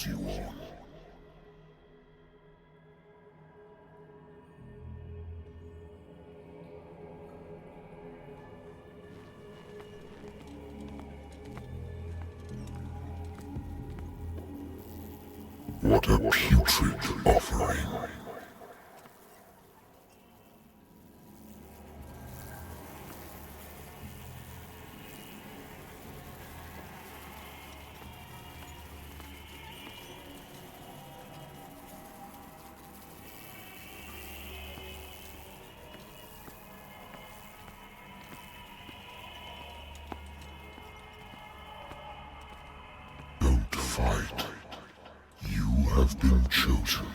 you on. What a putrid offering. Don't fight. You have been chosen.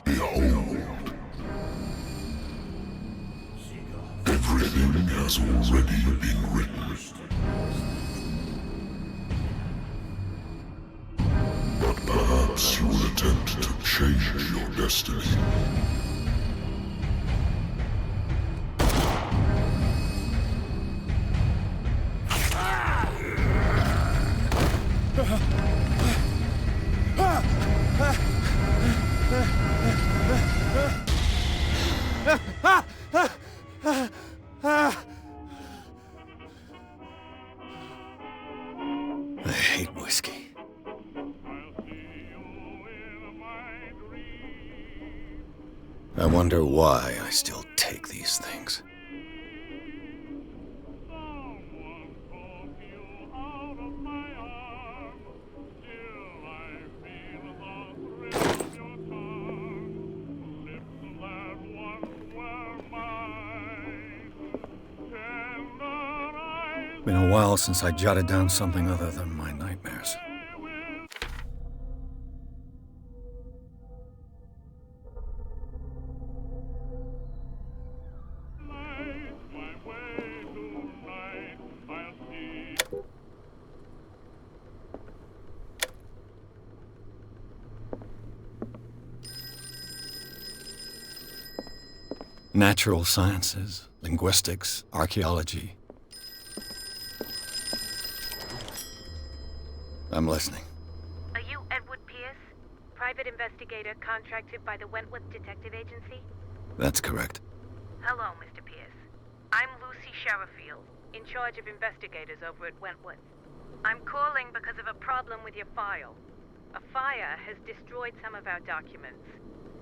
Behold, everything has already been written. But perhaps you will attempt to change your destiny. I hate whiskey. I wonder why I still take these things. Been a while since I jotted down something other than my nightmares. Natural sciences, linguistics, archaeology. I'm listening. Are you Edward Pierce, private investigator contracted by the Wentworth Detective Agency? That's correct. Hello, Mr. Pierce. I'm Lucy Sherifield, in charge of investigators over at Wentworth. I'm calling because of a problem with your file. A fire has destroyed some of our documents.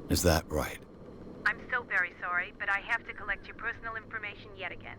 Is that right? I'm so very sorry, but I have to collect your personal information yet again.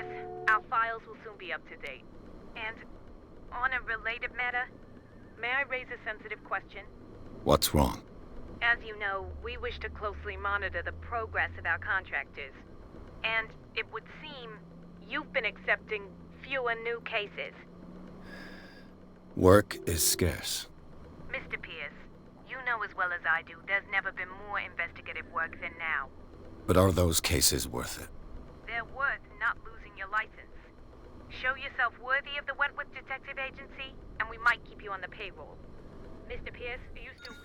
Pierce. Our files will soon be up to date. And on a related matter, may I raise a sensitive question? What's wrong? As you know, we wish to closely monitor the progress of our contractors. And it would seem you've been accepting fewer new cases. Work is scarce. Mr. Pierce, you know as well as I do, there's never been more investigative work than now. But are those cases worth it? They're worth not losing your license. Show yourself worthy of the Wentworth Detective Agency, and we might keep you on the payroll. Mr. Pierce, are you still...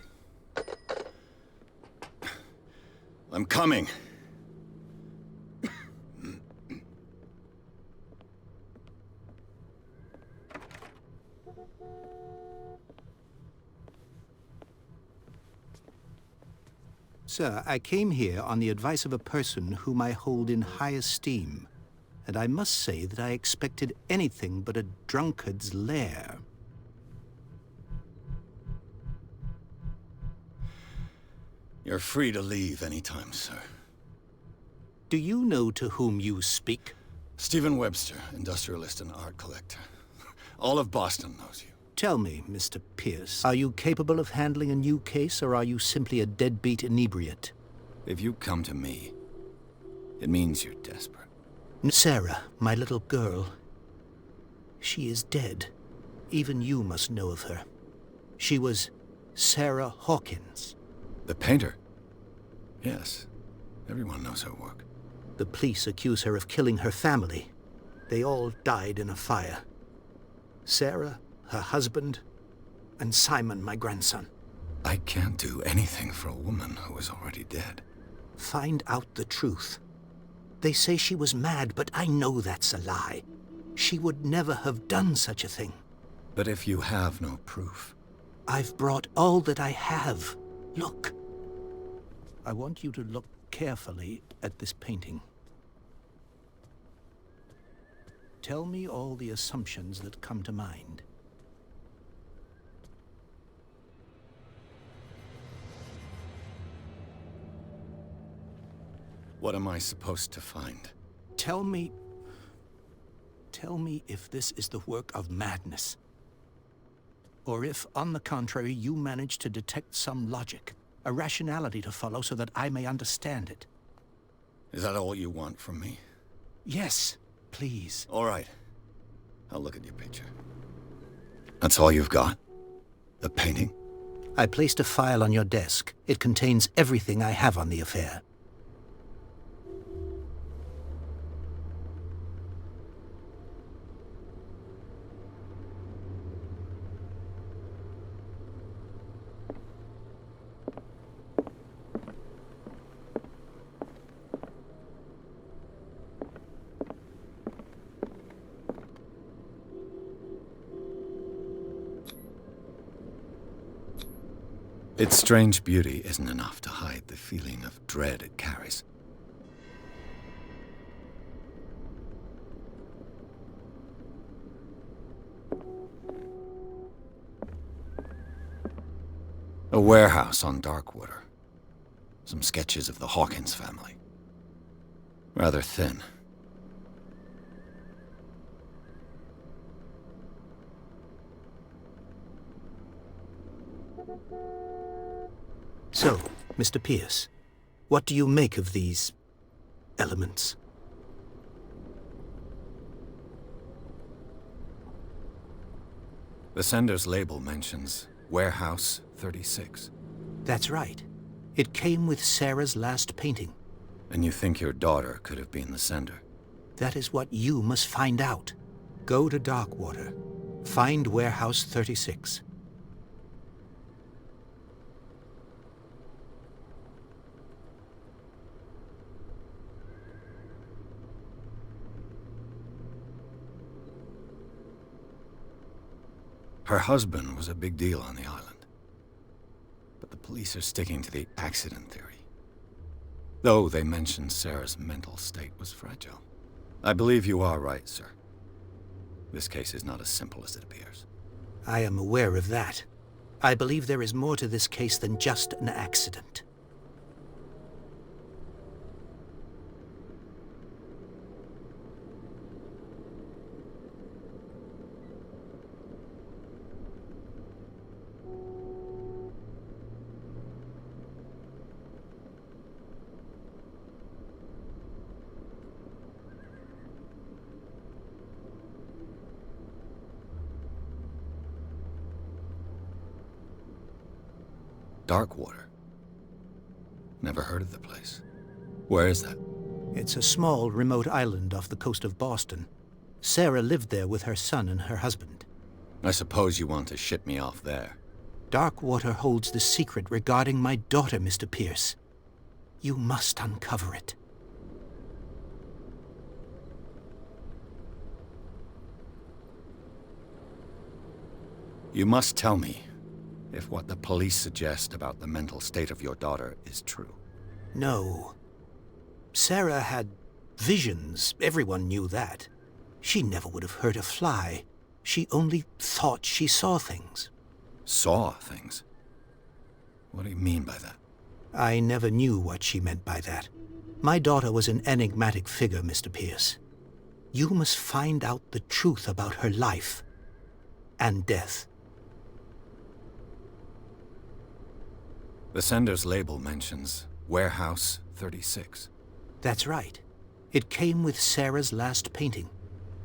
I'm coming. Sir, I came here on the advice of a person whom I hold in high esteem, and I must say that I expected anything but a drunkard's lair. You're free to leave anytime, sir. Do you know to whom you speak? Stephen Webster, industrialist and art collector. All of Boston knows you. Tell me, Mr. Pierce, are you capable of handling a new case, or are you simply a deadbeat inebriate? If you come to me, it means you're desperate. Sarah, my little girl, she is dead. Even you must know of her. She was Sarah Hawkins. The painter? Yes. Everyone knows her work. The police accuse her of killing her family. They all died in a fire. Sarah, her husband, and Simon, my grandson. I can't do anything for a woman who is already dead. Find out the truth. They say she was mad, but I know that's a lie. She would never have done such a thing. But if you have no proof... I've brought all that I have. Look. I want you to look carefully at this painting. Tell me all the assumptions that come to mind. What am I supposed to find? Tell me if this is the work of madness. Or if, on the contrary, you manage to detect some logic, a rationality to follow so that I may understand it. Is that all you want from me? Yes, please. All right. I'll look at your picture. That's all you've got? The painting? I placed a file on your desk. It contains everything I have on the affair. Its strange beauty isn't enough to hide the feeling of dread it carries. A warehouse on Darkwater. Some sketches of the Hawkins family. Rather thin. So, Mr. Pierce, what do you make of these elements? The sender's label mentions Warehouse 36. That's right. It came with Sarah's last painting. And you think your daughter could have been the sender? That is what you must find out. Go to Darkwater. Find Warehouse 36. Her husband was a big deal on the island. But the police are sticking to the accident theory. Though they mentioned Sarah's mental state was fragile. I believe you are right, sir. This case is not as simple as it appears. I am aware of that. I believe there is more to this case than just an accident. Darkwater. Never heard of the place. Where is that? It's a small, remote island off the coast of Boston. Sarah lived there with her son and her husband. I suppose you want to ship me off there. Darkwater holds the secret regarding my daughter, Mr. Pierce. You must uncover it. You must tell me if what the police suggest about the mental state of your daughter is true. No. Sarah had visions. Everyone knew that. She never would have hurt a fly. She only thought she saw things. Saw things? What do you mean by that? I never knew what she meant by that. My daughter was an enigmatic figure, Mr. Pierce. You must find out the truth about her life and death. The sender's label mentions Warehouse 36. That's right. It came with Sarah's last painting.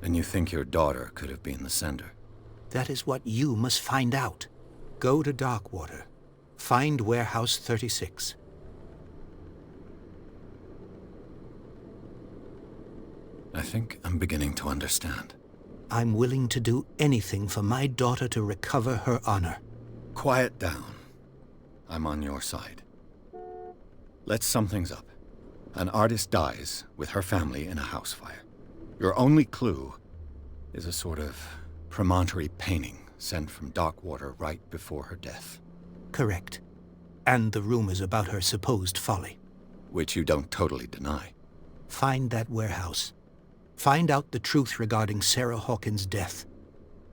And you think your daughter could have been the sender? That is what you must find out. Go to Darkwater. Find Warehouse 36. I think I'm beginning to understand. I'm willing to do anything for my daughter to recover her honor. Quiet down. I'm on your side. Let's sum things up. An artist dies with her family in a house fire. Your only clue is a sort of promontory painting sent from Darkwater right before her death. Correct. And the rumors about her supposed folly. Which you don't totally deny. Find that warehouse. Find out the truth regarding Sarah Hawkins' death.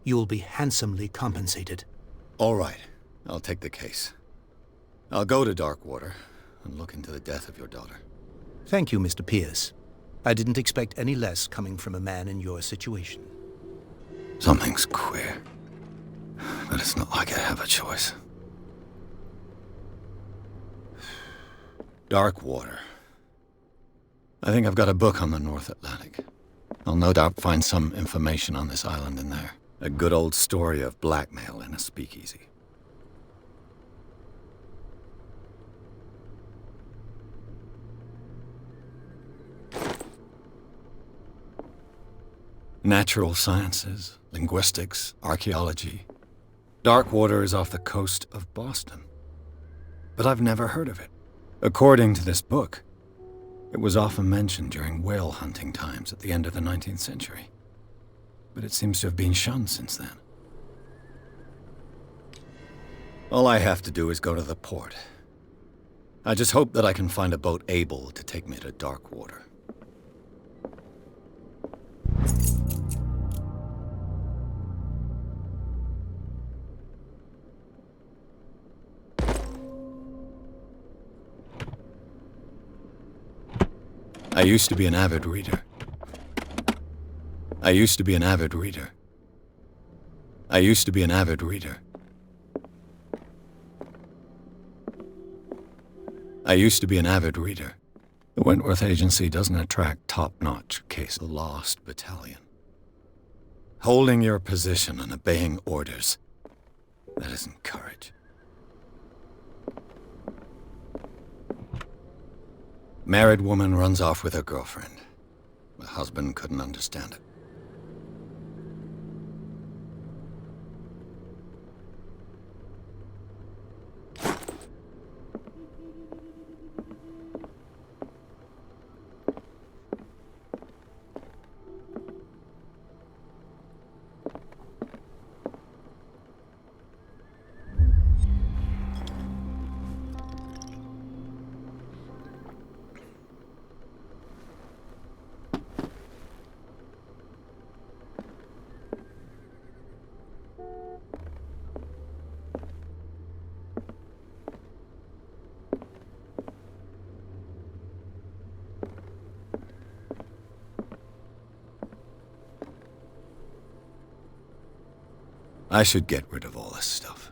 You'll be handsomely compensated. All right. I'll take the case. I'll go to Darkwater and look into the death of your daughter. Thank you, Mr. Pierce. I didn't expect any less coming from a man in your situation. Something's queer. But it's not like I have a choice. Darkwater. I think I've got a book on the North Atlantic. I'll no doubt find some information on this island in there. A good old story of blackmail in a speakeasy. Natural sciences, linguistics, archaeology. Darkwater is off the coast of Boston. But I've never heard of it. According to this book, it was often mentioned during whale hunting times at the end of the 19th century. But it seems to have been shunned since then. All I have to do is go to the port. I just hope that I can find a boat able to take me to Darkwater. I used to be an avid reader. I used to be an avid reader. I used to be an avid reader. I used to be an avid reader. The Wentworth Agency doesn't attract top-notch case lost battalion. Holding your position and obeying orders, that isn't courage. Married woman runs off with her girlfriend. The husband couldn't understand it. I should get rid of all this stuff.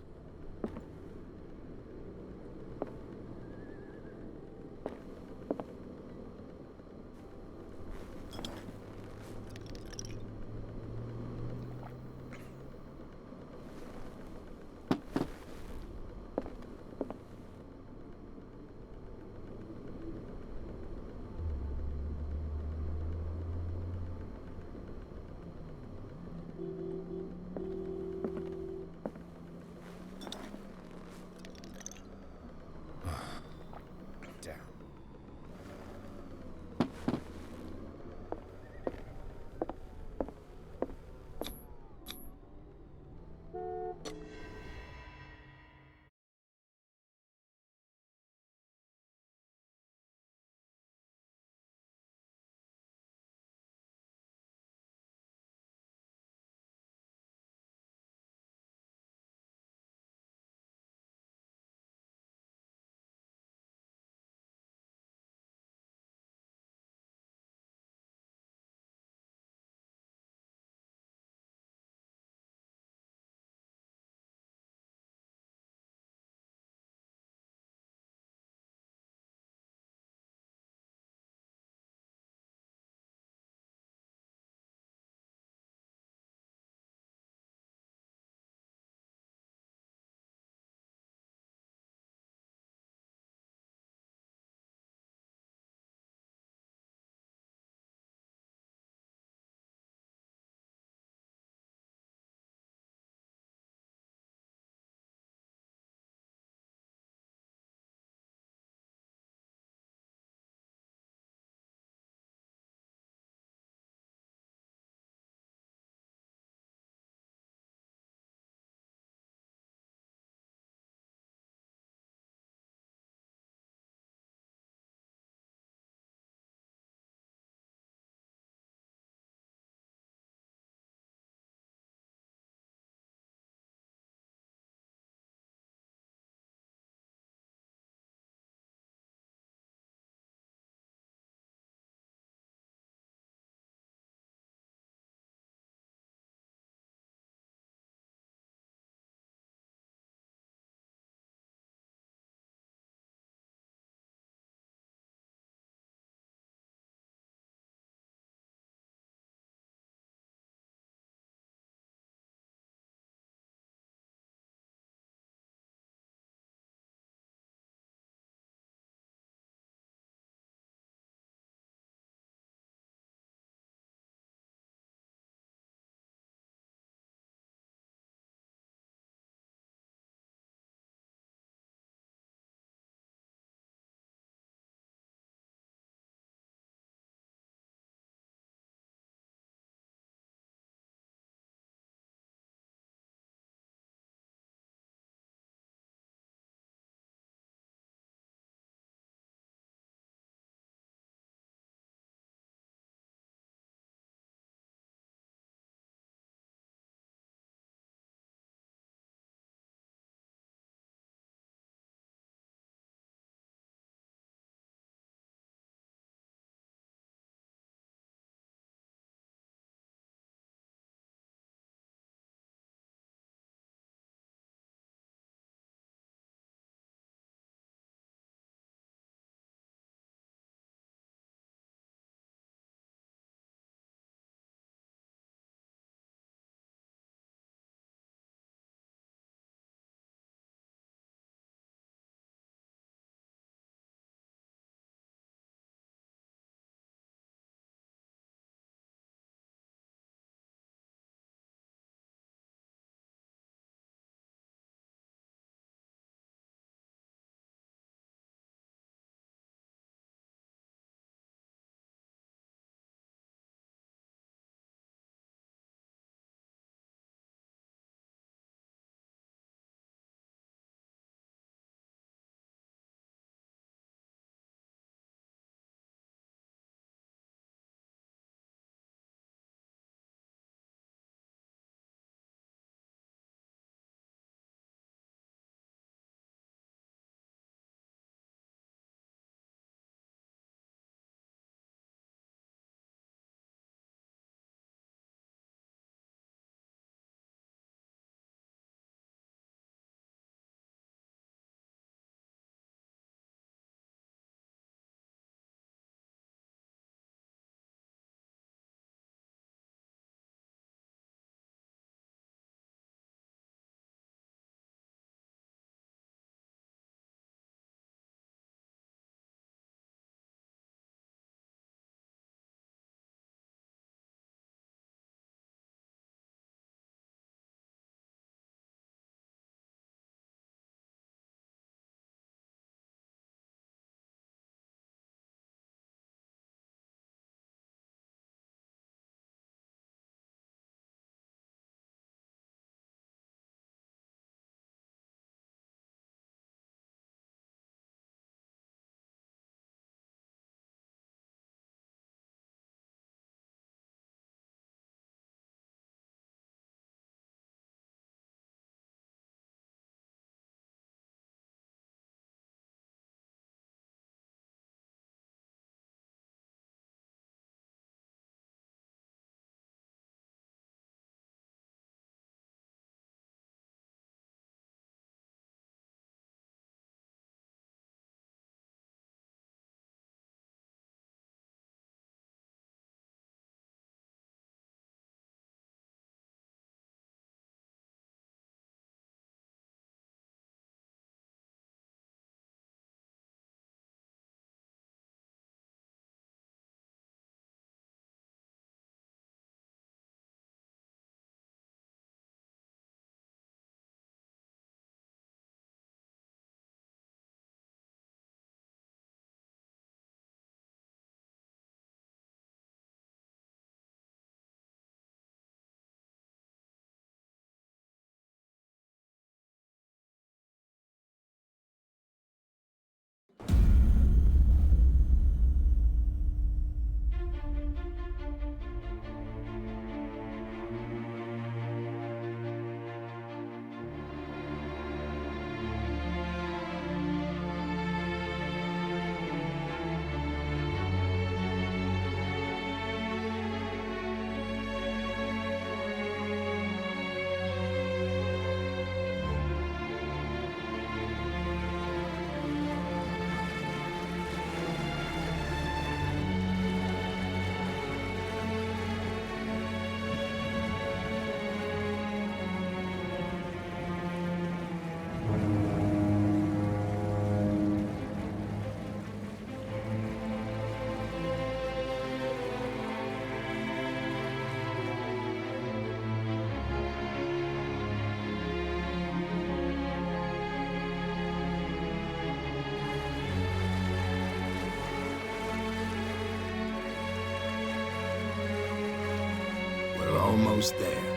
almost there.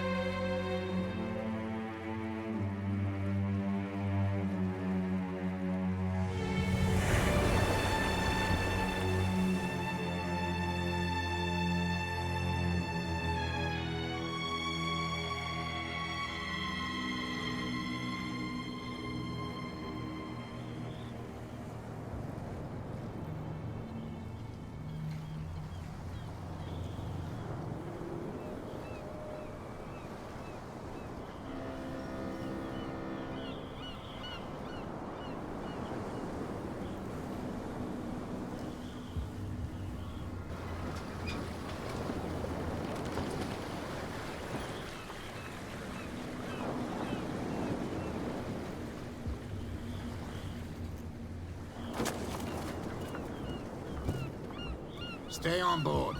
Stay on board.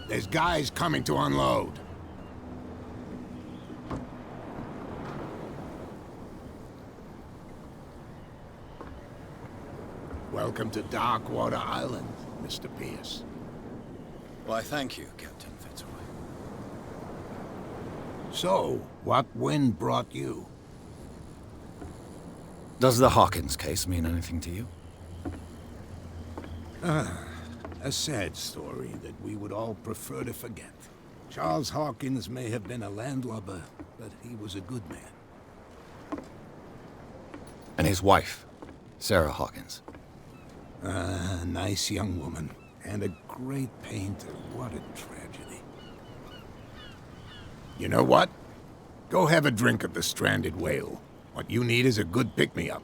There's guys coming to unload. Welcome to Darkwater Island, Mr. Pierce. Why, thank you, Captain Fitzroy. So, what wind brought you? Does the Hawkins case mean anything to you? A sad story that we would all prefer to forget. Charles Hawkins may have been a landlubber, but he was a good man. And his wife, Sarah Hawkins. A nice young woman, and a great painter. What a tragedy. You know what? Go have a drink at the Stranded Whale. What you need is a good pick-me-up.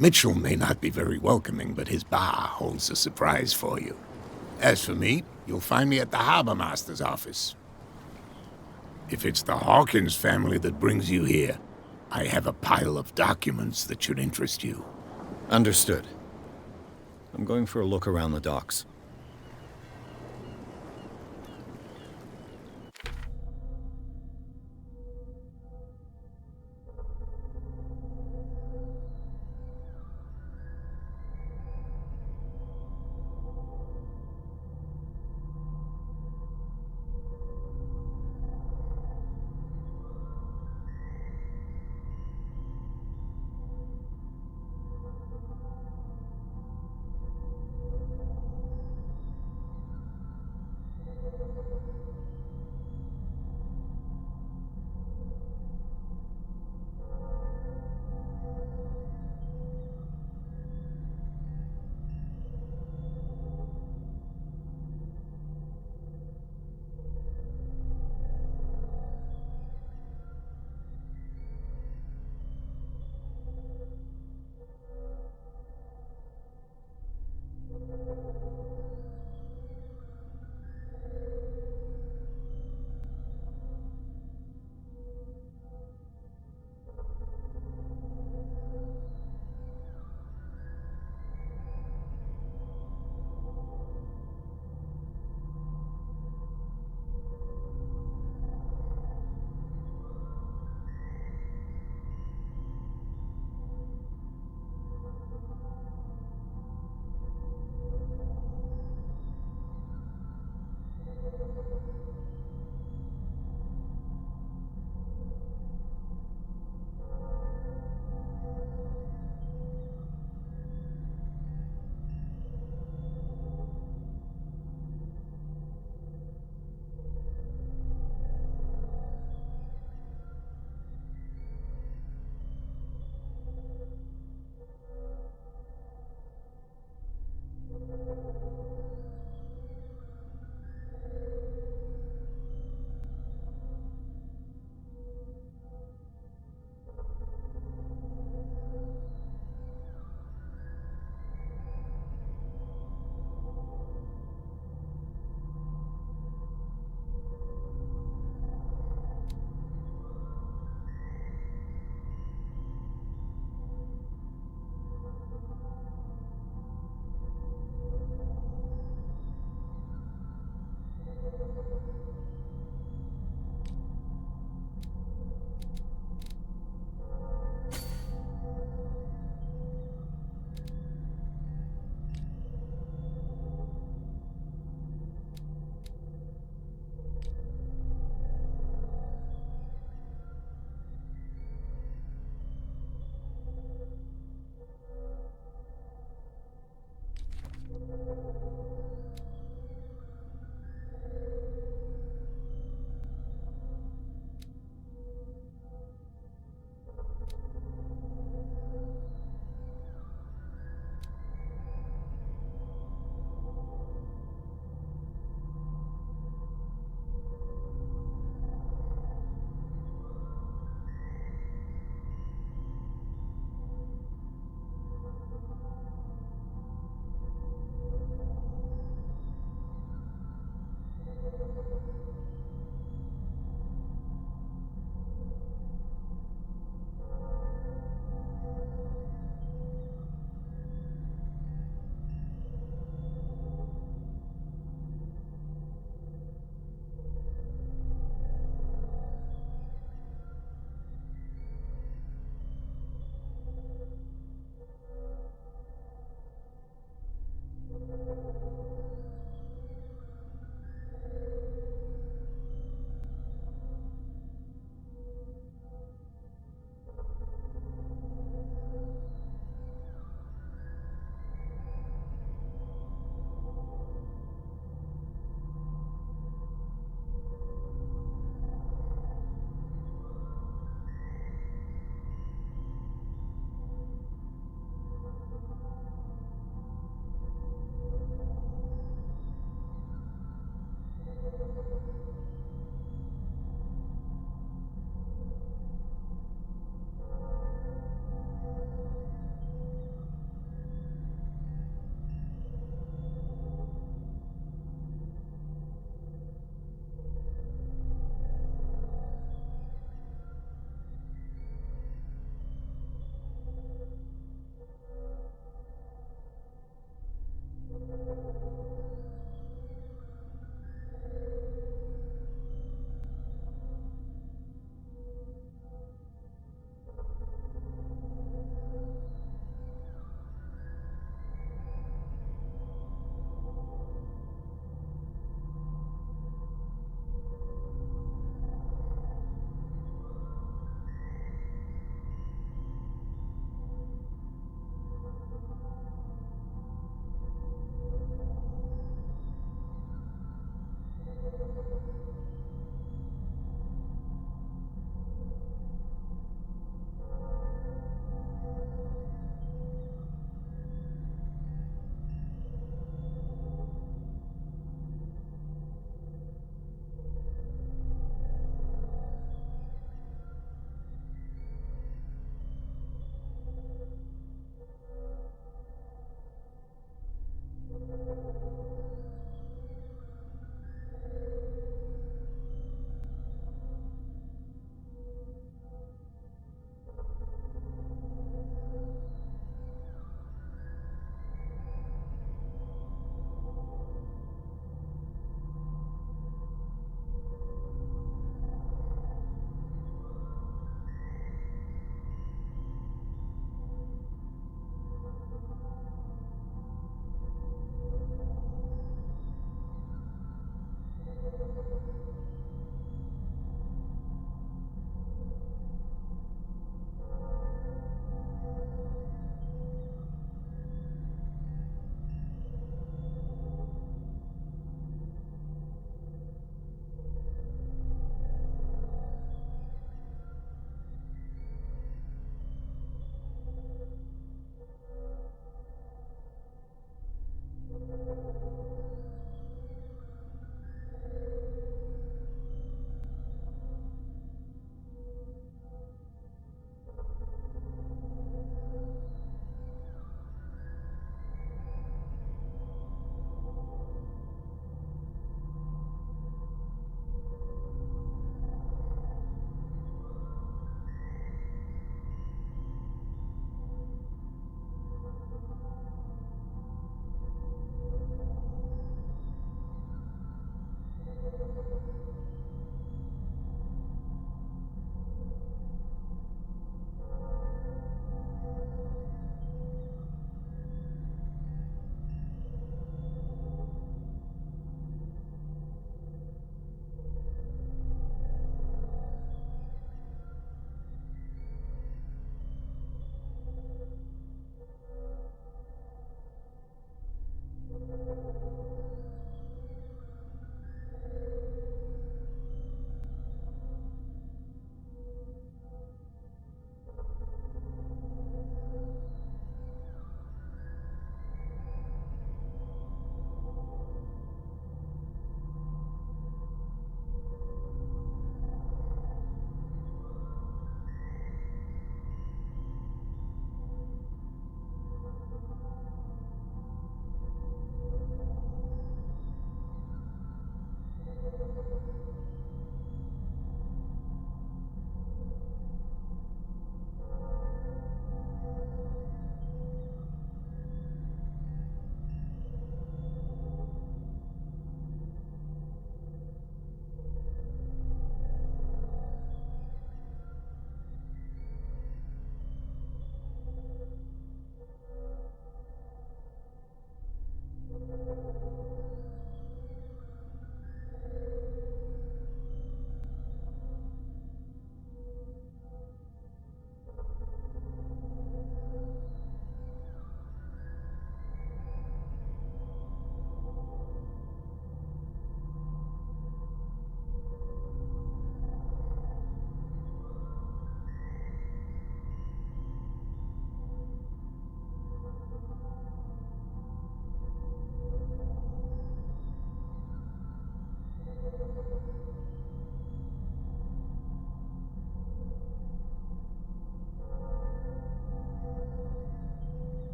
Mitchell may not be very welcoming, but his bar holds a surprise for you. As for me, you'll find me at the Harbor Master's office. If it's the Hawkins family that brings you here, I have a pile of documents that should interest you. Understood. I'm going for a look around the docks.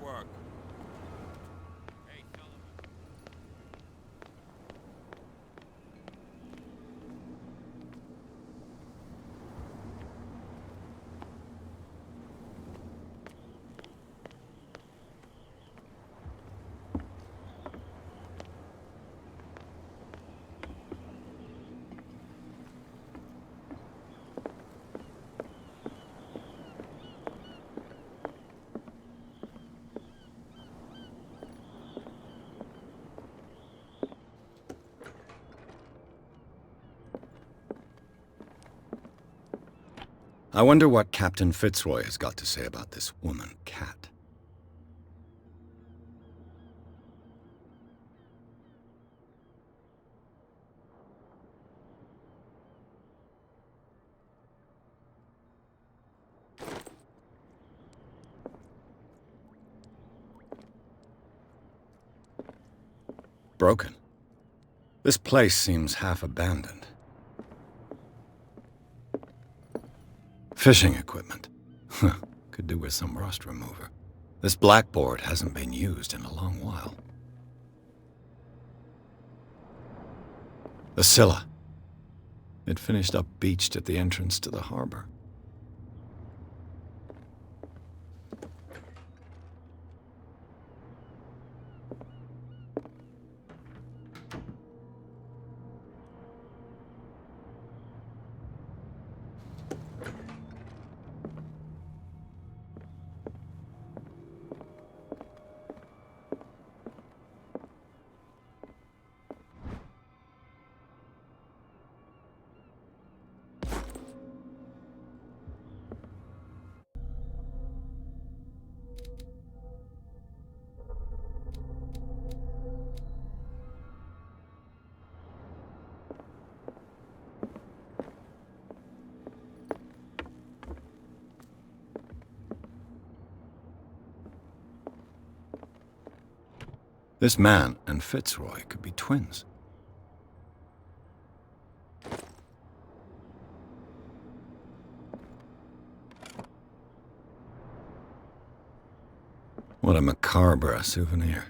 work. Hey, Sullivan. I wonder what Captain Fitzroy has got to say about this woman, Cat. Broken. This place seems half abandoned. Fishing equipment. Huh. Could do with some rust remover. This blackboard hasn't been used in a long while. The Scylla. It finished up beached at the entrance to the harbor. This man and Fitzroy could be twins. What a macabre souvenir.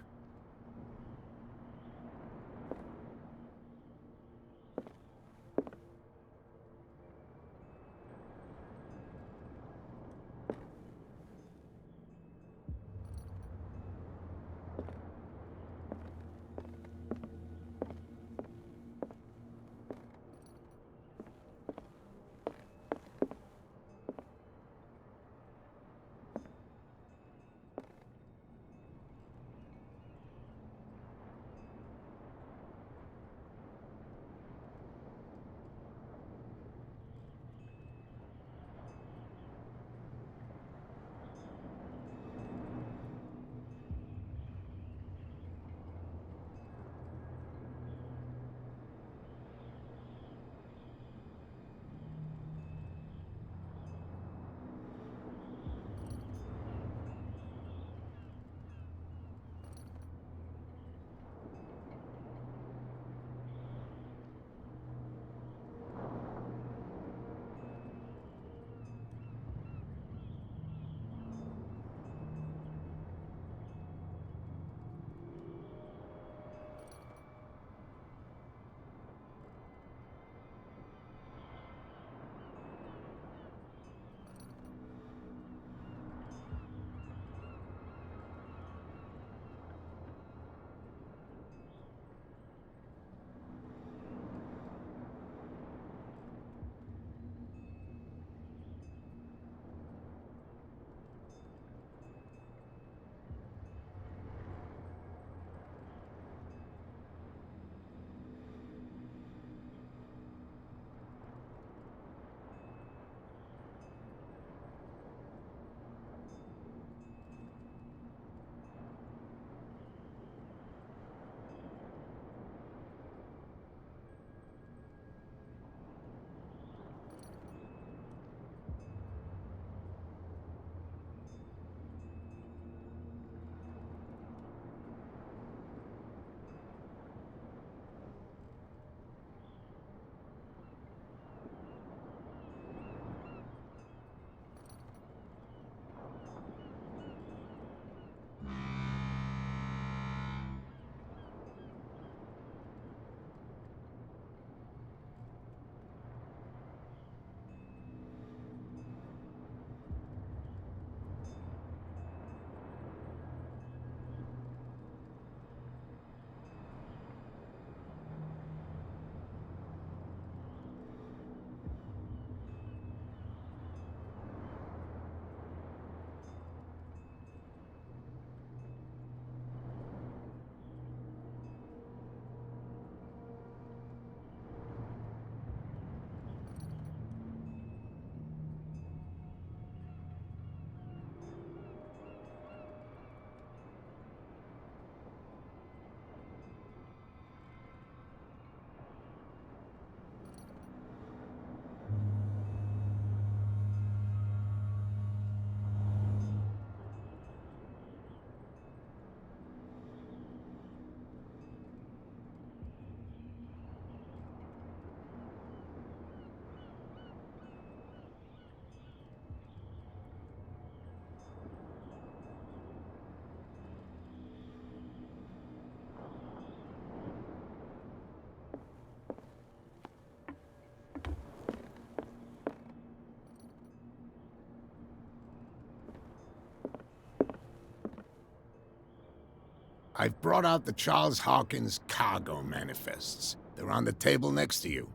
I've brought out the Charles Hawkins cargo manifests. They're on the table next to you.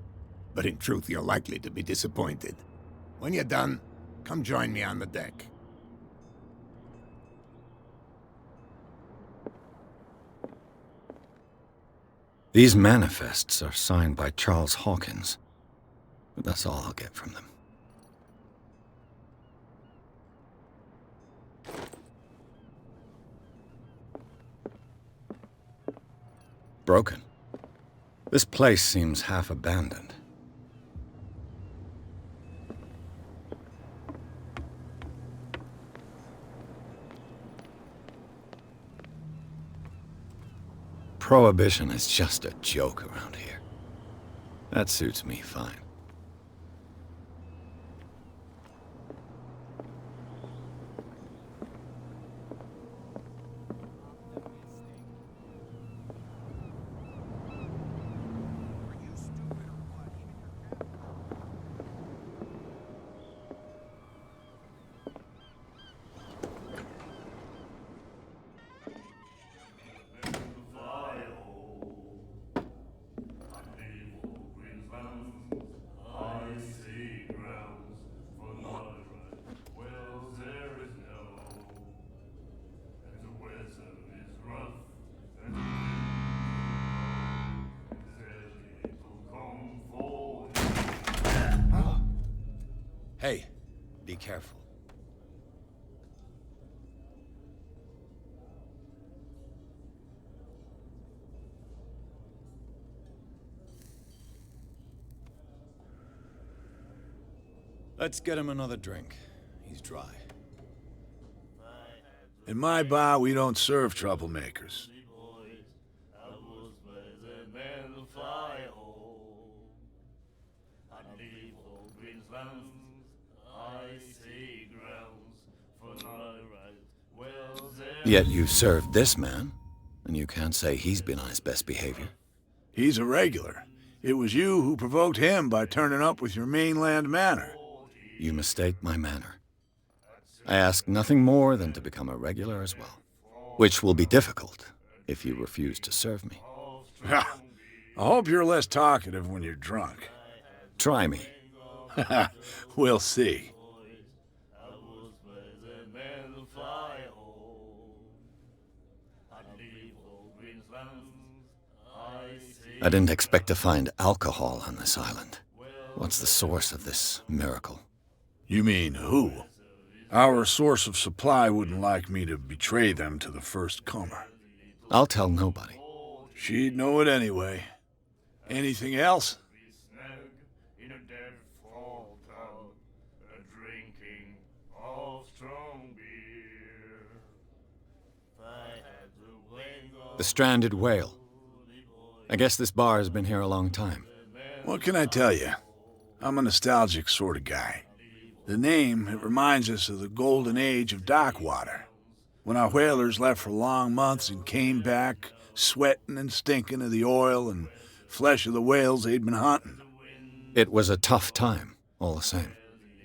But in truth, you're likely to be disappointed. When you're done, come join me on the deck. These manifests are signed by Charles Hawkins, but that's all I'll get from them. Broken. This place seems half abandoned. Prohibition is just a joke around here. That suits me fine. Hey, be careful. Let's get him another drink. He's dry. In my bar, we don't serve troublemakers. Yet you served this man, and you can't say he's been on his best behavior. He's a regular. It was you who provoked him by turning up with your mainland manner. You mistake my manner. I ask nothing more than to become a regular as well, which will be difficult if you refuse to serve me. I hope you're less talkative when you're drunk. Try me. We'll see. I didn't expect to find alcohol on this island. What's the source of this miracle? You mean who? Our source of supply wouldn't like me to betray them to the first comer. I'll tell nobody. She'd know it anyway. Anything else? The stranded whale. I guess this bar has been here a long time. What can I tell you? I'm a nostalgic sort of guy. The name, it reminds us of the golden age of dockwater, when our whalers left for long months and came back sweating and stinking of the oil and flesh of the whales they'd been hunting. It was a tough time, all the same.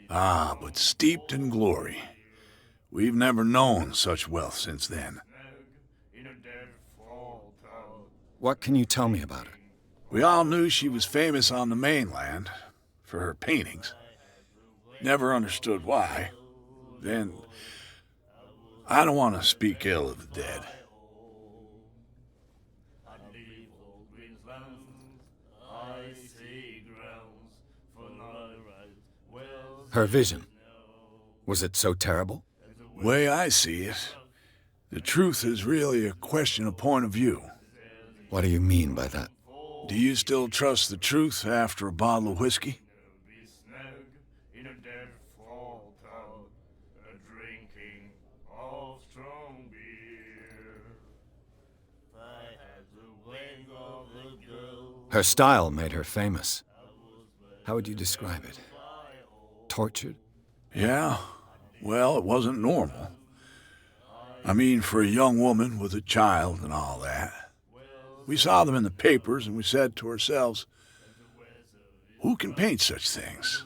Ah, but steeped in glory. We've never known such wealth since then. What can you tell me about her? We all knew she was famous on the mainland for her paintings. Never understood why. Then, I don't want to speak ill of the dead. Her vision. Was it so terrible? Way I see it, the truth is really a question of point of view. What do you mean by that? Do you still trust the truth after a bottle of whiskey? Her style made her famous. How would you describe it? Tortured? Yeah, well, it wasn't normal. I mean, for a young woman with a child and all that. We saw them in the papers and we said to ourselves, who can paint such things?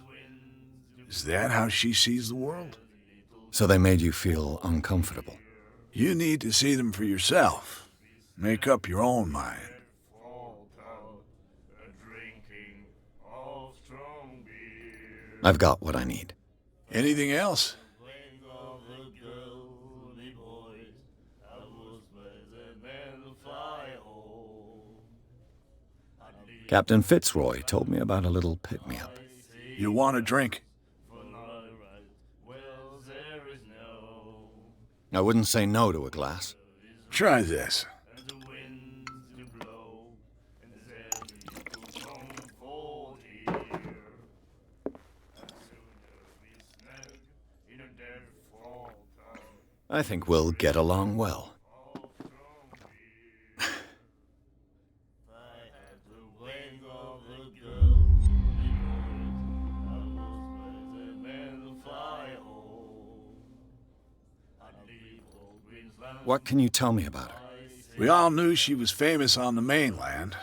Is that how she sees the world? So they made you feel uncomfortable? You need to see them for yourself. Make up your own mind. I've got what I need. Anything else? Captain Fitzroy told me about a little pick-me-up. You want a drink? I wouldn't say no to a glass. Try this. I think we'll get along well. What can you tell me about her? We all knew she was famous on the mainland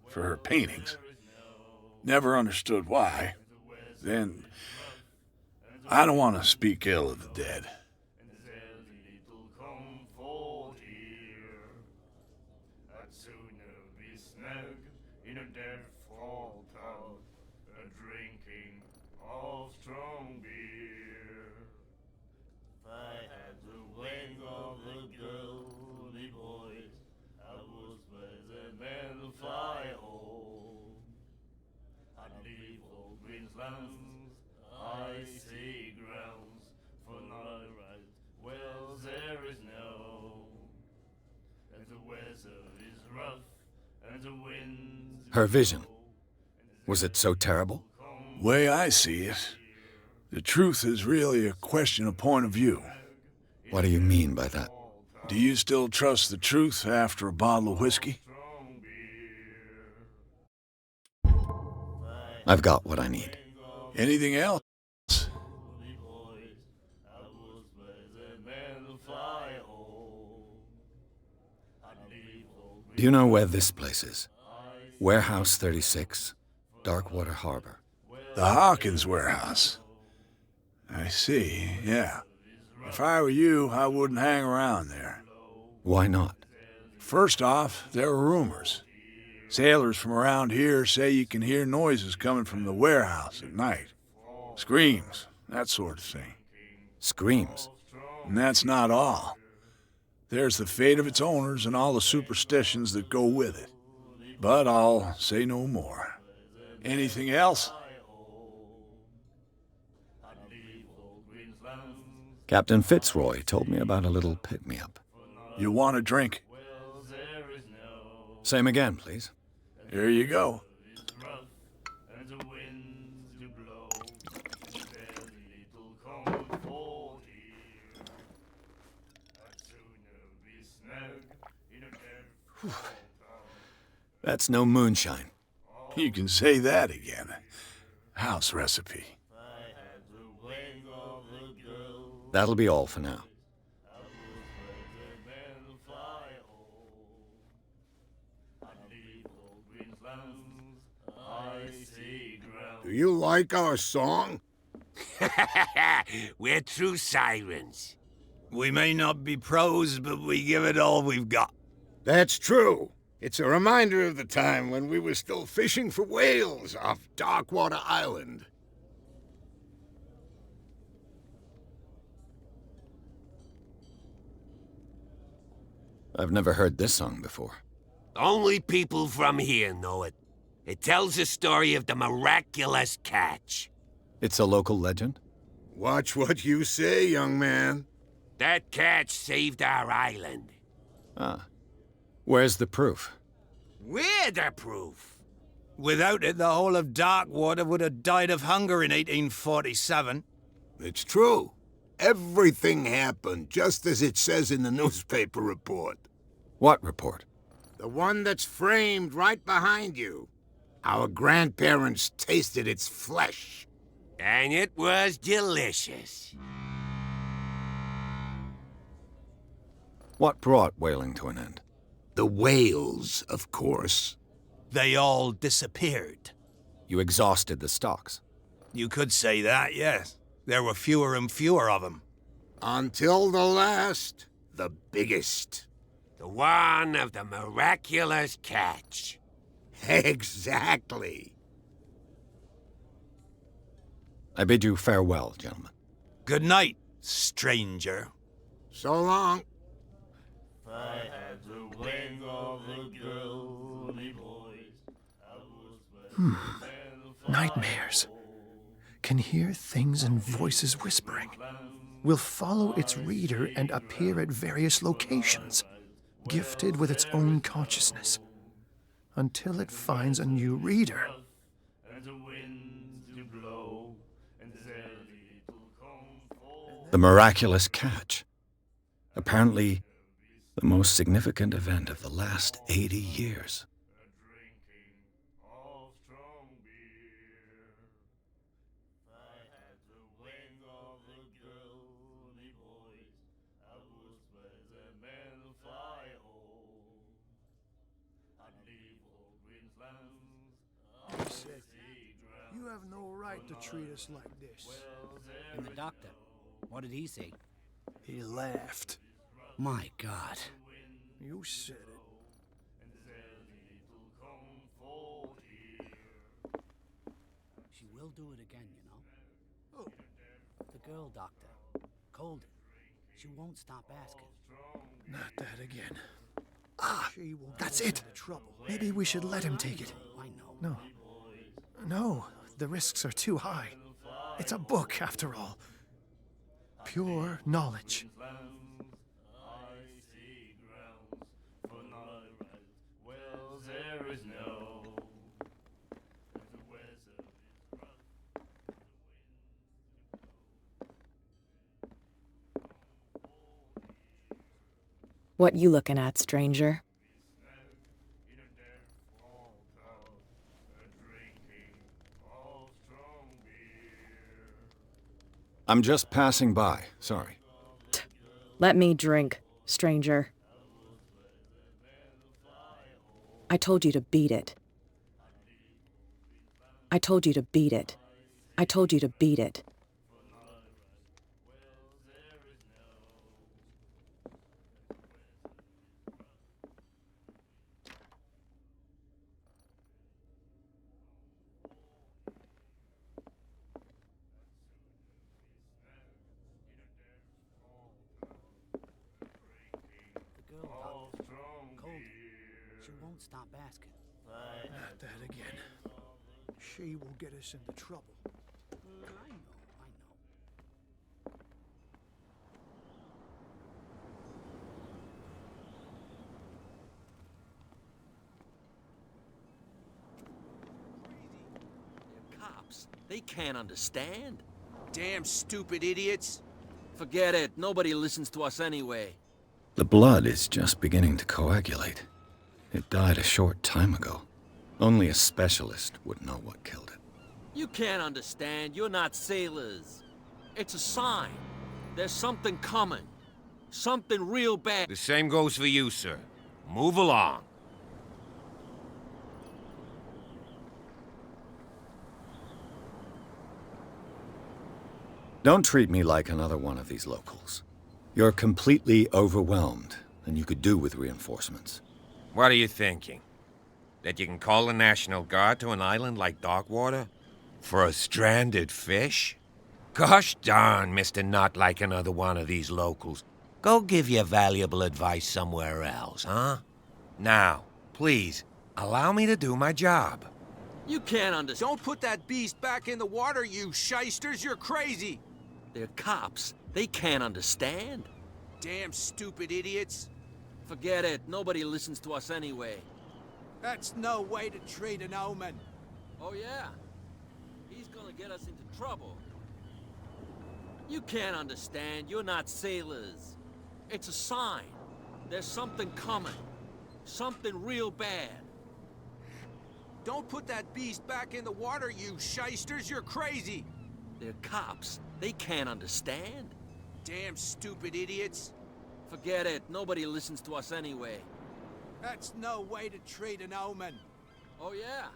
for her paintings. Never understood why. Then, I don't want to speak ill of the dead. Her vision. Was it so terrible? Way I see it, the truth is really a question of point of view. What do you mean by that? Do you still trust the truth after a bottle of whiskey? I've got what I need. Anything else? Do you know where this place is? Warehouse 36, Darkwater Harbor. The Hawkins warehouse. I see, yeah. If I were you, I wouldn't hang around there. Why not? First off, there are rumors. Sailors from around here say you can hear noises coming from the warehouse at night. Screams, that sort of thing. Screams? And that's not all. There's the fate of its owners and all the superstitions that go with it. But I'll say no more. Anything else? Captain Fitzroy told me about a little pick-me-up. You want a drink? Same again, please. Here you go. That's no moonshine. You can say that again. House recipe. That'll be all for now. Do you like our song? We're true sirens. We may not be pros, but we give it all we've got. That's true. It's a reminder of the time when we were still fishing for whales off Darkwater Island. I've never heard this song before. Only people from here know it. It tells the story of the miraculous catch. It's a local legend? Watch what you say, young man. That catch saved our island. Ah. Where's the proof? We're the proof. Without it, the whole of Darkwater would have died of hunger in 1847. It's true. Everything happened just as it says in the newspaper report. What report? The one that's framed right behind you. Our grandparents tasted its flesh. And it was delicious. What brought whaling to an end? The whales, of course. They all disappeared. You exhausted the stocks. You could say that, yes. There were fewer and fewer of them. Until the last, the biggest. The one of the miraculous catch. Exactly. I bid you farewell, gentlemen. Good night, stranger. So long. Nightmares. Can hear things and voices whispering. Will follow its reader and appear at various locations, gifted with its own consciousness, until it finds a new reader. The miraculous catch. Apparently, the most significant event of the last 80 years. You have no right to treat us like this. And the doctor, what did he say? He laughed. My God. You said it. She will do it again, you know? Oh. The girl doctor. Colden. She won't stop asking. Not that again. Ah, that's it. Maybe we should let him take it. I know. No, the risks are too high. It's a book, after all. Pure knowledge. What you looking at, stranger? I'm just passing by, sorry. Let me drink, stranger. I told you to beat it. I told you to beat it. I told you to beat it. The girl doctor. Colden. She won't stop asking. Not that again. She will get us into trouble. I know. They're cops. They can't understand. Damn stupid idiots. Forget it. Nobody listens to us anyway. The blood is just beginning to coagulate. It died a short time ago. Only a specialist would know what killed it. You can't understand. You're not sailors. It's a sign. There's something coming. Something real bad. The same goes for you, sir. Move along. Don't treat me like another one of these locals. You're completely overwhelmed, and you could do with reinforcements. What are you thinking? That you can call the National Guard to an island like Darkwater? For a stranded fish? Gosh darn, Mr. Not like another one of these locals. Go give your valuable advice somewhere else, huh? Now, please, allow me to do my job. You can't understand. Don't put that beast back in the water, you shysters. You're crazy. They're cops. They can't understand. Damn stupid idiots. Forget it. Nobody listens to us anyway. That's no way to treat an omen. Oh, yeah? He's gonna get us into trouble. You can't understand. You're not sailors. It's a sign. There's something coming. Something real bad. Don't put that beast back in the water, you shysters. You're crazy. They're cops. They can't understand. Damn stupid idiots. Forget it. Nobody listens to us anyway. That's no way to treat an omen. Oh, yeah?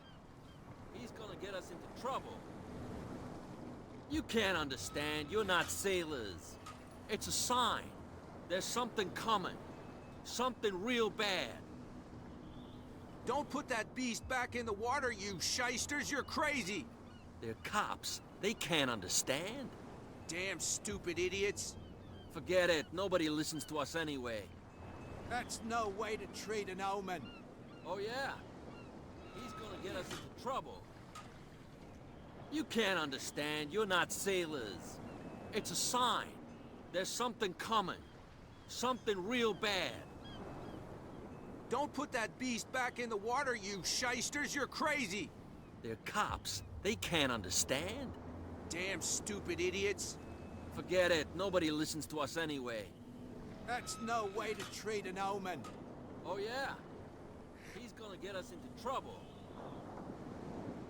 He's gonna get us into trouble. You can't understand. You're not sailors. It's a sign. There's something coming. Something real bad. Don't put that beast back in the water, you shysters! You're crazy! They're cops. They can't understand. Damn stupid idiots! Forget it. Nobody listens to us anyway. That's no way to treat an omen. Oh, yeah? He's gonna get us into trouble. You can't understand. You're not sailors. It's a sign. There's something coming. Something real bad. Don't put that beast back in the water, you shysters! You're crazy! They're cops. They can't understand. Damn stupid idiots! Forget it. Nobody listens to us anyway. That's no way to treat an omen. Oh, yeah? He's gonna get us into trouble.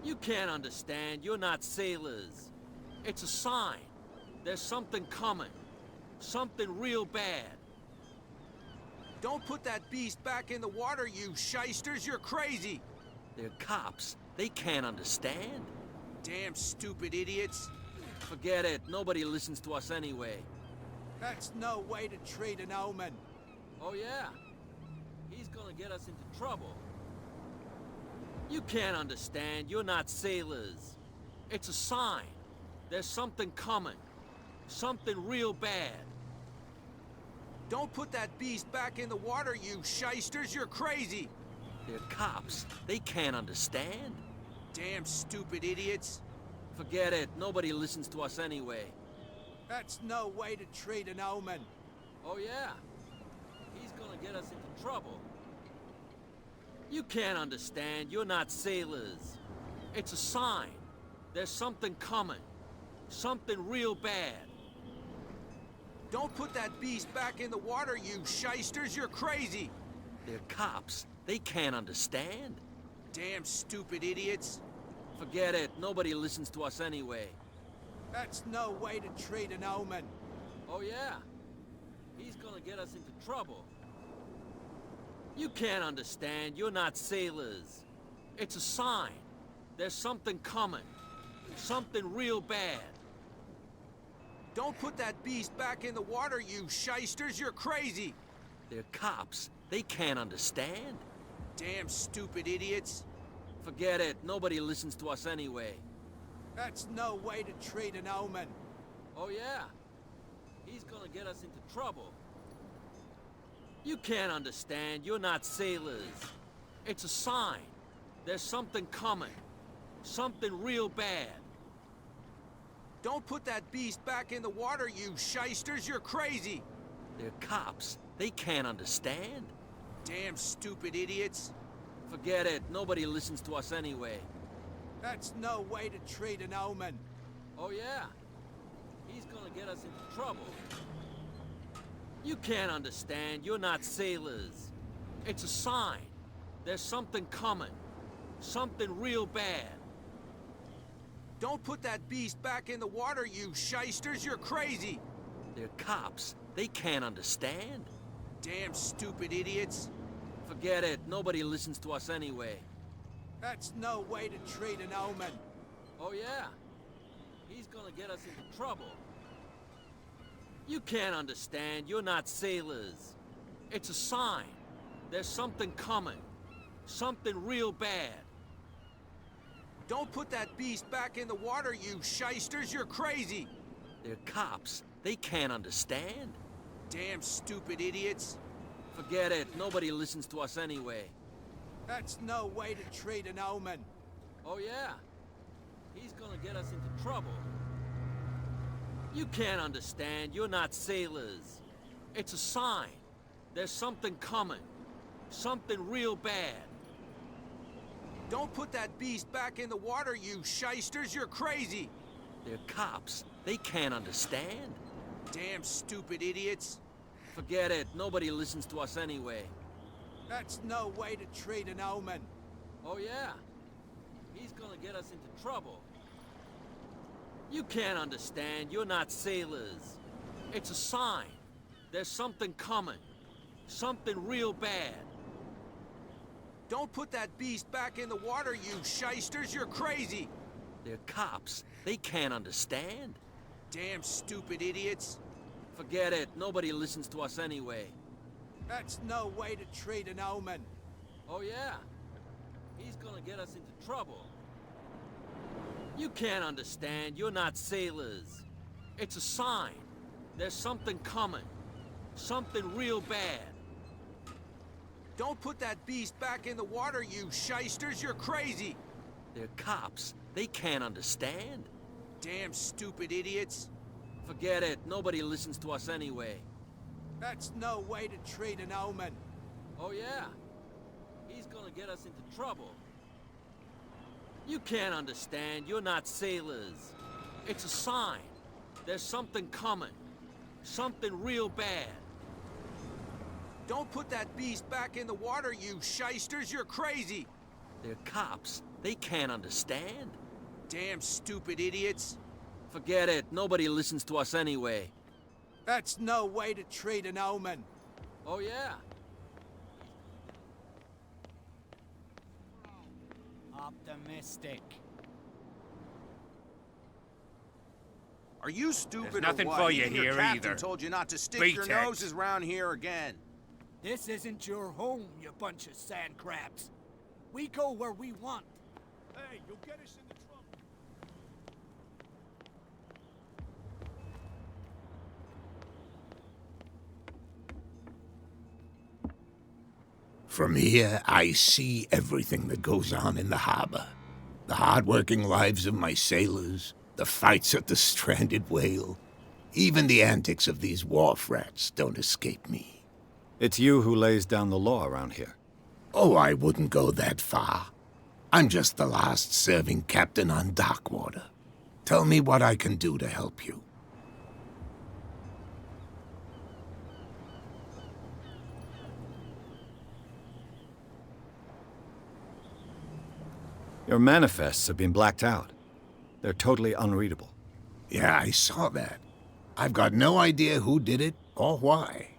You can't understand. You're not sailors. It's a sign. There's something coming. Something real bad. Don't put that beast back in the water, you shysters! You're crazy! They're cops. They can't understand. Damn stupid idiots! Forget it. Nobody listens to us anyway. That's no way to treat an omen. Oh, yeah? He's gonna get us into trouble. You can't understand. You're not sailors. It's a sign. There's something coming. Something real bad. Don't put that beast back in the water, you shysters! You're crazy! They're cops. They can't understand. Damn stupid idiots! Forget it. Nobody listens to us anyway. That's no way to treat an omen. Oh, yeah? He's gonna get us into trouble. You can't understand. You're not sailors. It's a sign. There's something coming. Something real bad. Don't put that beast back in the water, you shysters! You're crazy! They're cops. They can't understand. Damn stupid idiots! Forget it. Nobody listens to us anyway. That's no way to treat an omen. Oh, yeah? He's gonna get us into trouble. You can't understand. You're not sailors. It's a sign. There's something coming. Something real bad. Don't put that beast back in the water, you shysters! You're crazy! They're cops. They can't understand. Damn stupid idiots! Forget it. Nobody listens to us anyway. That's no way to treat an omen. Oh, yeah? He's gonna get us into trouble. You can't understand. You're not sailors. It's a sign. There's something coming. Something real bad. Don't put that beast back in the water, you shysters! You're crazy! They're cops. They can't understand. Damn stupid idiots! Forget it. Nobody listens to us anyway. That's no way to treat an omen. Oh, yeah? He's gonna get us into trouble. You can't understand. You're not sailors. It's a sign. There's something coming. Something real bad. Don't put that beast back in the water, you shysters! You're crazy! They're cops. They can't understand. Damn stupid idiots! Forget it. Nobody listens to us anyway. That's no way to treat an omen. Oh, yeah? He's gonna get us into trouble. You can't understand. You're not sailors. It's a sign. There's something coming. Something real bad. Don't put that beast back in the water, you shysters! You're crazy! They're cops. They can't understand. Damn stupid idiots! Forget it. Nobody listens to us anyway. That's no way to treat an omen. Oh, yeah? He's gonna get us into trouble. You can't understand. You're not sailors. It's a sign. There's something coming. Something real bad. Don't put that beast back in the water, you shysters! You're crazy! They're cops. They can't understand. Damn stupid idiots! Forget it. Nobody listens to us anyway. That's no way to treat an omen. Oh, yeah? He's gonna get us into trouble. You can't understand. You're not sailors. It's a sign. There's something coming. Something real bad. Don't put that beast back in the water, you shysters! You're crazy! They're cops. They can't understand. Damn stupid idiots! Forget it. Nobody listens to us anyway. That's no way to treat an omen. Oh yeah? He's gonna get us into trouble. You can't understand, you're not sailors. It's a sign. There's something coming. Something real bad. Don't put that beast back in the water, you shysters! You're crazy! They're cops. They can't understand. Damn stupid idiots! Forget it. Nobody listens to us anyway. That's no way to treat an omen. Oh yeah? He's gonna get us into trouble. You can't understand. You're not sailors. It's a sign. There's something coming. Something real bad. Don't put that beast back in the water, you shysters! You're crazy! They're cops. They can't understand. Damn stupid idiots! Forget it. Nobody listens to us anyway. That's no way to treat an omen. Oh yeah? Optimistic. Are you stupid There's nothing or what? for you Even your here captain either. told you not to stick Beat your it. noses around here again. This isn't your home, you bunch of sand crabs. We go where we want. Hey, you'll get us into trouble. From here, I see everything that goes on in the harbor. The hard-working lives of my sailors, the fights at the stranded whale. Even the antics of these wharf rats don't escape me. It's you who lays down the law around here. Oh, I wouldn't go that far. I'm just the last serving captain on Darkwater. Tell me what I can do to help you. Your manifests have been blacked out. They're totally unreadable. Yeah, I saw that. I've got no idea who did it or why.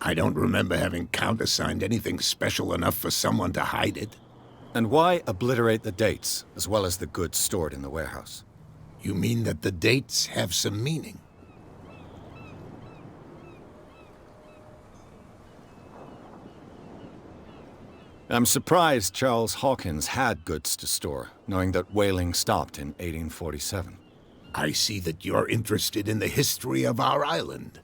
I don't remember having countersigned anything special enough for someone to hide it. And why obliterate the dates, as well as the goods stored in the warehouse? You mean that the dates have some meaning? I'm surprised Charles Hawkins had goods to store, knowing that whaling stopped in 1847. I see that you're interested in the history of our island.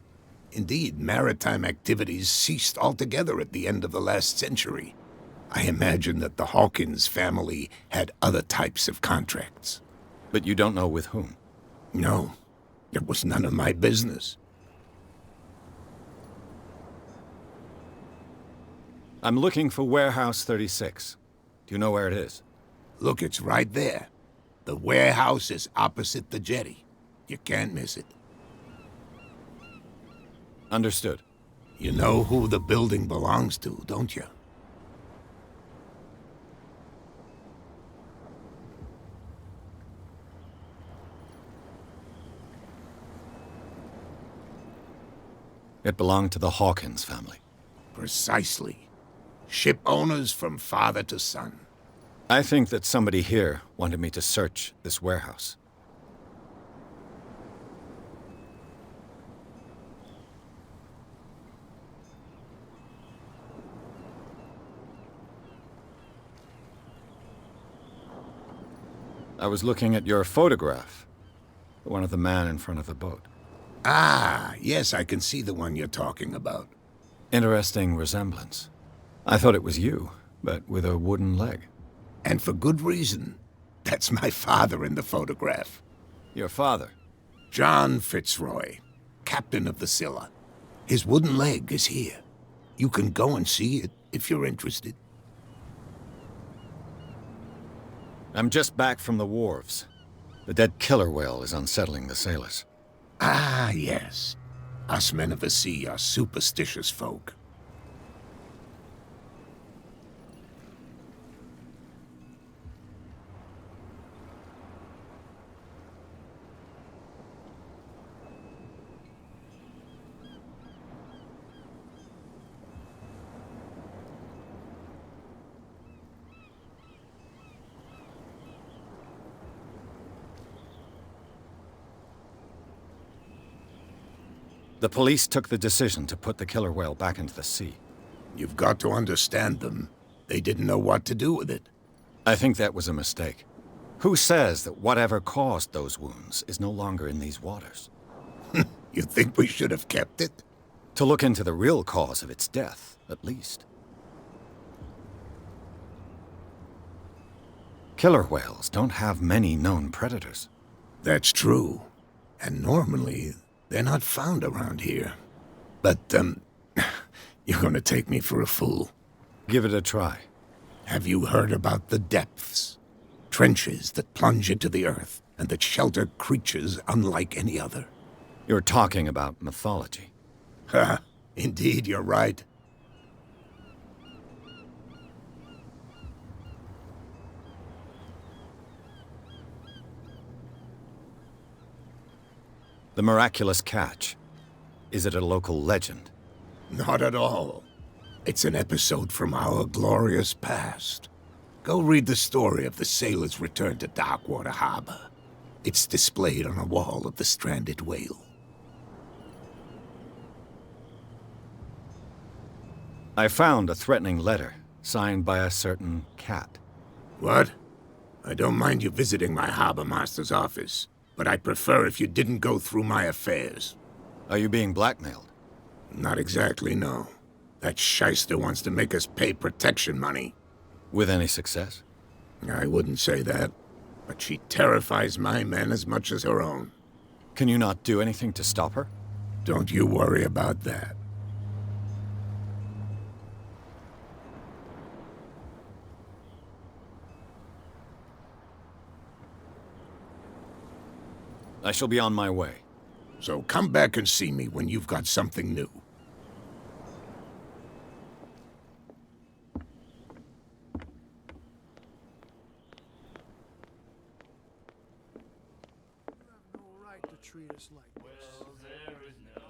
Indeed, maritime activities ceased altogether at the end of the last century. I imagine that the Hawkins family had other types of contracts. But you don't know with whom? No, it was none of my business. I'm looking for Warehouse 36. Do you know where it is? Look, it's right there. The warehouse is opposite the jetty. You can't miss it. Understood. You know who the building belongs to, don't you? It belonged to the Hawkins family. Precisely. Ship owners from father to son. I think that somebody here wanted me to search this warehouse. I was looking at your photograph. One of the man in front of the boat. Ah, yes, I can see the one you're talking about. Interesting resemblance. I thought it was you, but with a wooden leg. And for good reason. That's my father in the photograph. Your father? John Fitzroy, captain of the Scylla. His wooden leg is here. You can go and see it if you're interested. I'm just back from the wharves. The dead killer whale is unsettling the sailors. Ah, yes. Us men of the sea are superstitious folk. The police took the decision to put the killer whale back into the sea. You've got to understand them. They didn't know what to do with it. I think that was a mistake. Who says that whatever caused those wounds is no longer in these waters? You think we should have kept it? To look into the real cause of its death, at least. Killer whales don't have many known predators. That's true. And normally, they're not found around here. But, you're gonna take me for a fool. Give it a try. Have you heard about the depths? Trenches that plunge into the earth and that shelter creatures unlike any other. You're talking about mythology. Ha! Indeed, you're right. The miraculous catch. Is it a local legend? Not at all. It's an episode from our glorious past. Go read the story of the sailor's return to Darkwater Harbor. It's displayed on a wall of the Stranded Whale. I found a threatening letter, signed by a certain cat. What? I don't mind you visiting my harbor master's office, but I'd prefer if you didn't go through my affairs. Are you being blackmailed? Not exactly, no. That shyster wants to make us pay protection money. With any success? I wouldn't say that, but she terrifies my men as much as her own. Can you not do anything to stop her? Don't you worry about that. I shall be on my way. So come back and see me when you've got something new. You have no right to treat us like this. There is no.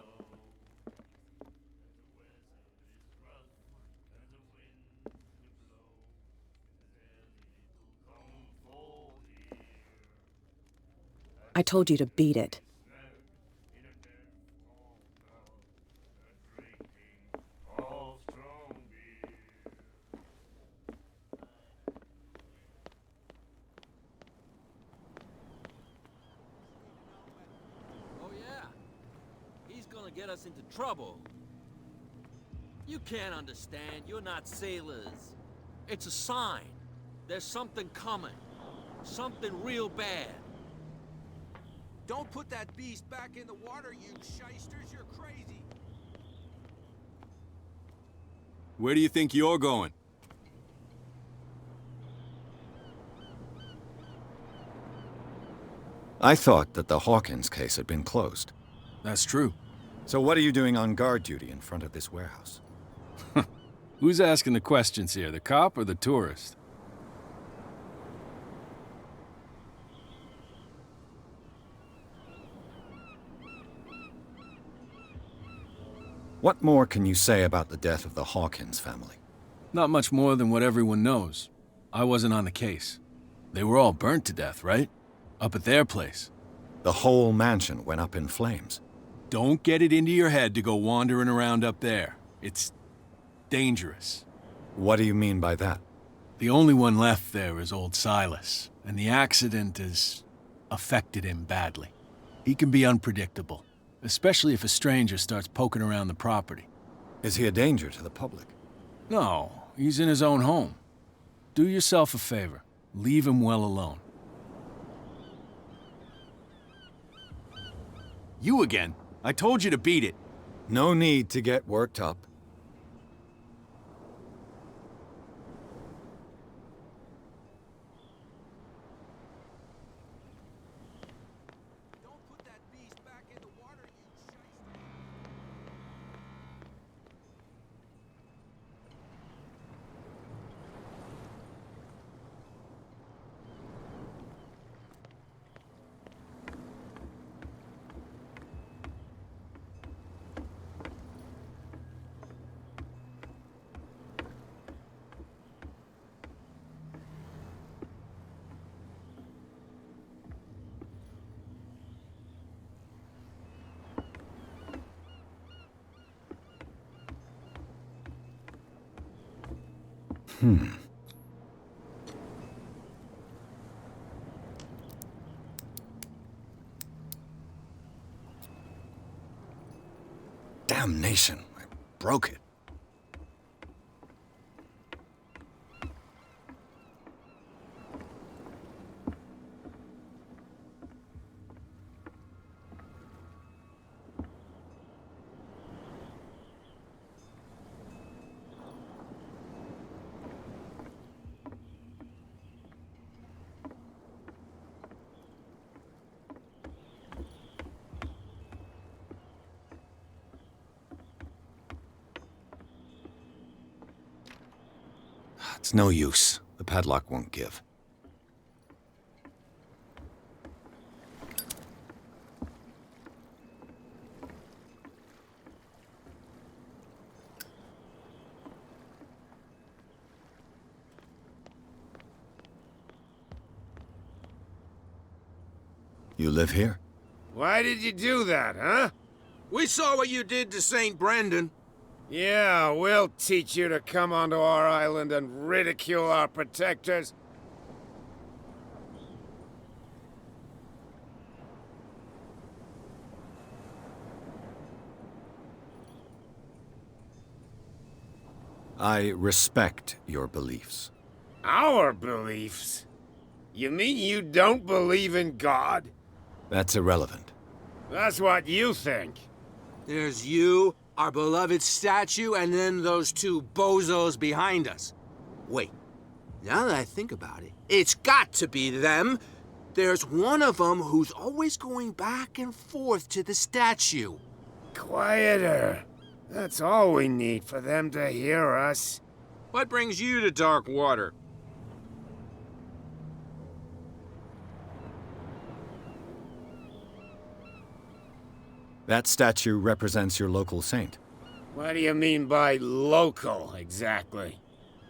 I told you to beat it. Oh yeah? He's gonna get us into trouble. You can't understand. You're not sailors. It's a sign. There's something coming. Something real bad. Don't put that beast back in the water, you shysters. You're crazy. Where do you think you're going? I thought that the Hawkins case had been closed. That's true. So what are you doing on guard duty in front of this warehouse? Who's asking the questions here, the cop or the tourist? What more can you say about the death of the Hawkins family? Not much more than what everyone knows. I wasn't on the case. They were all burnt to death, right? Up at their place. The whole mansion went up in flames. Don't get it into your head to go wandering around up there. It's dangerous. What do you mean by that? The only one left there is old Silas, and the accident has affected him badly. He can be unpredictable, especially if a stranger starts poking around the property. Is he a danger to the public? No, he's in his own home. Do yourself a favor. Leave him well alone. You again? I told you to beat it. No need to get worked up. Don't put that beast back in the water, you shyster. Damnation, I broke it. It's no use. The padlock won't give. You live here? Why did you do that, huh? We saw what you did to St. Brendan. Yeah, we'll teach you to come onto our island and ridicule our protectors. I respect your beliefs. Our beliefs? You mean you don't believe in God? That's irrelevant. That's what you think. There's you, our beloved statue, and then those two bozos behind us. Wait, now that I think about it, it's got to be them. There's one of them who's always going back and forth to the statue. Quieter. That's all we need for them to hear us. What brings you to Darkwater? That statue represents your local saint. What do you mean by local, exactly?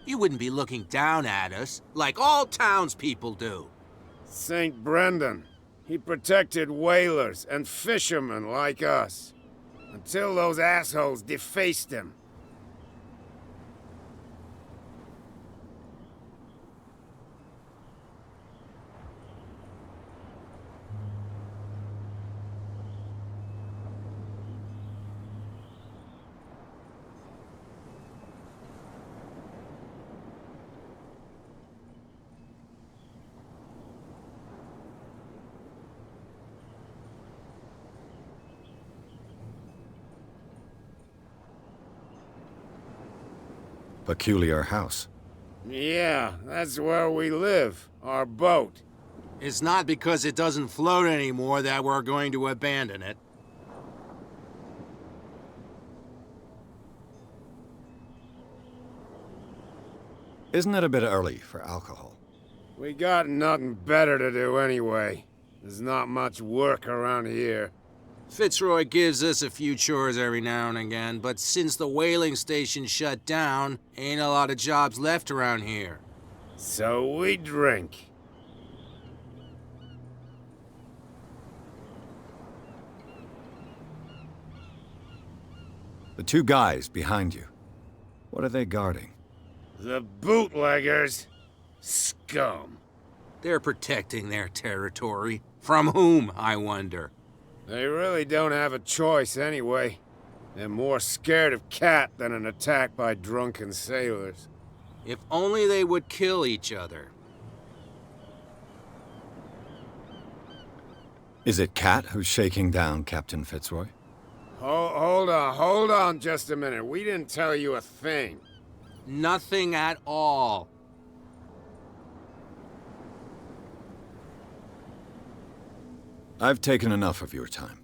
You wouldn't be looking down at us, like all townspeople do. St. Brendan. He protected whalers and fishermen like us. Until those assholes defaced him. Peculiar house. Yeah, that's where we live. Our boat. It's not because it doesn't float anymore that we're going to abandon it. Isn't it a bit early for alcohol? We got nothing better to do anyway. There's not much work around here. Fitzroy gives us a few chores every now and again, but since the whaling station shut down, ain't a lot of jobs left around here. So we drink. The two guys behind you. What are they guarding? The bootleggers. Scum. They're protecting their territory. From whom, I wonder? They really don't have a choice anyway. They're more scared of Cat than an attack by drunken sailors. If only they would kill each other. Is it Cat who's shaking down Captain Fitzroy? Hold on just a minute. We didn't tell you a thing. Nothing at all. I've taken enough of your time.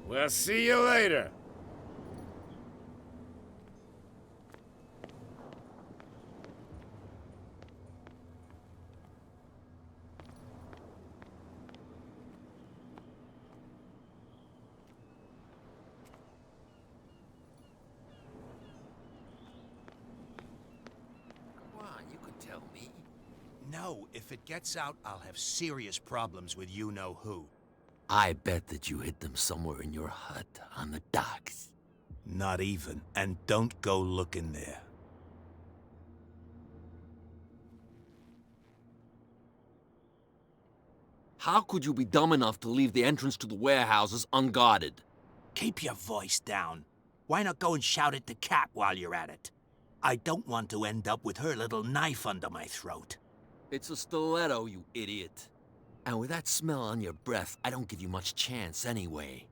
We'll see you later. Come on, you could tell me. No, if it gets out, I'll have serious problems with you-know-who. I bet that you hid them somewhere in your hut on the docks. Not even. And don't go looking there. How could you be dumb enough to leave the entrance to the warehouses unguarded? Keep your voice down. Why not go and shout at the cat while you're at it? I don't want to end up with her little knife under my throat. It's a stiletto, you idiot. And with that smell on your breath, I don't give you much chance anyway.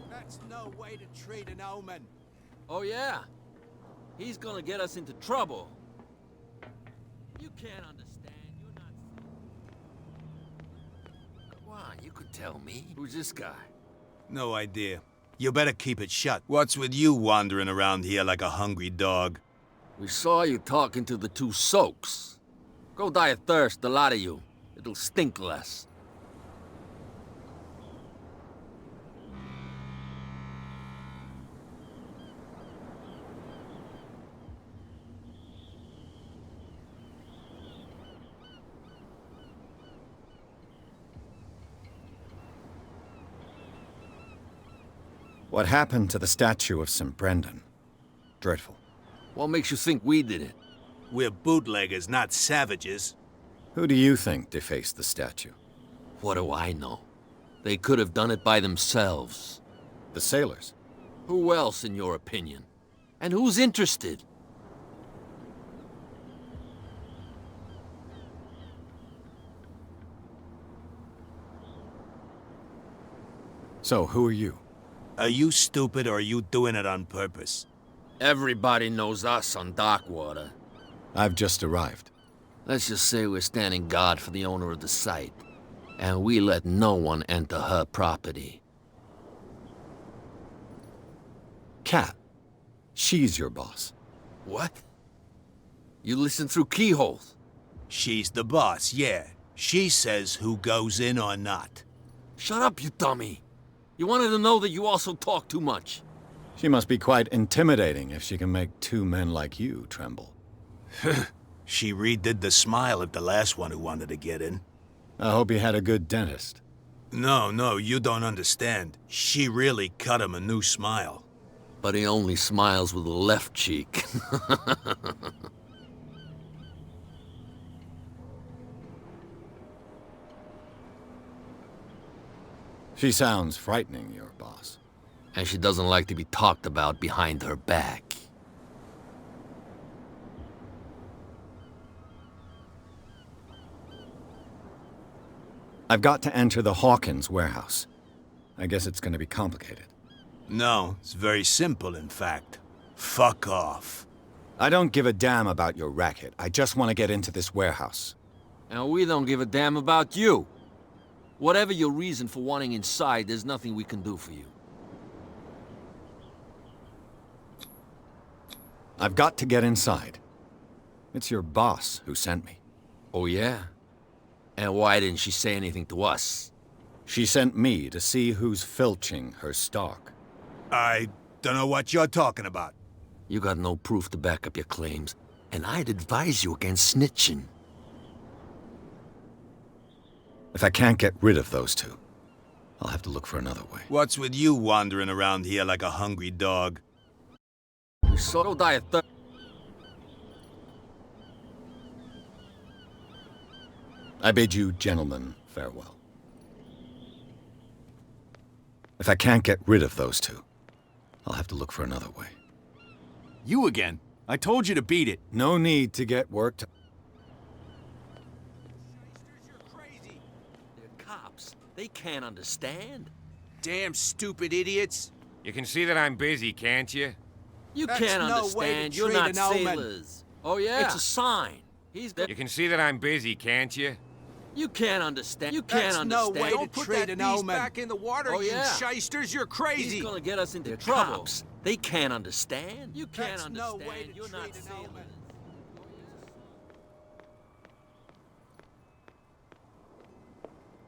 That's no way to treat an omen. Oh yeah? He's gonna get us into trouble. You can't understand, you're not... Come on, you could tell me. Who's this guy? No idea. You better keep it shut. What's with you wandering around here like a hungry dog? We saw you talking to the two soaks. Go die of thirst, the lot of you. It'll stink less. What happened to the statue of St. Brendan? Dreadful. What makes you think we did it? We're bootleggers, not savages. Who do you think defaced the statue? What do I know? They could have done it by themselves. The sailors? Who else, in your opinion? And who's interested? So, who are you? Are you stupid or are you doing it on purpose? Everybody knows us on Darkwater. I've just arrived. Let's just say we're standing guard for the owner of the site. And we let no one enter her property. Kat. She's your boss. What? You listen through keyholes? She's the boss, yeah. She says who goes in or not. Shut up, you dummy. You wanted to know that you also talk too much. She must be quite intimidating if she can make two men like you tremble. She redid the smile at the last one who wanted to get in. I hope you had a good dentist. No, you don't understand. She really cut him a new smile. But he only smiles with the left cheek. She sounds frightening, your boss. And she doesn't like to be talked about behind her back. I've got to enter the Hawkins warehouse. I guess it's going to be complicated. No, it's very simple, in fact. Fuck off. I don't give a damn about your racket. I just want to get into this warehouse. And we don't give a damn about you. Whatever your reason for wanting inside, there's nothing we can do for you. I've got to get inside. It's your boss who sent me. Oh, yeah? And why didn't she say anything to us? She sent me to see who's filching her stock. I don't know what you're talking about. You got no proof to back up your claims, and I'd advise you against snitching. If I can't get rid of those two, I'll have to look for another way. What's with you wandering around here like a hungry dog? We saw die of thirst. I bid you gentlemen farewell. If I can't get rid of those two, I'll have to look for another way. You again? I told you to beat it. No need to get worked. They're cops. They can't understand. Damn stupid idiots. You can see that I'm busy, can't you? You That's can't no understand. way to You're treat not an omen. sailors. Oh, yeah? It's a sign. He's got... You can see that I'm busy, can't you? You can't understand. You can't That's no understand. way to Don't put treat that an beast omen. back in the water, Oh, you yeah. shysters. You're crazy. He's gonna get us into They're trouble. Cops. They can't understand. You can't That's no understand. way to You're not treat an sailors. omen.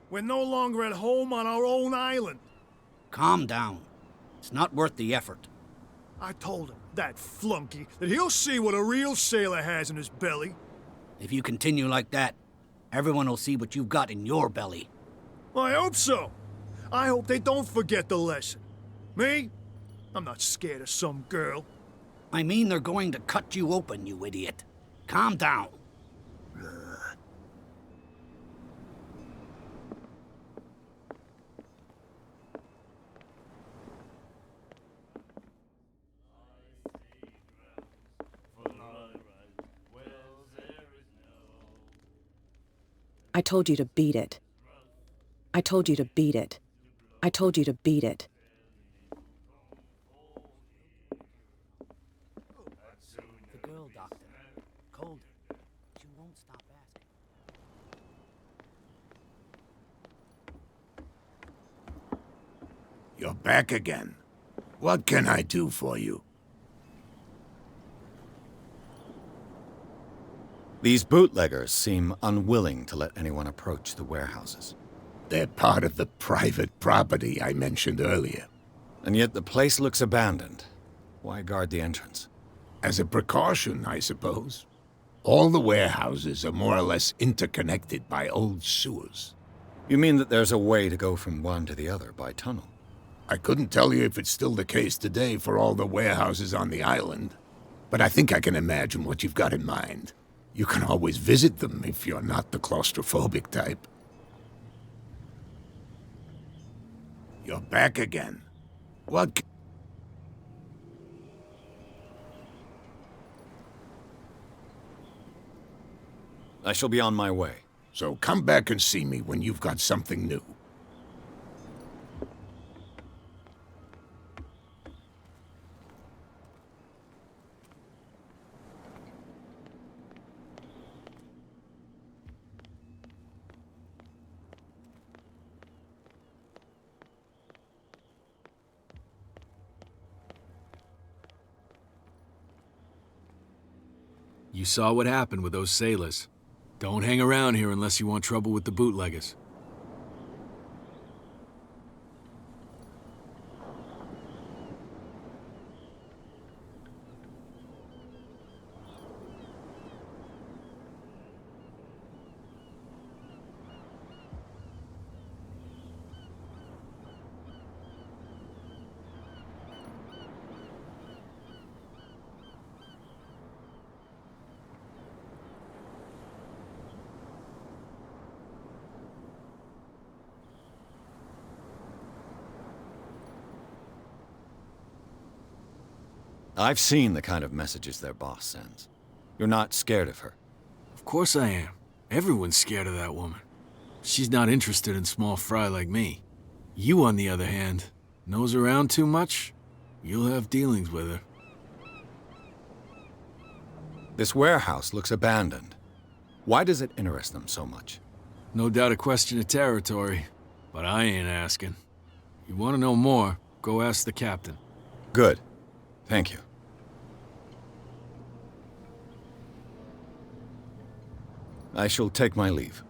We're no longer at home on our own island. Calm down. It's not worth the effort. I told him. that flunky, that he'll see what a real sailor has in his belly. If you continue like that, everyone will see what you've got in your belly. I hope so. I hope they don't forget the lesson. Me? I'm not scared of some girl. I mean they're going to cut you open, you idiot. Calm down. I told you to beat it. I told you to beat it. I told you to beat it. The girl, Doctor. Cold. She won't stop asking. You're back again. What can I do for you? These bootleggers seem unwilling to let anyone approach the warehouses. They're part of the private property I mentioned earlier. And yet the place looks abandoned. Why guard the entrance? As a precaution, I suppose. All the warehouses are more or less interconnected by old sewers. You mean that there's a way to go from one to the other by tunnel? I couldn't tell you if it's still the case today for all the warehouses on the island, but I think I can imagine what you've got in mind. You can always visit them if you're not the claustrophobic type. You're back again. What? I shall be on my way. So come back and see me when you've got something new. You saw what happened with those sailors. Don't hang around here unless you want trouble with the bootleggers. I've seen the kind of messages their boss sends. You're not scared of her. Of course I am. Everyone's scared of that woman. She's not interested in small fry like me. You, on the other hand, nose around too much, you'll have dealings with her. This warehouse looks abandoned. Why does it interest them so much? No doubt a question of territory, but I ain't asking. You want to know more, go ask the captain. Good. Thank you. I shall take my leave.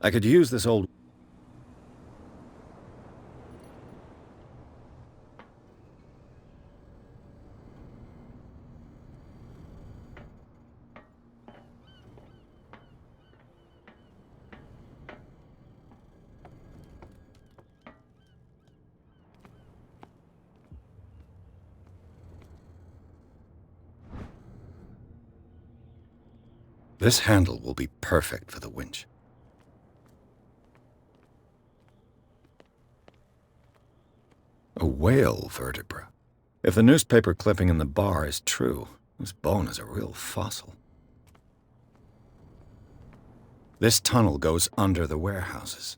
I could use this old... This handle will be perfect for the winch. A whale vertebra. If the newspaper clipping in the bar is true, this bone is a real fossil. This tunnel goes under the warehouses.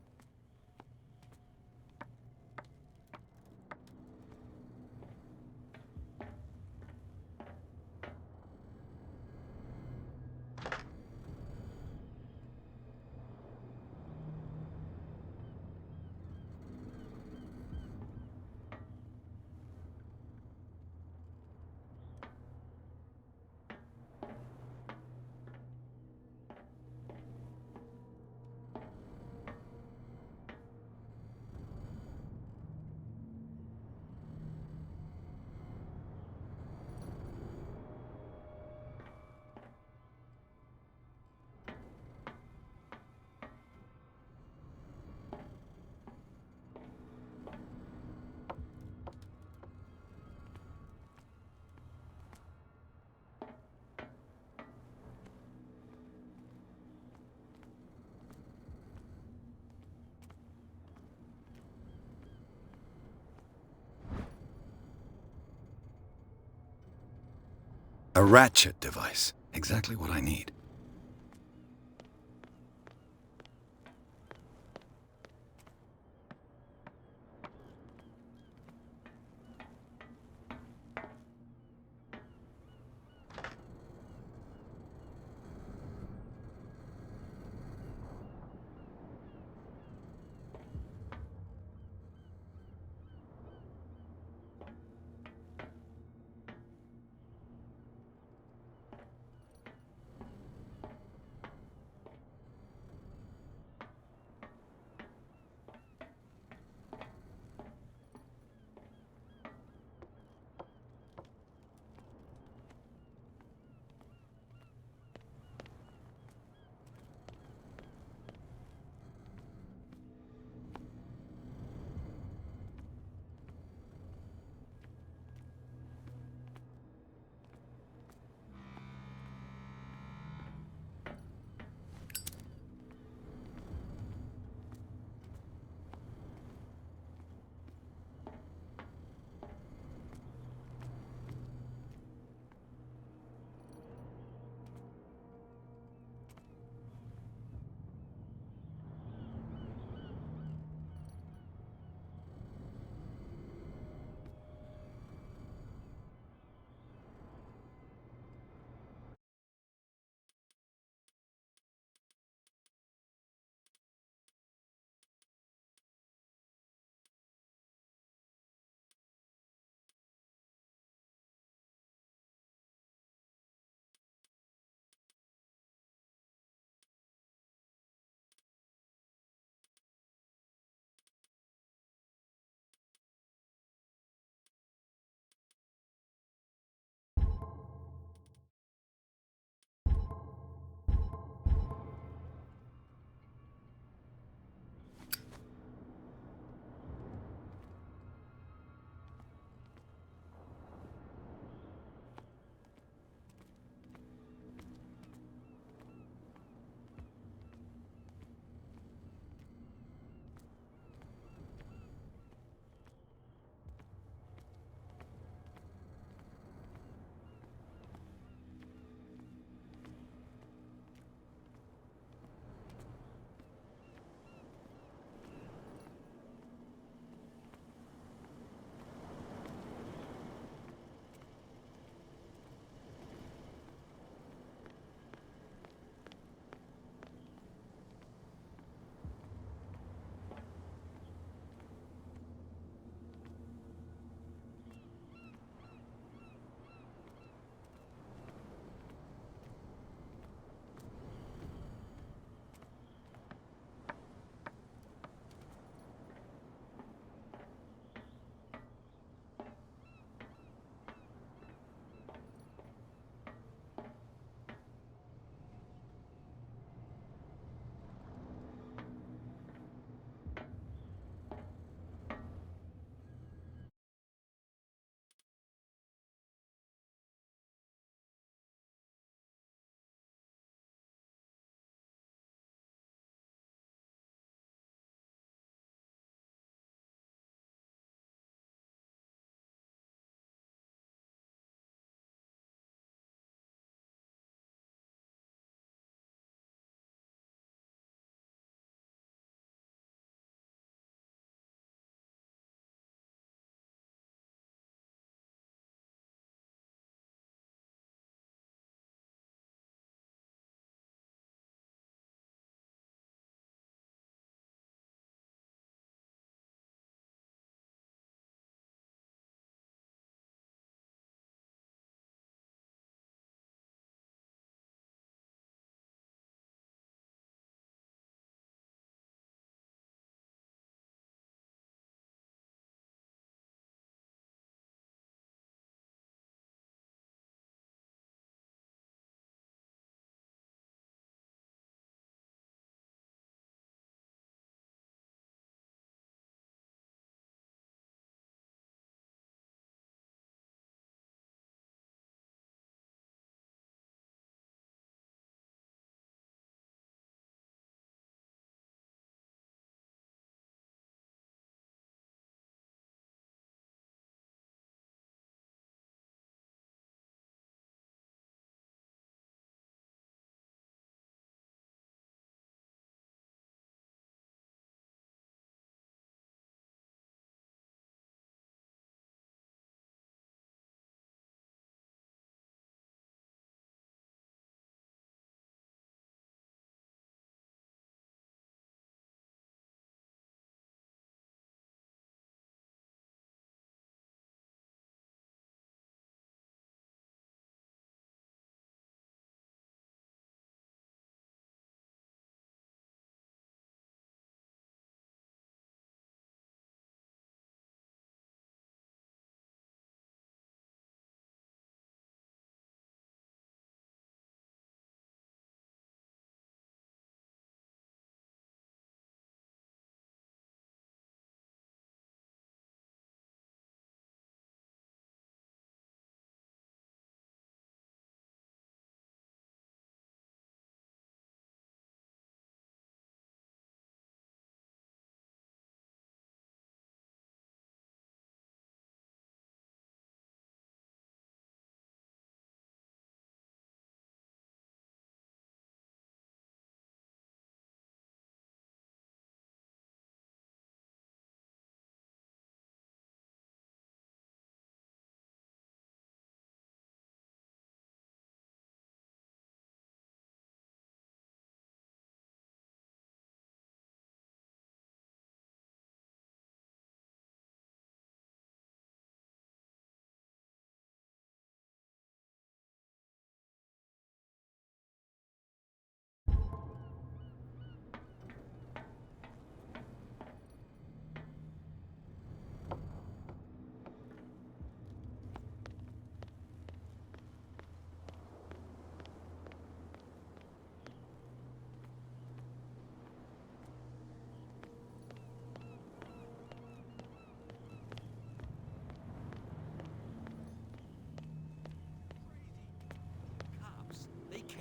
A ratchet device. Exactly what I need.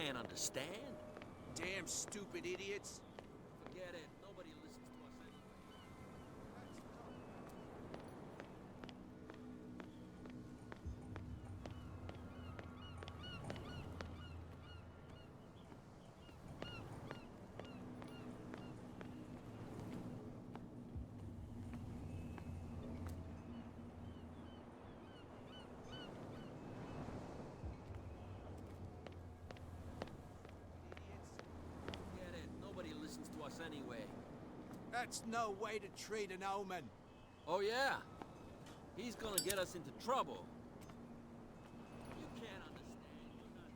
can't understand. Damn stupid idiots. Forget it. Nobody listens to us anyway. Forget it. Nobody listens to us anyway. That's no way to treat an omen. Oh, yeah? He's gonna get us into trouble. You can't understand. You're not...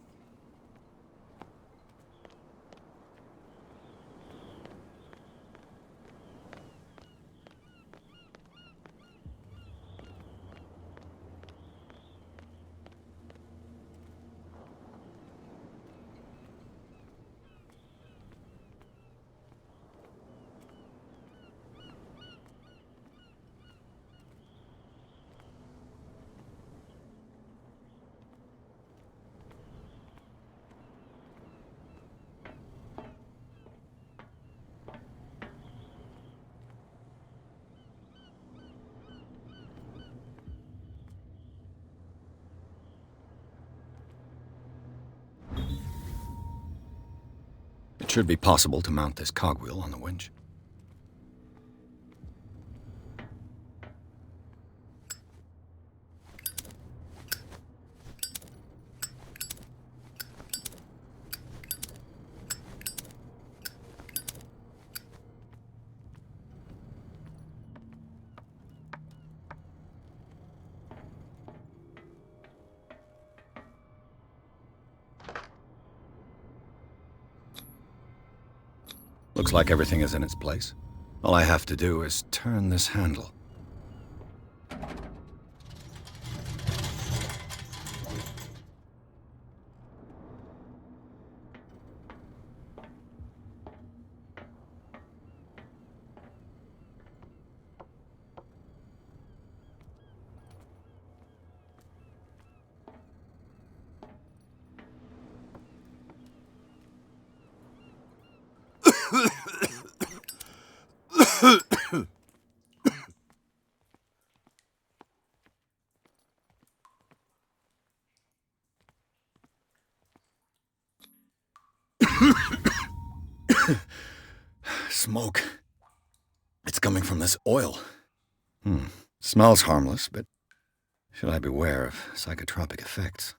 It should be possible to mount this cogwheel on the winch. Looks like everything is in its place. All I have to do is turn this handle. Smoke. It's coming from this oil. Smells harmless, but should I beware of psychotropic effects?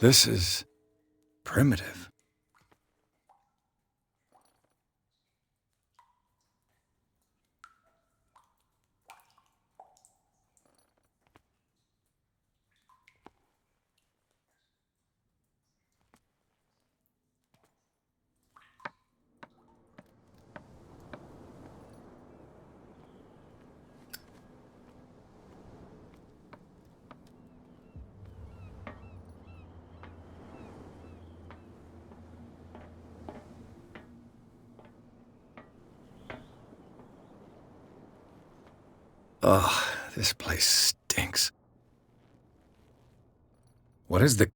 This is primitive. Ugh, this place stinks. What is the...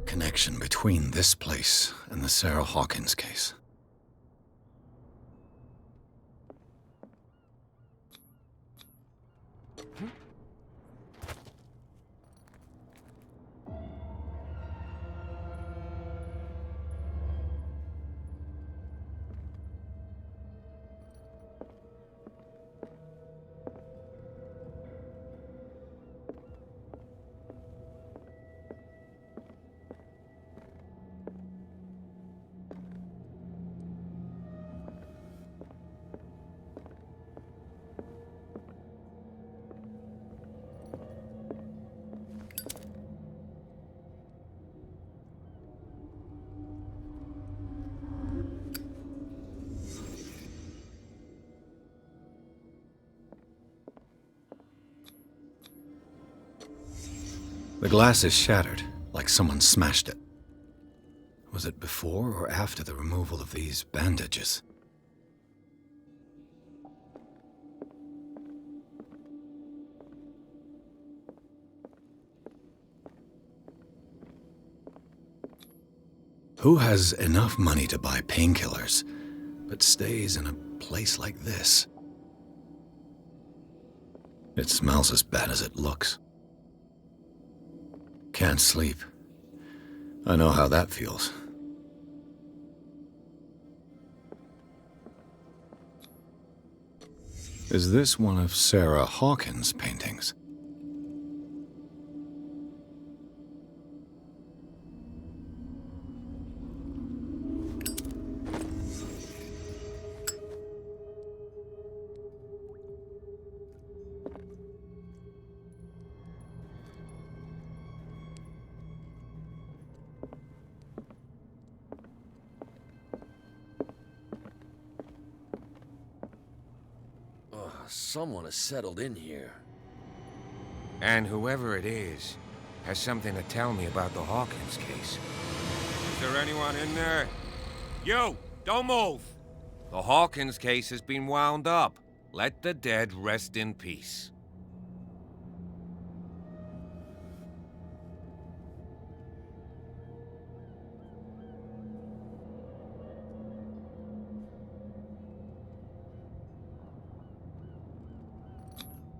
connection between this place and the Sarah Hawkins case? The glass is shattered, like someone smashed it. Was it before or after the removal of these bandages? Who has enough money to buy painkillers, but stays in a place like this? It smells as bad as it looks. Can't sleep. I know how that feels. Is this one of Sarah Hawkins' paintings? Someone has settled in here. And whoever it is has something to tell me about the Hawkins case. Is there anyone in there? You! Don't move! The Hawkins case has been wound up. Let the dead rest in peace.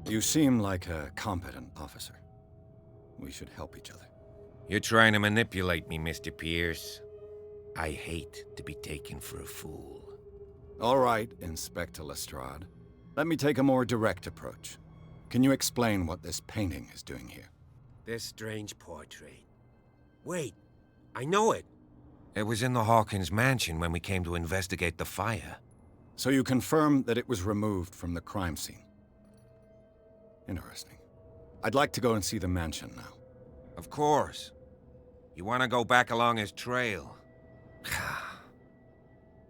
You seem like a competent officer. We should help each other. You're trying to manipulate me, Mr. Pierce. I hate to be taken for a fool. All right, Inspector Lestrade. Let me take a more direct approach. Can you explain what this painting is doing here? This strange portrait. Wait, I know it. It was in the Hawkins mansion when we came to investigate the fire. So you confirm that it was removed from the crime scene? Interesting. I'd like to go and see the mansion now. Of course. You want to go back along his trail?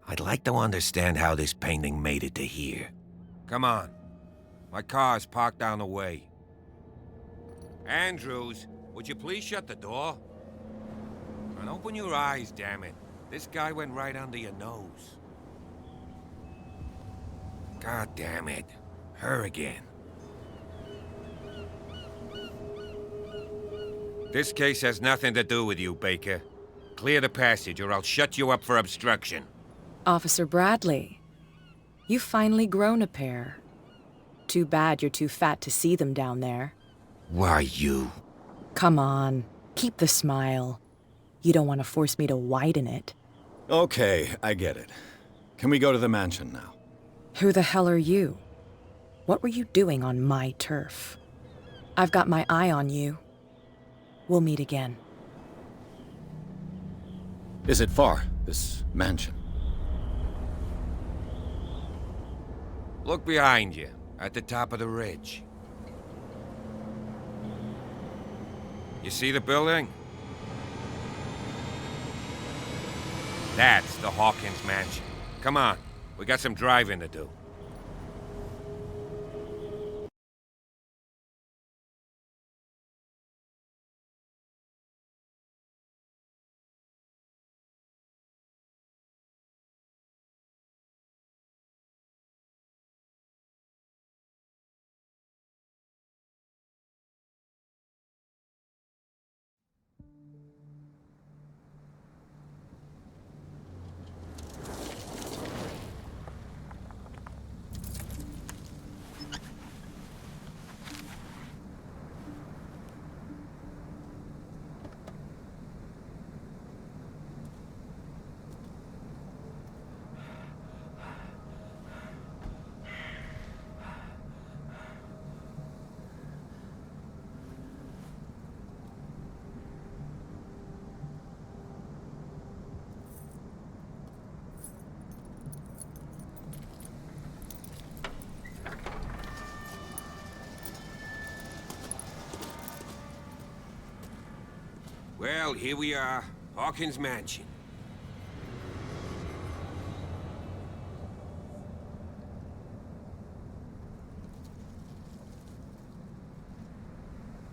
I'd like to understand how this painting made it to here. Come on. My car's parked down the way. Andrews, would you please shut the door? And open your eyes, damn it. This guy went right under your nose. God damn it. Her again. This case has nothing to do with you, Baker. Clear the passage or I'll shut you up for obstruction. Officer Bradley, you've finally grown a pair. Too bad you're too fat to see them down there. Why, you? Come on, keep the smile. You don't want to force me to widen it. Okay, I get it. Can we go to the mansion now? Who the hell are you? What were you doing on my turf? I've got my eye on you. We'll meet again. Is it far, this mansion? Look behind you, at the top of the ridge. You see the building? That's the Hawkins mansion. Come on, we got some driving to do. Well, here we are, Hawkins Mansion.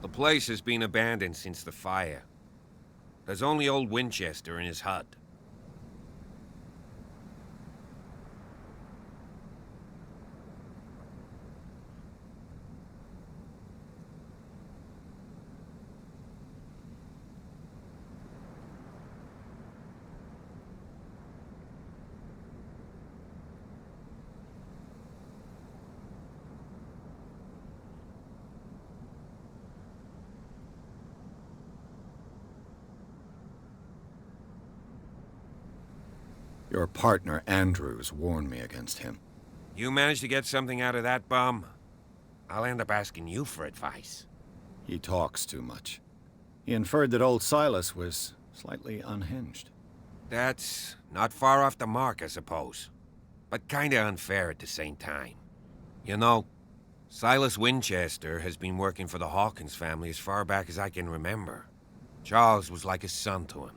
The place has been abandoned since the fire. There's only old Winchester in his hut. Your partner, Andrews, warned me against him. You managed to get something out of that bum? I'll end up asking you for advice. He talks too much. He inferred that old Silas was slightly unhinged. That's not far off the mark, I suppose. But kinda unfair at the same time. You know, Silas Winchester has been working for the Hawkins family as far back as I can remember. Charles was like a son to him.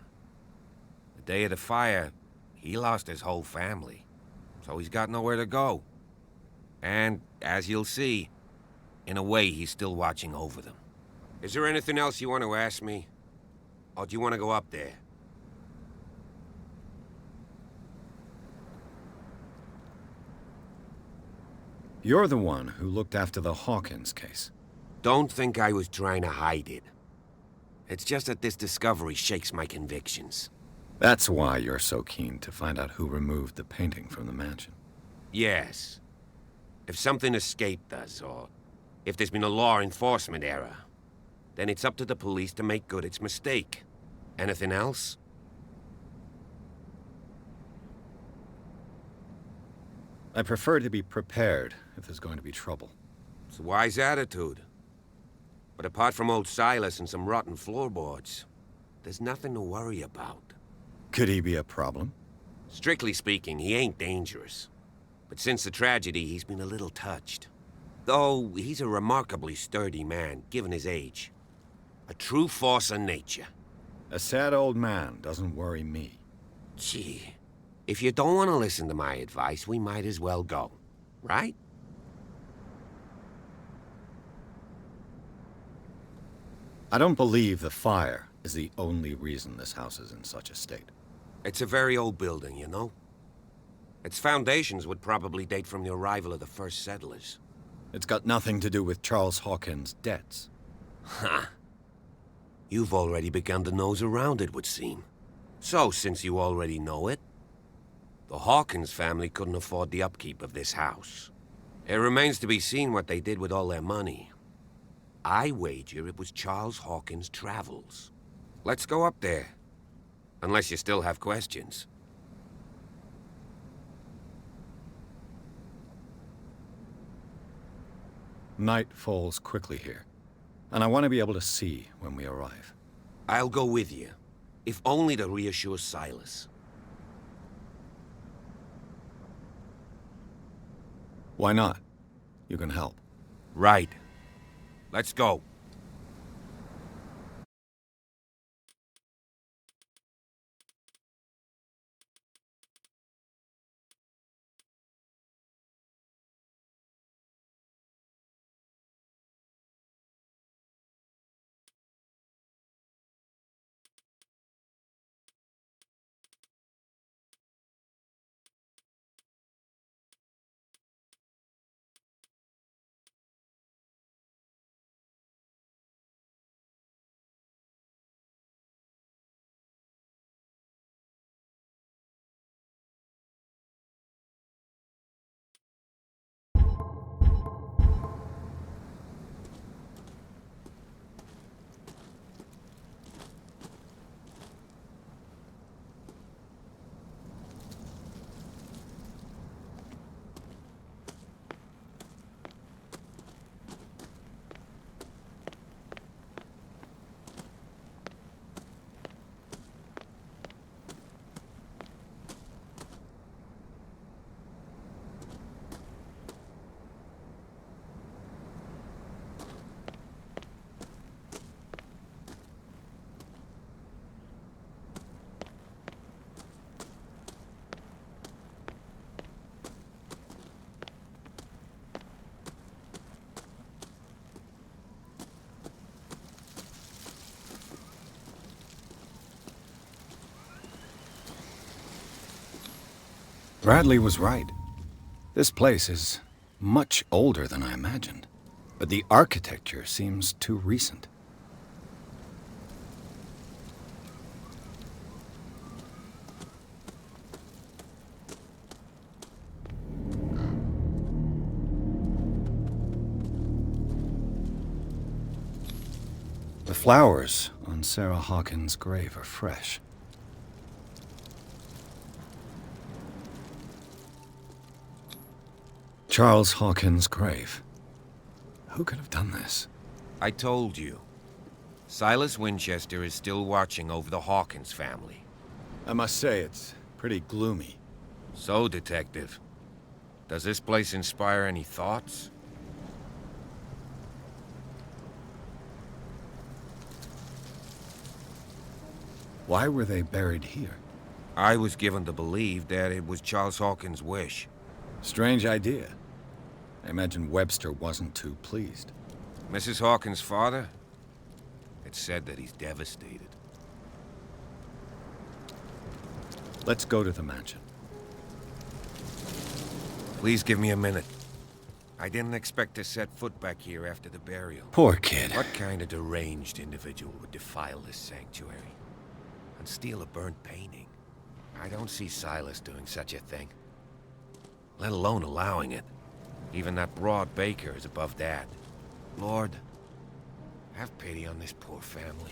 The day of the fire, he lost his whole family, so he's got nowhere to go. And, as you'll see, in a way, he's still watching over them. Is there anything else you want to ask me? Or do you want to go up there? You're the one who looked after the Hawkins case. Don't think I was trying to hide it. It's just that this discovery shakes my convictions. That's why you're so keen to find out who removed the painting from the mansion. Yes. If something escaped us, or if there's been a law enforcement error, then it's up to the police to make good its mistake. Anything else? I prefer to be prepared if there's going to be trouble. It's a wise attitude. But apart from old Silas and some rotten floorboards, there's nothing to worry about. Could he be a problem? Strictly speaking, he ain't dangerous. But since the tragedy, he's been a little touched. Though he's a remarkably sturdy man, given his age. A true force of nature. A sad old man doesn't worry me. Gee, if you don't want to listen to my advice, we might as well go. Right? I don't believe the fire is the only reason this house is in such a state. It's a very old building, you know? Its foundations would probably date from the arrival of the first settlers. It's got nothing to do with Charles Hawkins' debts. Ha! You've already begun to nose around, it would seem. So, since you already know it, the Hawkins family couldn't afford the upkeep of this house. It remains to be seen what they did with all their money. I wager it was Charles Hawkins' travels. Let's go up there. Unless you still have questions. Night falls quickly here, and I want to be able to see when we arrive. I'll go with you, if only to reassure Silas. Why not? You can help. Right. Let's go. Bradley was right. This place is much older than I imagined, but the architecture seems too recent. The flowers on Sarah Hawkins' grave are fresh. Charles Hawkins' grave. Who could have done this? I told you. Silas Winchester is still watching over the Hawkins family. I must say, it's pretty gloomy. So, Detective, does this place inspire any thoughts? Why were they buried here? I was given to believe that it was Charles Hawkins' wish. Strange idea. I imagine Webster wasn't too pleased. Mrs. Hawkins' father? It's said that he's devastated. Let's go to the mansion. Please give me a minute. I didn't expect to set foot back here after the burial. Poor kid. What kind of deranged individual would defile this sanctuary and steal a burnt painting? I don't see Silas doing such a thing, let alone allowing it. Even that broad baker is above that. Lord, have pity on this poor family.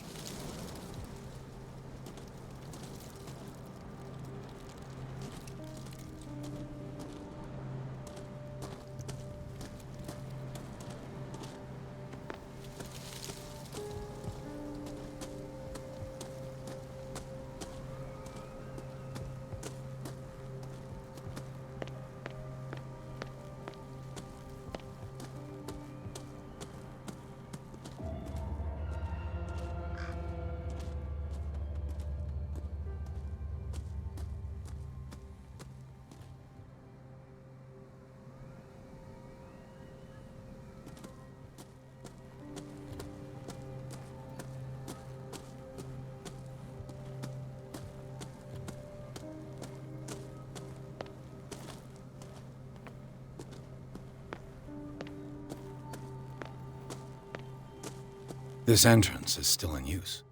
This entrance is still in use.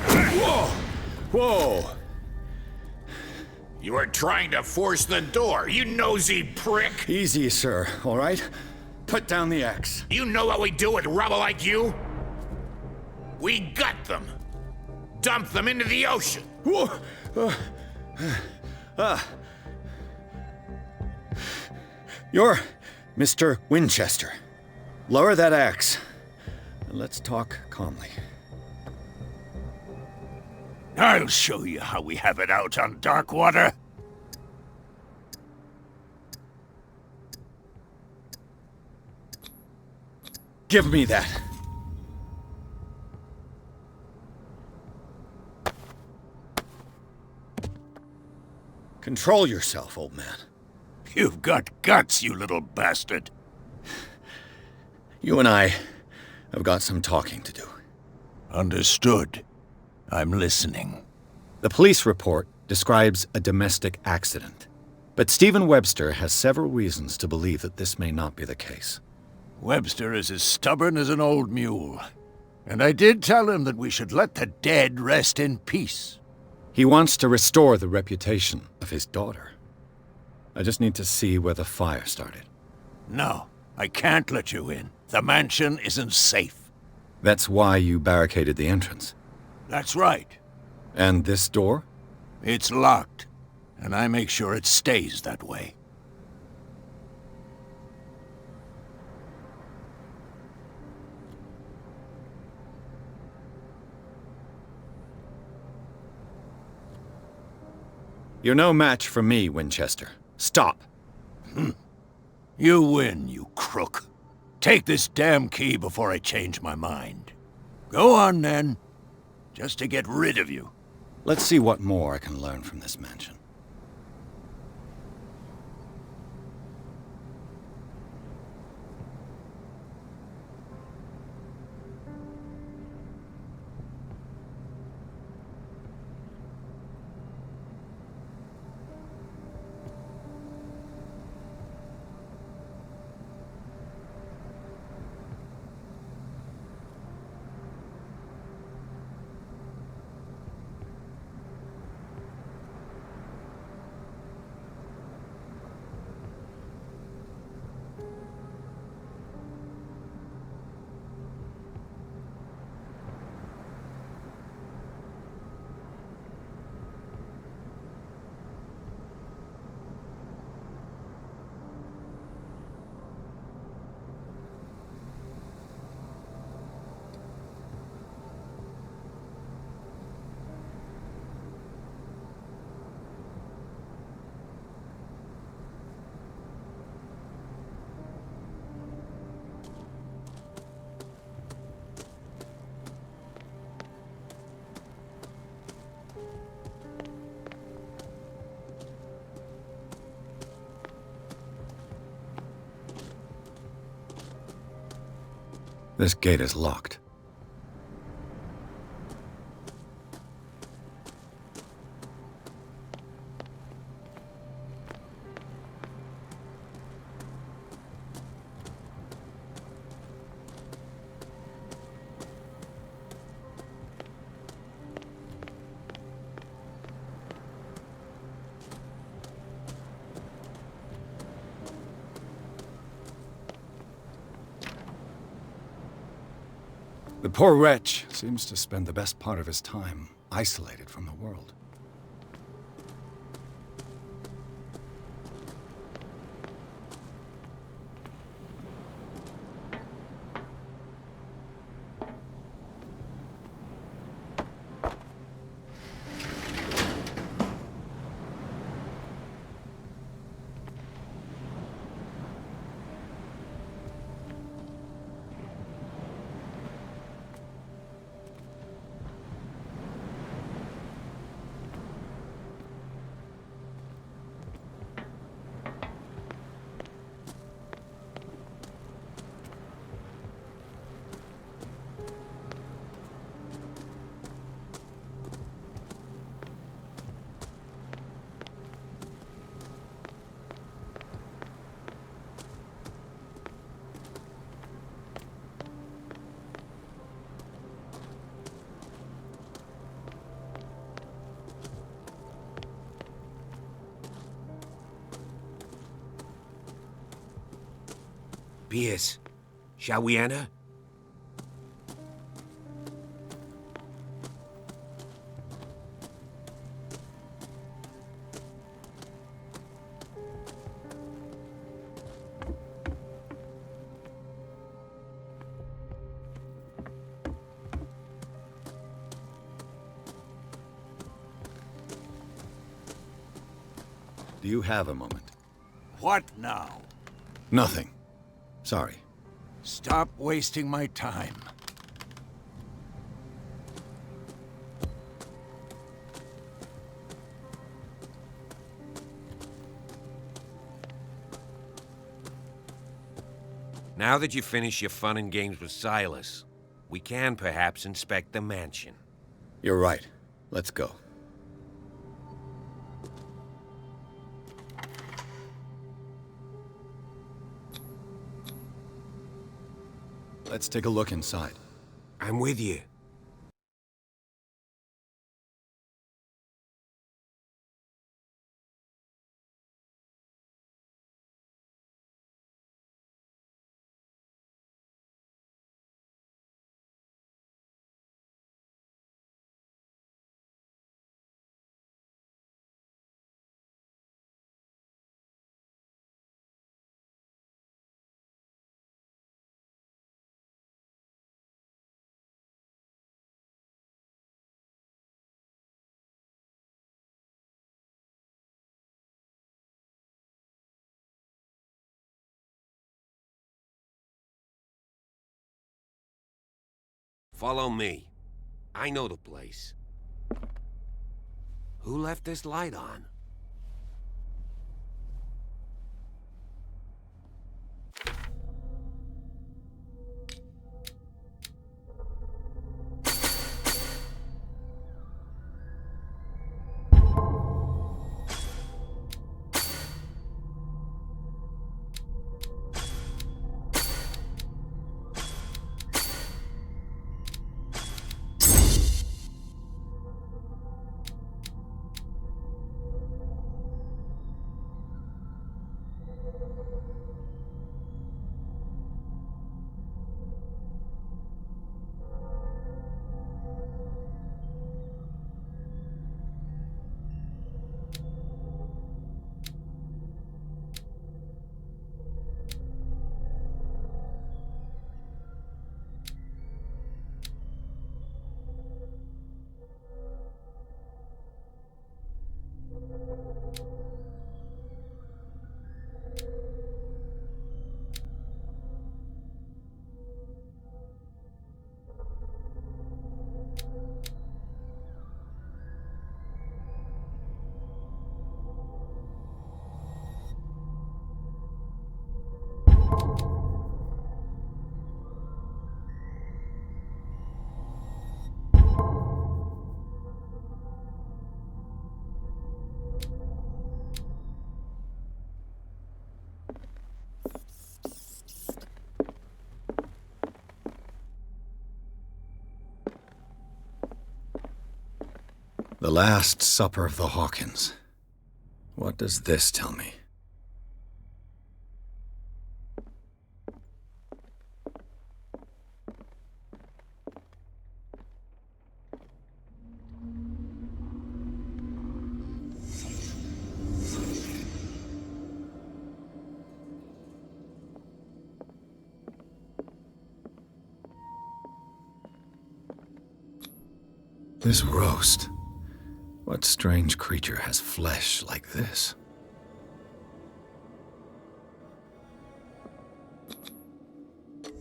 Whoa! Whoa! You are trying to force the door, you nosy prick! Easy, sir, all right? Put down the axe. You know what we do with rubble like you? We gut them. Dump them into the ocean. Whoa! You're Mr. Winchester. Lower that axe. And let's talk calmly. I'll show you how we have it out on Darkwater. Give me that. Control yourself, old man. You've got guts, you little bastard. You and I have got some talking to do. Understood. I'm listening. The police report describes a domestic accident, but Stephen Webster has several reasons to believe that this may not be the case. Webster is as stubborn as an old mule, and I did tell him that we should let the dead rest in peace. He wants to restore the reputation of his daughter. I just need to see where the fire started. No, I can't let you in. The mansion isn't safe. That's why you barricaded the entrance. That's right. And this door? It's locked, and I make sure it stays that way. You're no match for me, Winchester. Stop. You win, you crook. Take this damn key before I change my mind. Go on, then. Just to get rid of you. Let's see what more I can learn from this mansion. This gate is locked. The poor wretch seems to spend the best part of his time isolated from the world. Pierce, shall we enter? Do you have a moment? What now? Nothing. Sorry. Stop wasting my time. Now that you finish your fun and games with Silas, we can perhaps inspect the mansion. You're right. Let's go. Let's take a look inside. I'm with you. Follow me. I know the place. Who left this light on? The Last Supper of the Hawkins. What does this tell me? This roast. What strange creature has flesh like this?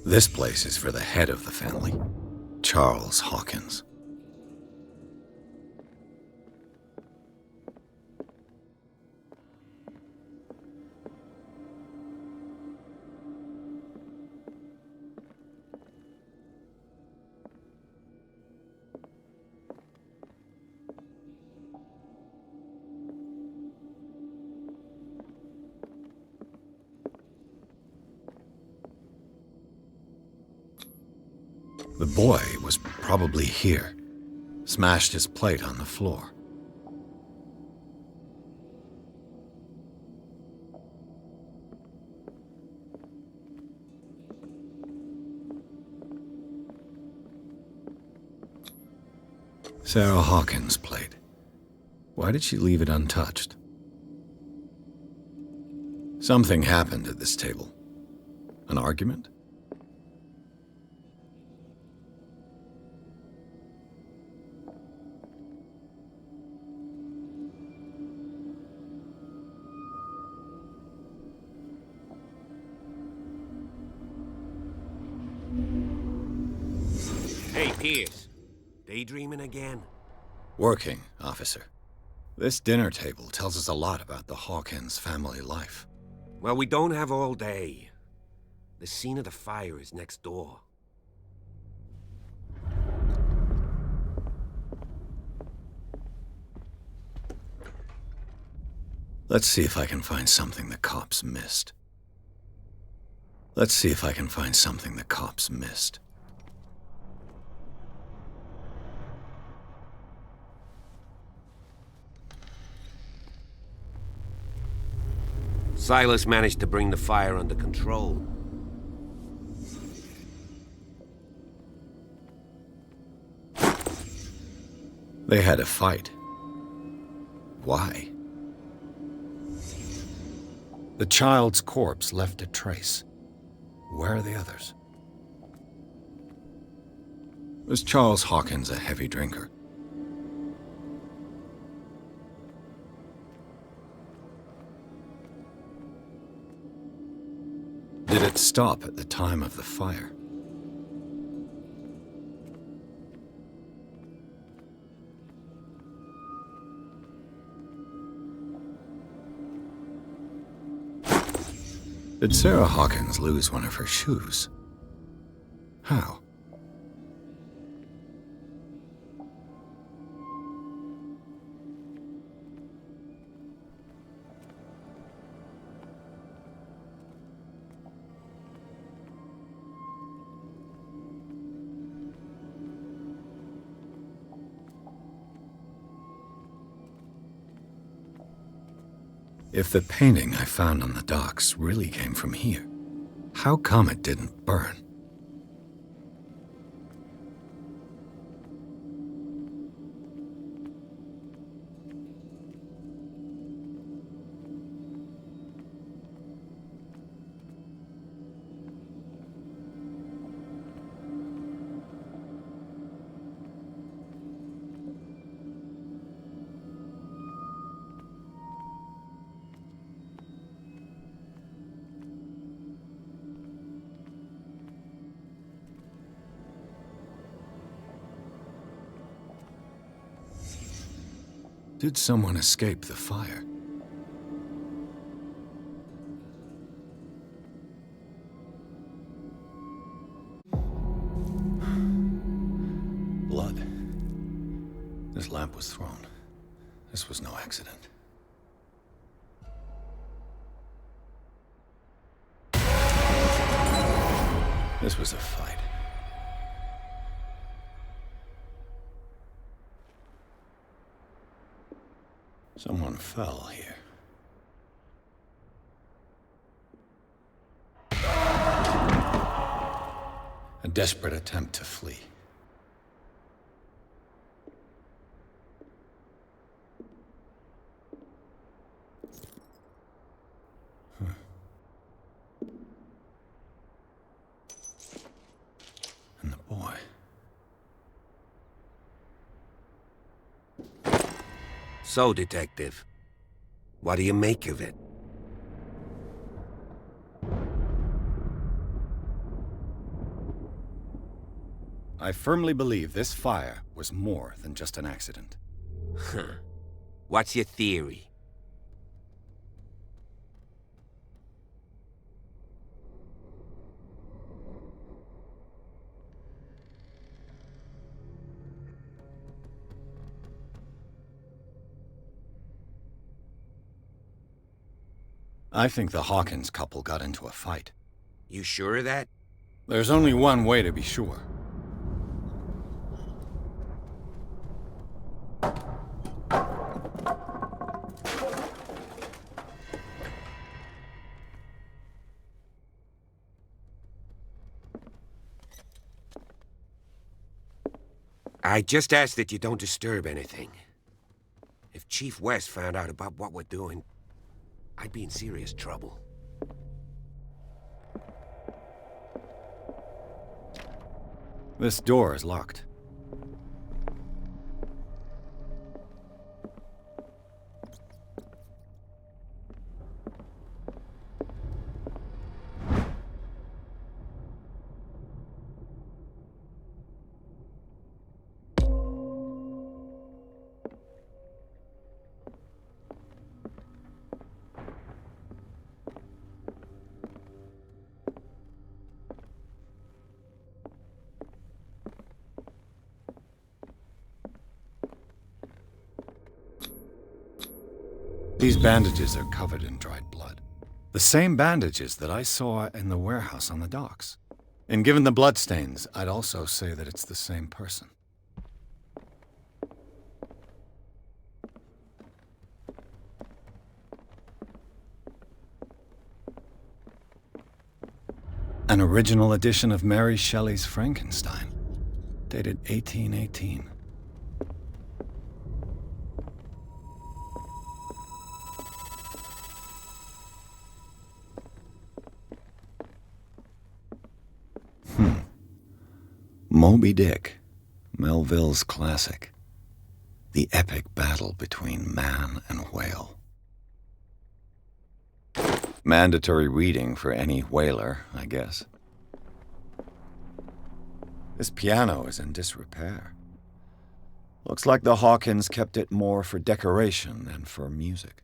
This place is for the head of the family, Charles Hawkins. The boy was probably here, smashed his plate on the floor. Sarah Hawkins' plate. Why did she leave it untouched? Something happened at this table. An argument? Hey, Pierce. Daydreaming again? Working, officer. This dinner table tells us a lot about the Hawkins family life. Well, we don't have all day. The scene of the fire is next door. Let's see if I can find something the cops missed. Let's see if I can find something the cops missed. Silas managed to bring the fire under control. They had a fight. Why? The child's corpse left a trace. Where are the others? Was Charles Hawkins a heavy drinker? Did it stop at the time of the fire? Did Sarah Hawkins lose one of her shoes? How? If the painting I found on the docks really came from here, how come it didn't burn? Did someone escape the fire? Blood. This lamp was thrown. This was no accident. This was a fight. Someone fell here. A desperate attempt to flee. And the boy. So, Detective, what do you make of it? I firmly believe this fire was more than just an accident. Huh. What's your theory? I think the Hawkins couple got into a fight. You sure of that? There's only one way to be sure. I just ask that you don't disturb anything. If Chief West found out about what we're doing, I'd be in serious trouble. This door is locked. These bandages are covered in dried blood. The same bandages that I saw in the warehouse on the docks. And given the bloodstains, I'd also say that it's the same person. An original edition of Mary Shelley's Frankenstein, dated 1818. Moby Dick, Melville's classic. The epic battle between man and whale. Mandatory reading for any whaler, I guess. This piano is in disrepair. Looks like the Hawkins kept it more for decoration than for music.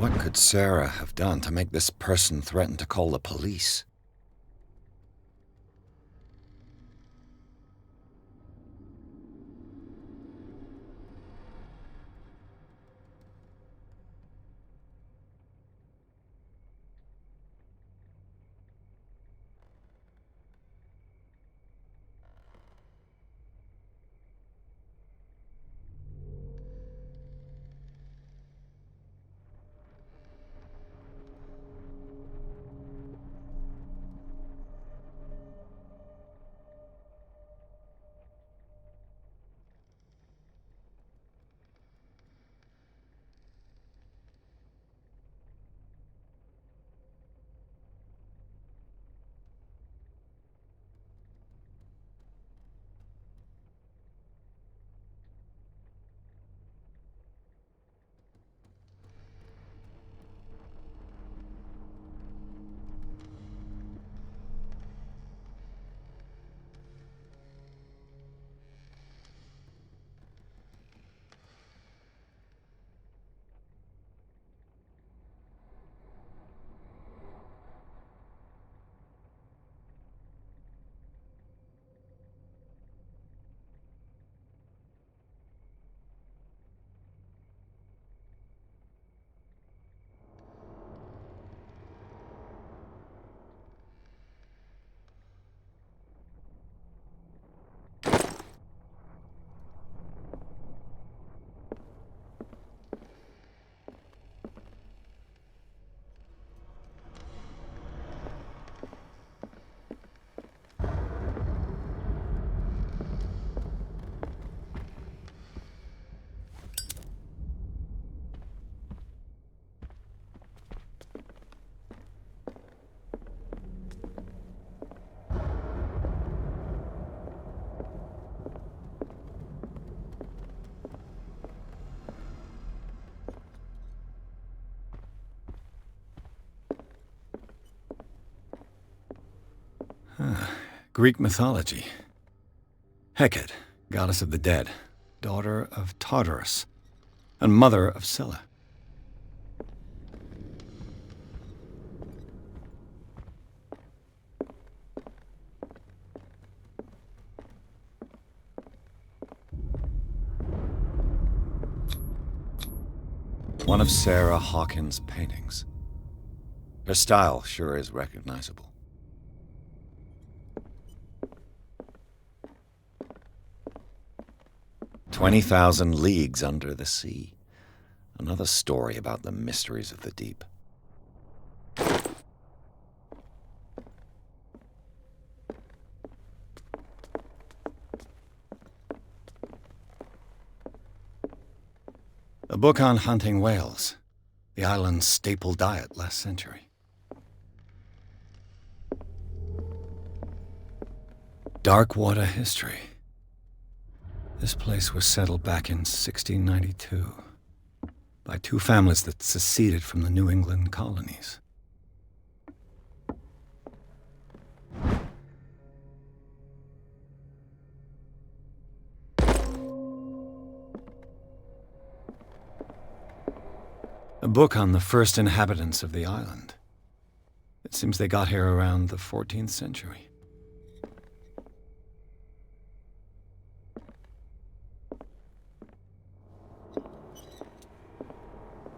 What could Sarah have done to make this person threaten to call the police? Greek mythology. Hecate, goddess of the dead, daughter of Tartarus, and mother of Scylla. One of Sarah Hawkins' paintings. Her style sure is recognizable. "20,000 Leagues Under the Sea." Another story about the mysteries of the deep. A book on hunting whales, the island's staple diet last century. Dark water history. This place was settled back in 1692 by two families that seceded from the New England colonies. A book on the first inhabitants of the island. It seems they got here around the 14th century.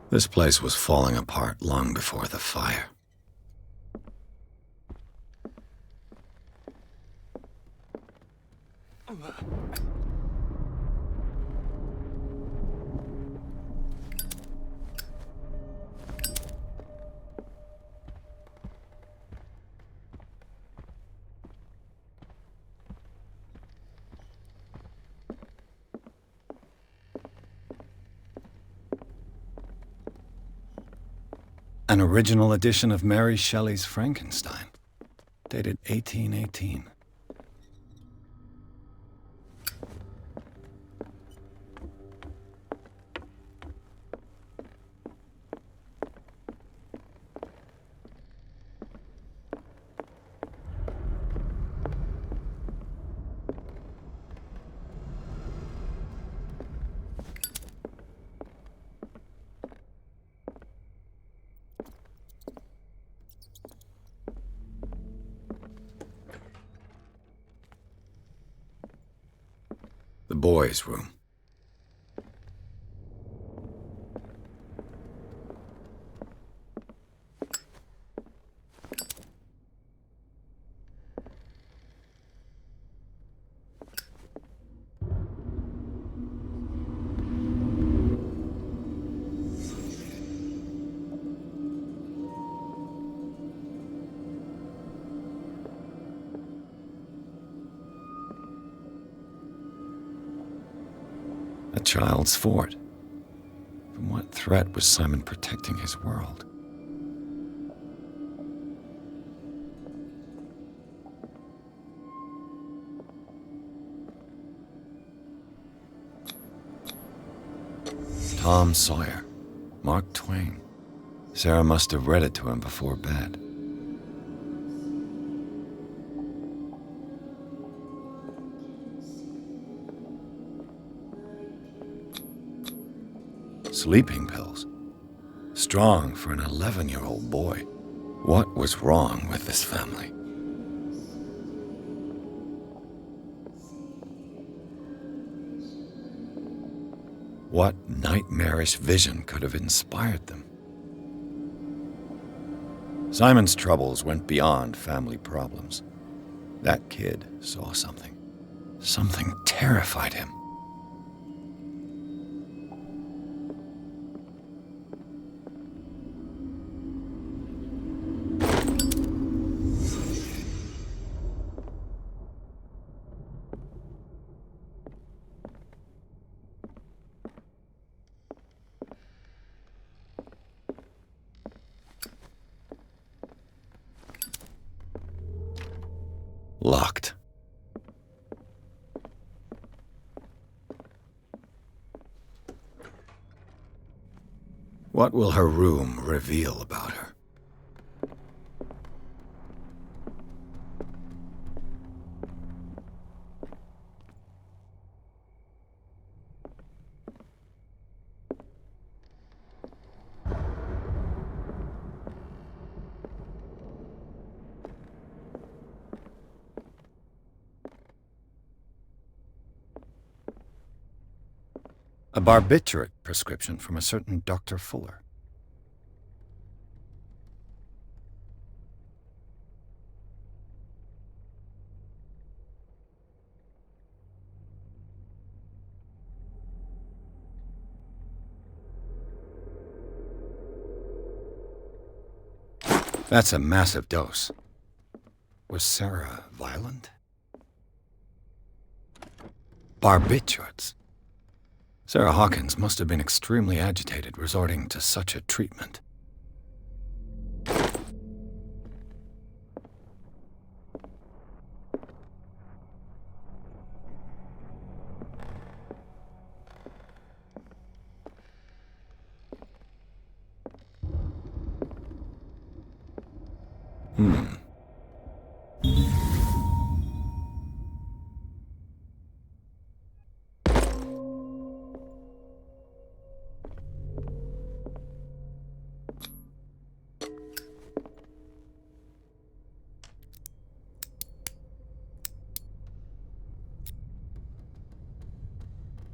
This place was falling apart long before the fire. An original edition of Mary Shelley's Frankenstein, dated 1818. The boys' room. A child's fort. From what threat was Simon protecting his world? Tom Sawyer, Mark Twain. Sarah must have read it to him before bed. Sleeping pills. Strong for an 11-year-old boy. What was wrong with this family? What nightmarish vision could have inspired them? Simon's troubles went beyond family problems. That kid saw something. Something terrified him. Locked. What will her room reveal about her? A barbiturate prescription from a certain Dr. Fuller. That's a massive dose. Was Sarah violent? Barbiturates. Sarah Hawkins must have been extremely agitated resorting to such a treatment.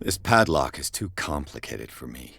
This padlock is too complicated for me.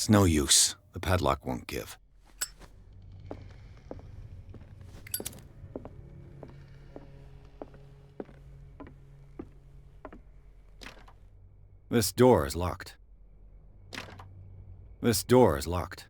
It's no use. The padlock won't give. This door is locked. This door is locked.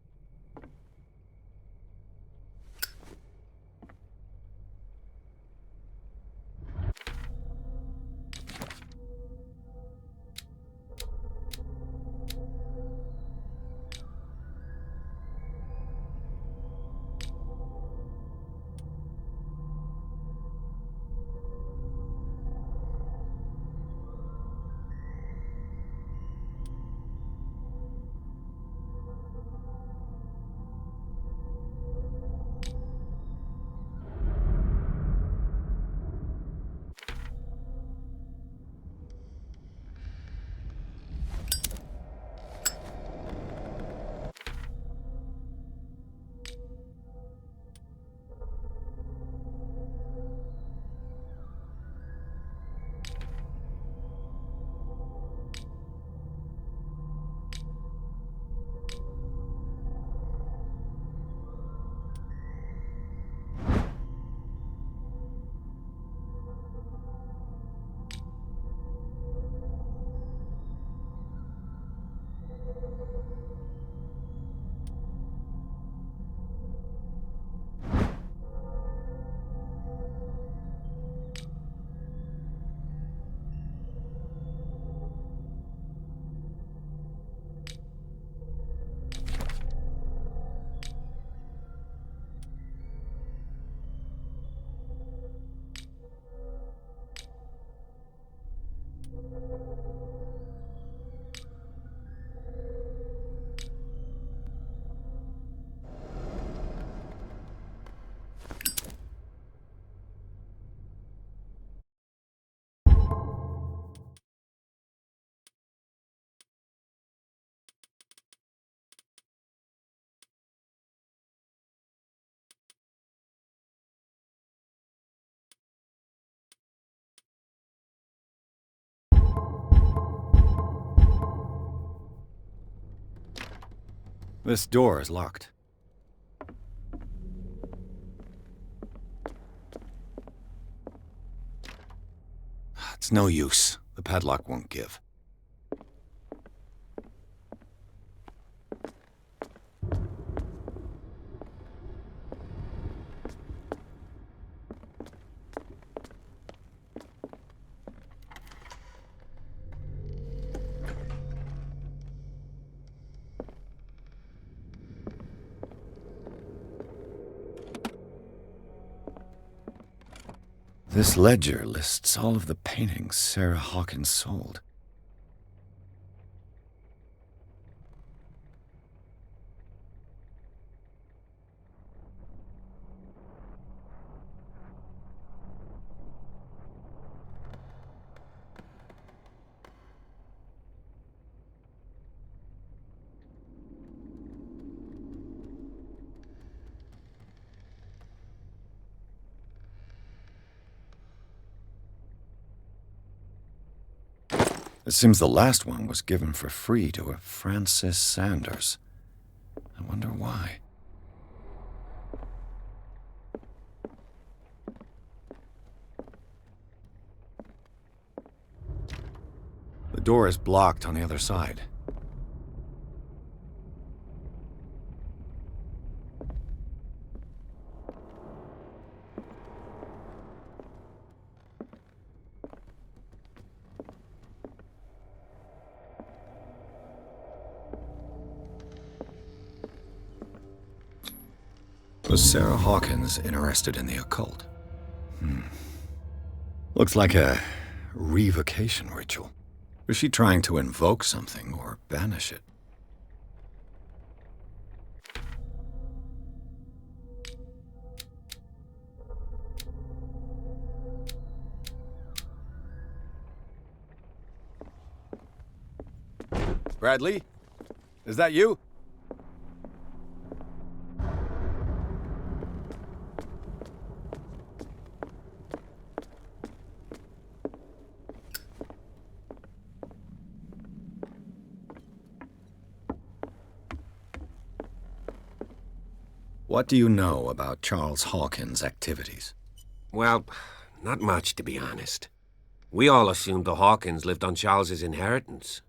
This door is locked. It's no use. The padlock won't give. This ledger lists all of the paintings Sarah Hawkins sold. It seems the last one was given for free to a Francis Sanders. I wonder why. The door is blocked on the other side. Was Sarah Hawkins interested in the occult? Looks like a revocation ritual. Was she trying to invoke something or banish it? Bradley? Is that you? What do you know about Charles Hawkins' activities? Well, not much, to be honest. We all assumed the Hawkins lived on Charles's inheritance.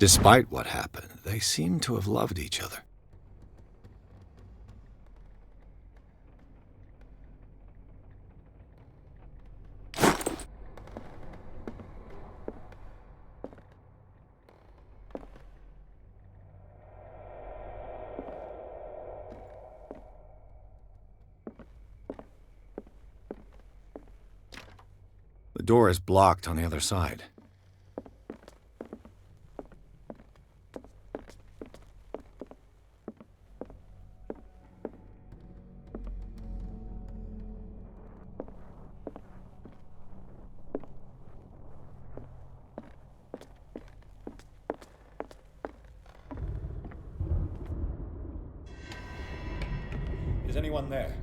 Despite what happened, they seem to have loved each other. The door is blocked on the other side. Is anyone there?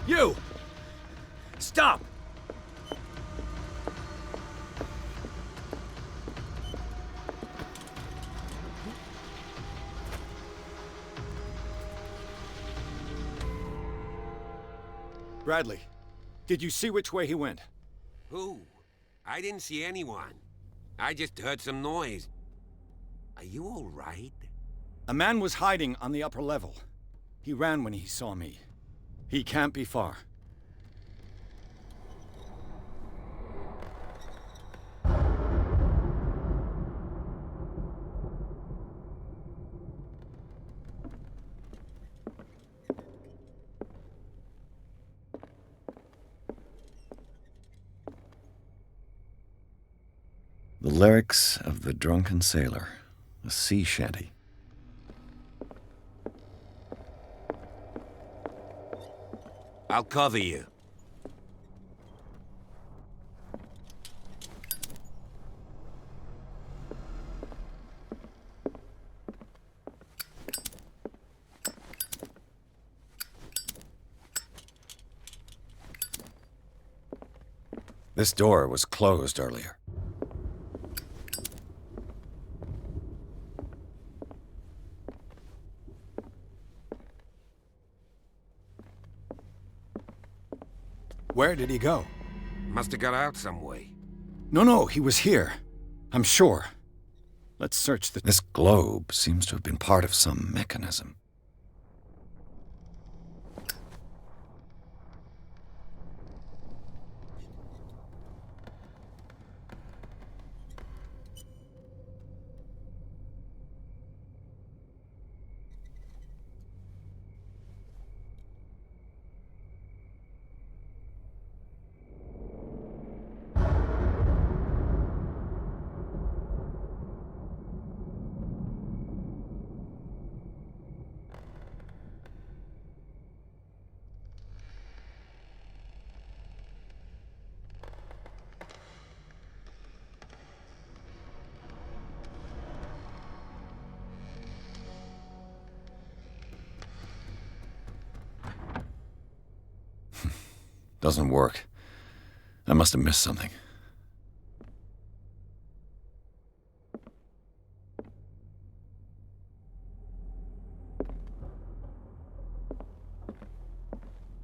You! Stop! Bradley, did you see which way he went? Who? I didn't see anyone. I just heard some noise. Are you all right? A man was hiding on the upper level. He ran when he saw me. He can't be far. The lyrics of the drunken sailor, a sea shanty. I'll cover you. This door was closed earlier. Where did he go? Must have got out some way. No, he was here. I'm sure. Let's search the... This globe seems to have been part of some mechanism. Doesn't work. I must have missed something.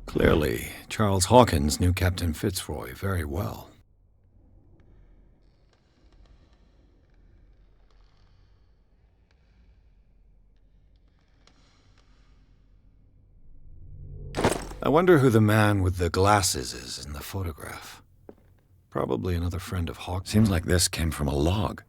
Clearly, Charles Hawkins knew Captain Fitzroy very well. I wonder who the man with the glasses is in the photograph. Probably another friend of Hawk. Seems like this came from a log.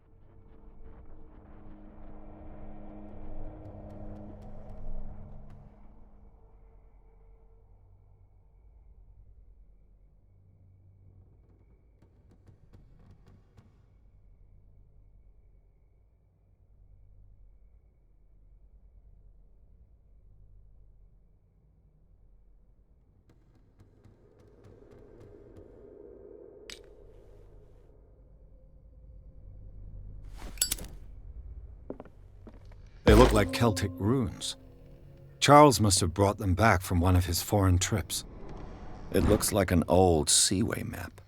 They look like Celtic runes. Charles must have brought them back from one of his foreign trips. It looks like an old seaway map.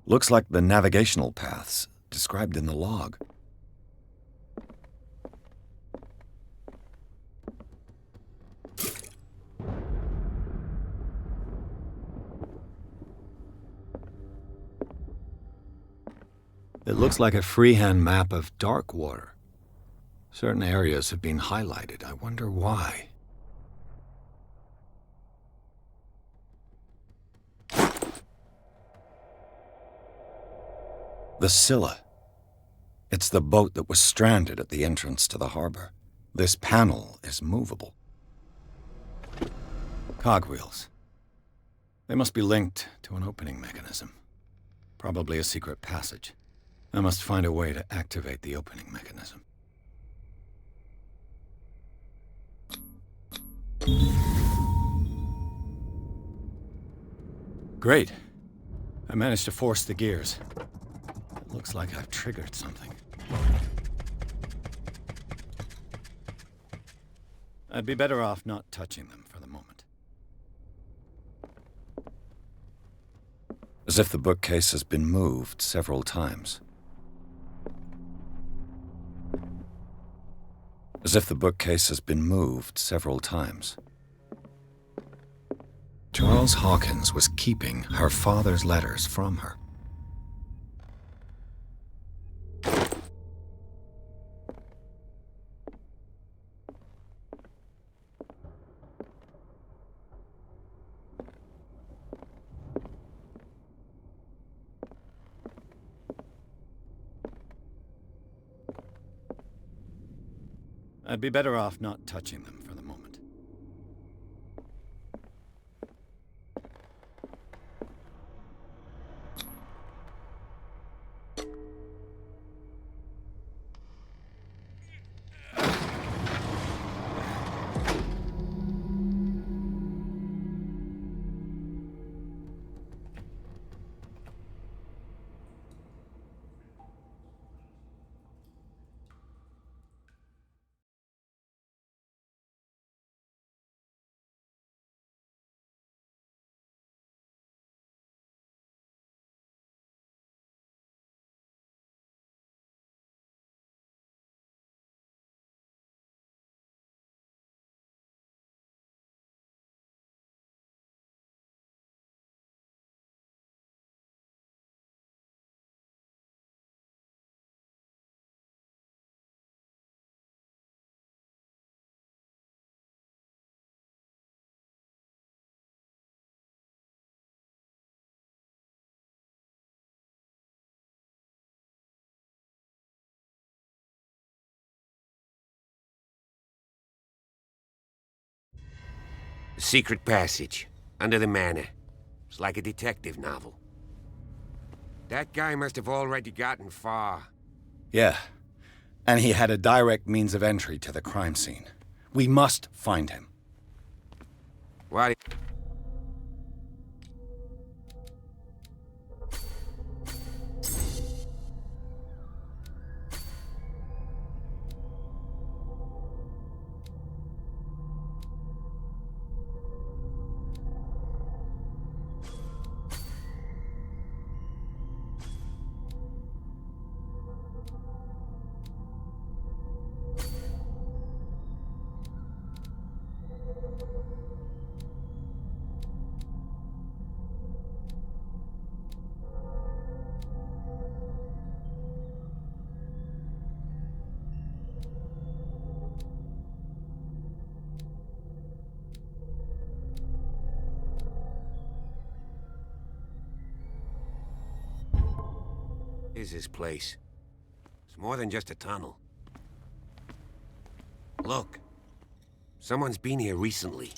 Looks like the navigational paths described in the log. It looks like a freehand map of dark water. Certain areas have been highlighted. I wonder why. The Scylla. It's the boat that was stranded at the entrance to the harbor. This panel is movable. Cogwheels. They must be linked to an opening mechanism. Probably a secret passage. I must find a way to activate the opening mechanism. Great. I managed to force the gears. It looks like I've triggered something. I'd be better off not touching them for the moment. As if the bookcase has been moved several times. As if the bookcase has been moved several times. Charles Hawkins was keeping her father's letters from her. I'd be better off not touching them for the moment. A secret passage, under the manor. It's like a detective novel. That guy must have already gotten far. Yeah, and he had a direct means of entry to the crime scene. We must find him. Why? Is this place? It's more than just a tunnel. Look. Someone's been here recently.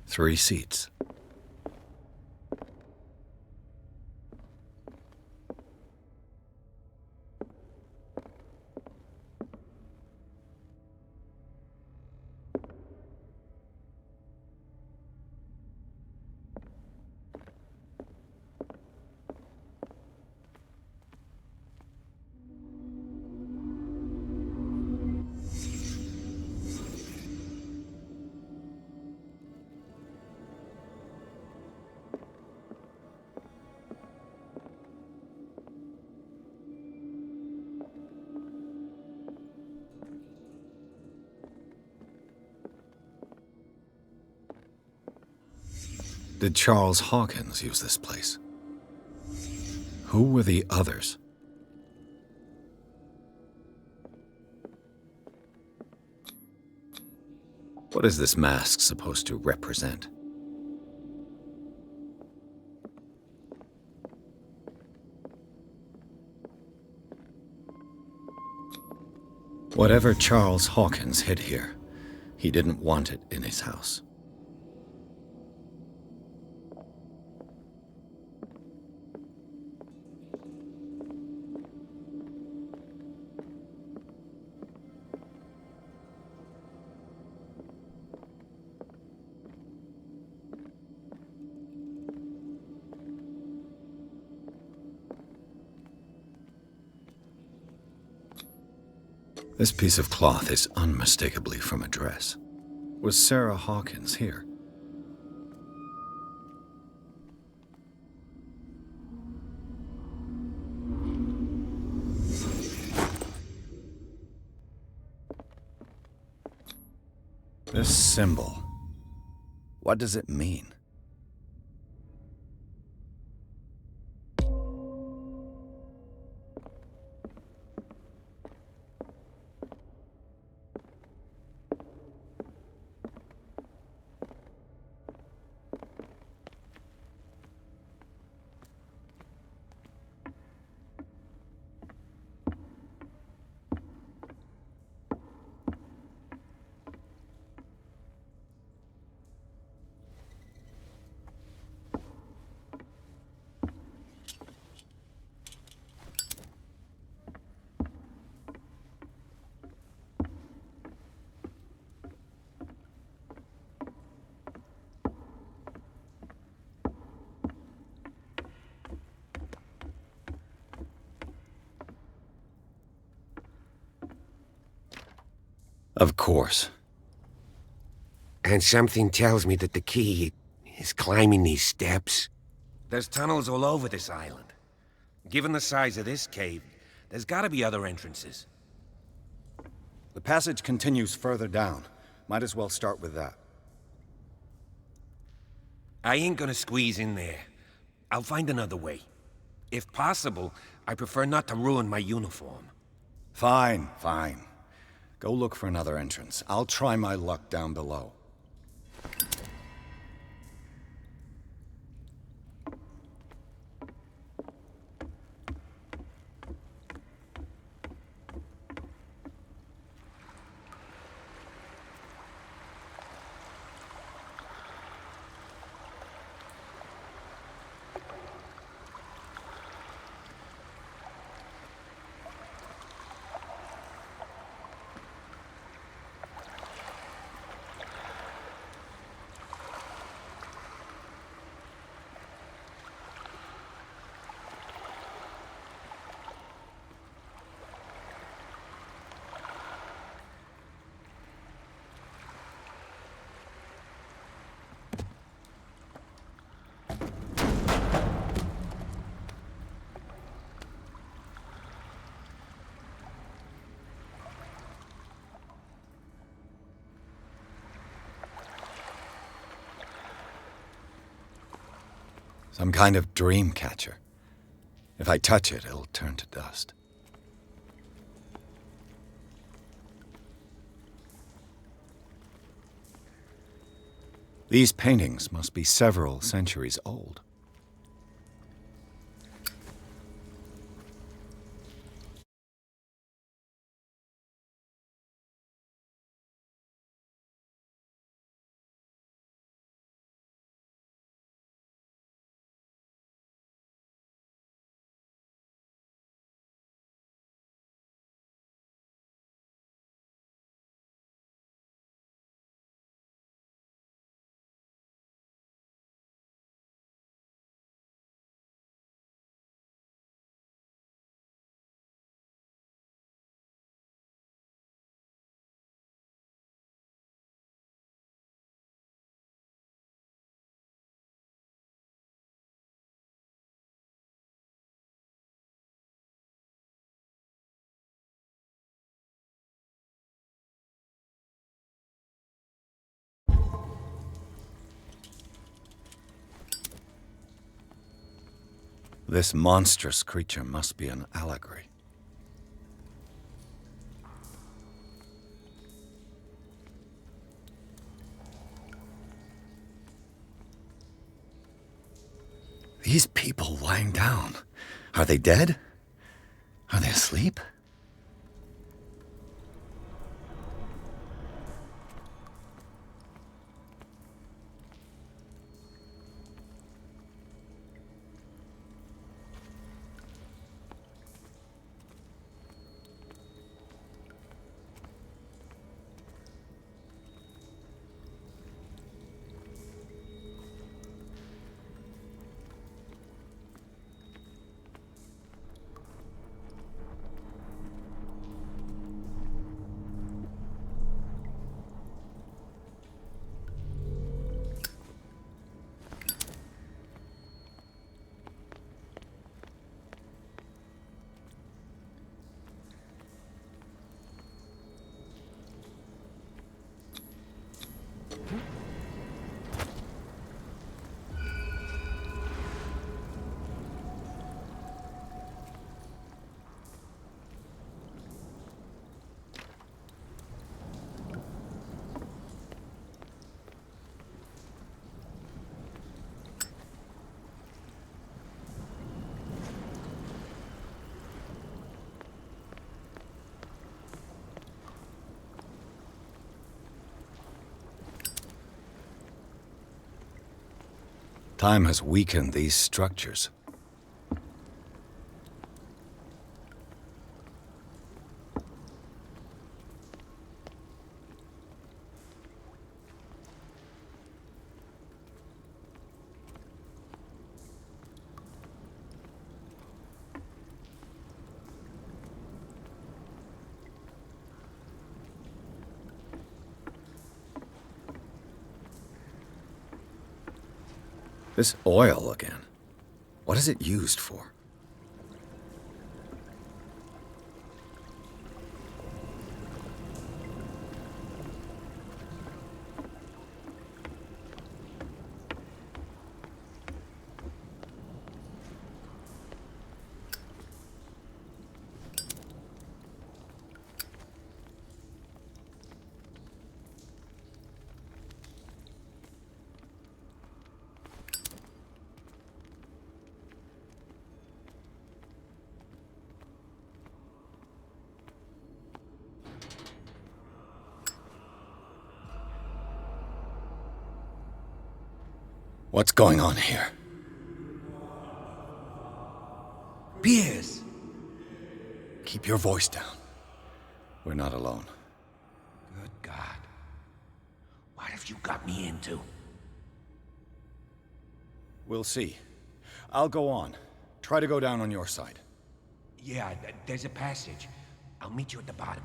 3 seats. Did Charles Hawkins use this place? Who were the others? What is this mask supposed to represent? Whatever Charles Hawkins hid here, he didn't want it in his house. This piece of cloth is unmistakably from a dress. Was Sarah Hawkins here? This symbol, what does it mean? Of course. And something tells me that the key is climbing these steps. There's tunnels all over this island. Given the size of this cave, there's gotta be other entrances. The passage continues further down. Might as well start with that. I ain't gonna squeeze in there. I'll find another way. If possible, I prefer not to ruin my uniform. Fine, fine. Go look for another entrance. I'll try my luck down below. Some kind of dream catcher. If I touch it, it'll turn to dust. These paintings must be several centuries old. This monstrous creature must be an allegory. These people lying down, are they dead? Are they asleep? Time has weakened these structures. This oil again. What is it used for? What's going on here? Pierce! Keep your voice down. We're not alone. Good God. What have you got me into? We'll see. I'll go on. Try to go down on your side. Yeah, there's a passage. I'll meet you at the bottom.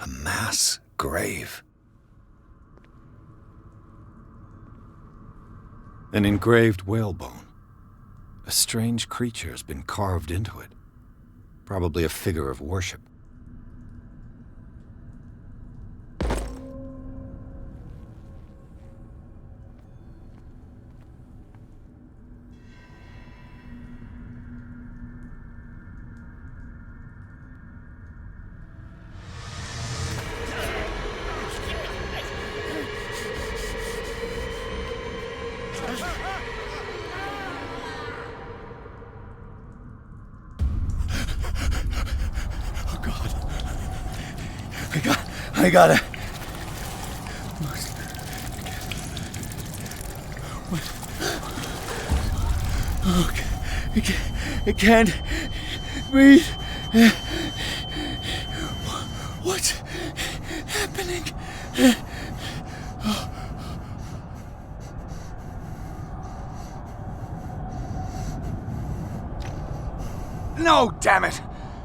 A mass grave. An engraved whalebone. A strange creature has been carved into it. Probably a figure of worship. I got it. It can't breathe. What's happening? No, damn it!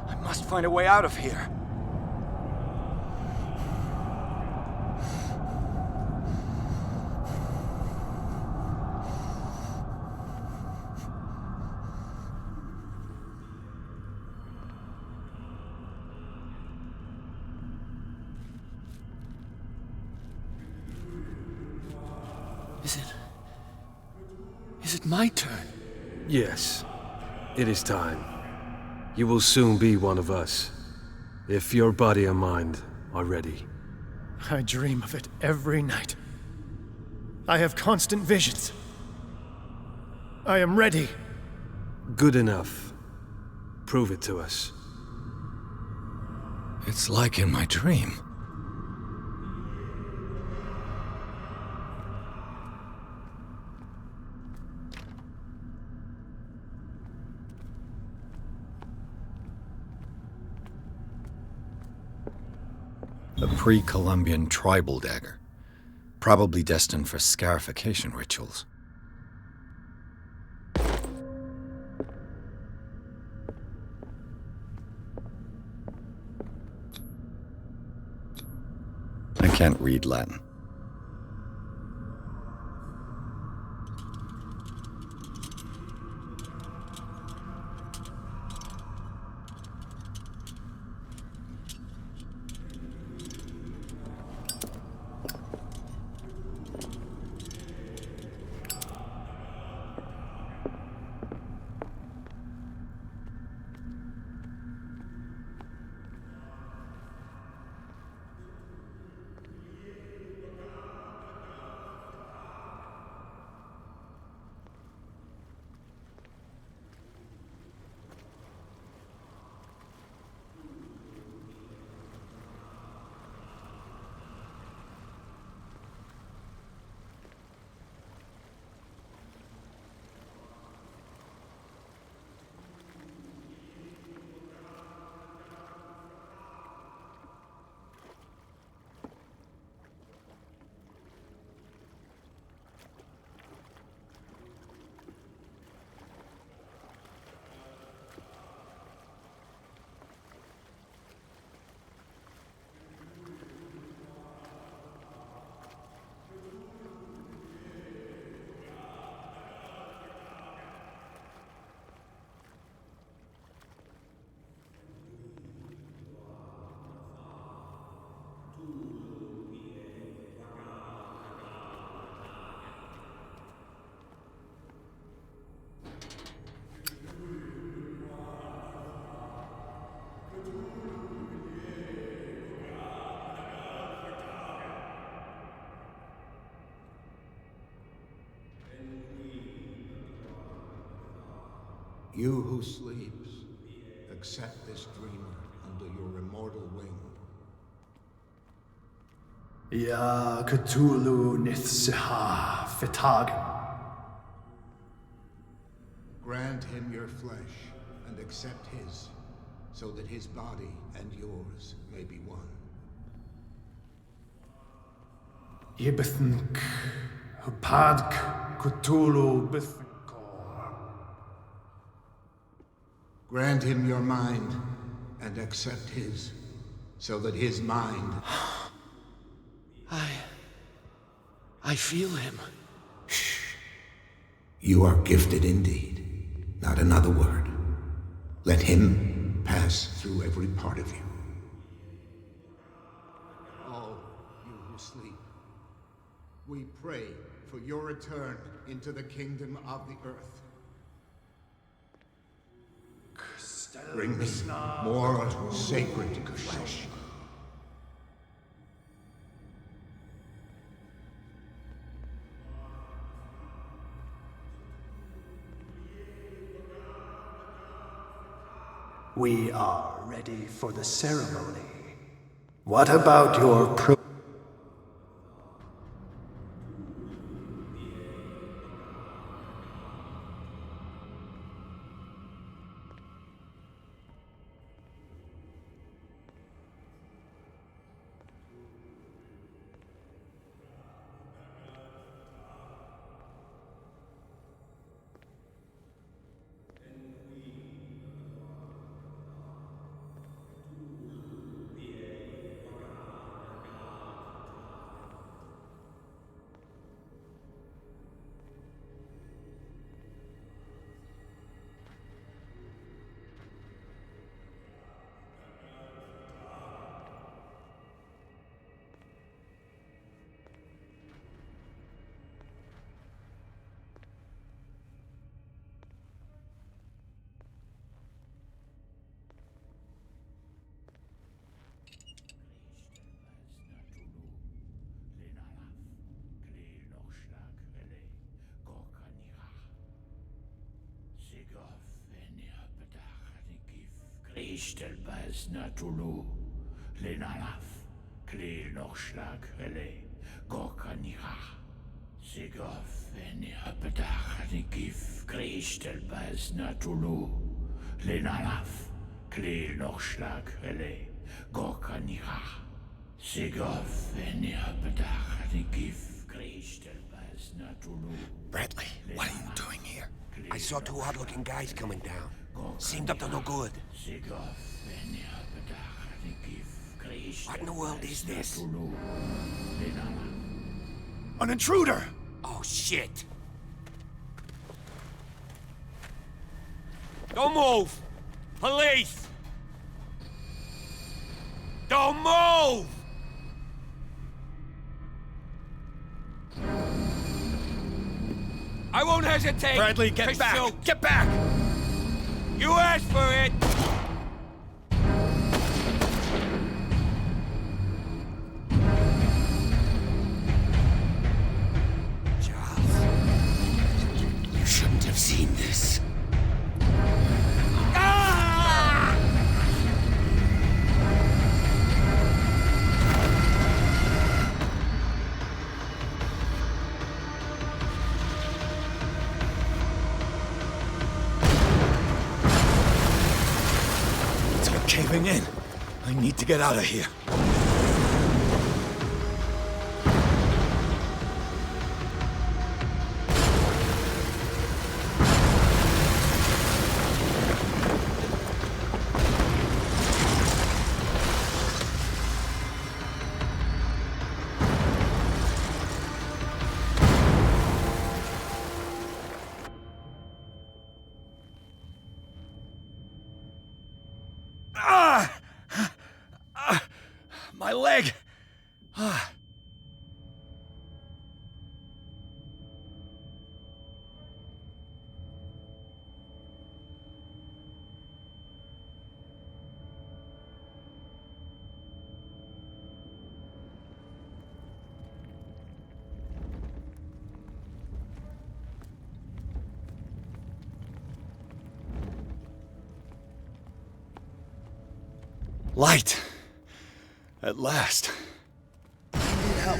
I must find a way out of here. Is it my turn? Yes, it is time. You will soon be one of us, if your body and mind are ready. I dream of it every night. I have constant visions. I am ready. Good enough. Prove it to us. It's like in my dream. A pre-Columbian tribal dagger, probably destined for scarification rituals. I can't read Latin. You who sleeps, accept this dreamer under your immortal wing. Ya Cthulhu Nithsiha Fitagen. Grant him your flesh and accept his, so that his body and yours may be one. Yibithink Hupadk Cthulhu Bithkor. Grant him your mind and accept his, so that his mind... I feel him. You are gifted indeed. Not another word. Let him pass through every part of you. All you who sleep, we pray for your return into the kingdom of the earth. Bring me more sacred flesh. We are ready for the ceremony. What about your Kristel bas Natulu, Lenalaf, Klil Nochschlag, Hele, Gorkanira, Sigov, Eni Hapedach, Nikif, Kristel bas Natulu, Lenalaf, Klil Nochschlag, Hele, Gorkanira, Sigov, Eni Hapedach, Nikif, Kristel bas Natulu. Bradley, what are you doing here? I saw two odd-looking guys coming down. Seemed up to no good. What in the world is this? An intruder! Oh, shit! Don't move! Police! Don't move! I won't hesitate! Bradley, get back! Shoot. Get back! You asked for it! Charles, you shouldn't have seen this. Caving in. I need to get out of here. My leg! Light! At last. I need help.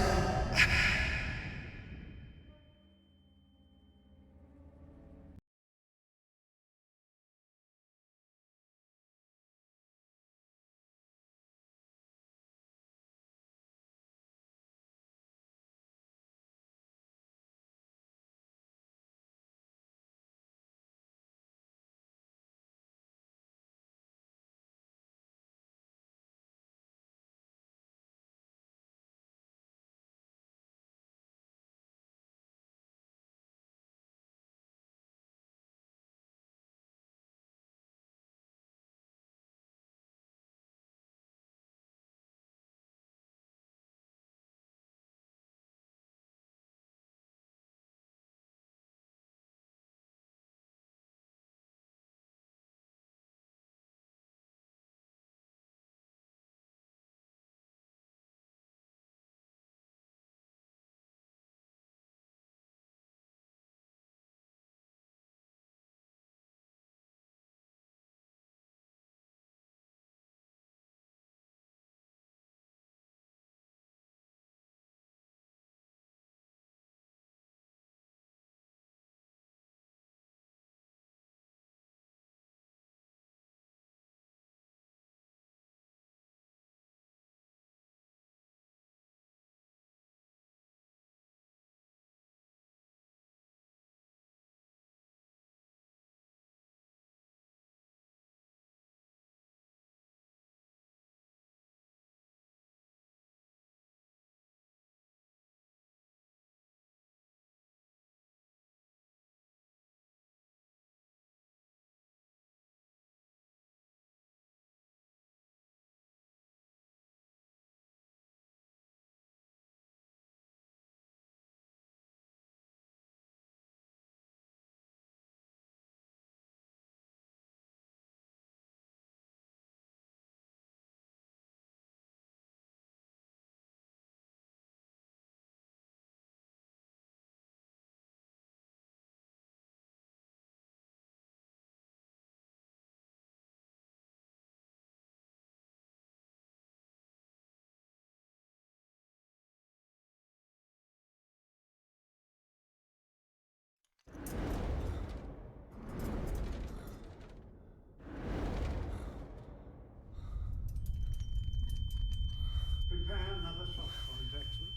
Prepare another soft point, Jackson.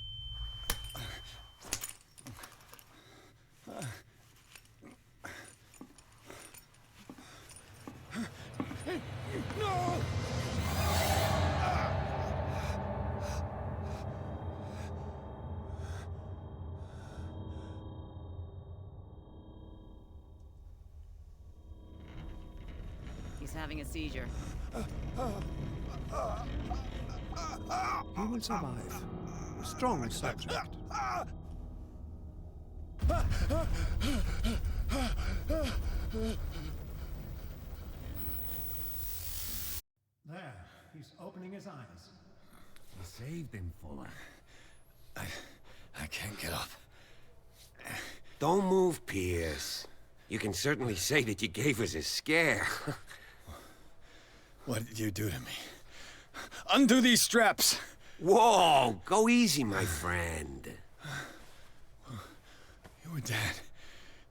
No! He's having a seizure. He will survive. A strong subject. There, he's opening his eyes. You saved him, Fuller. I can't get up. Don't move, Pierce. You can certainly say that you gave us a scare. What did you do to me? Undo these straps! Whoa! Go easy, my friend. You were dead.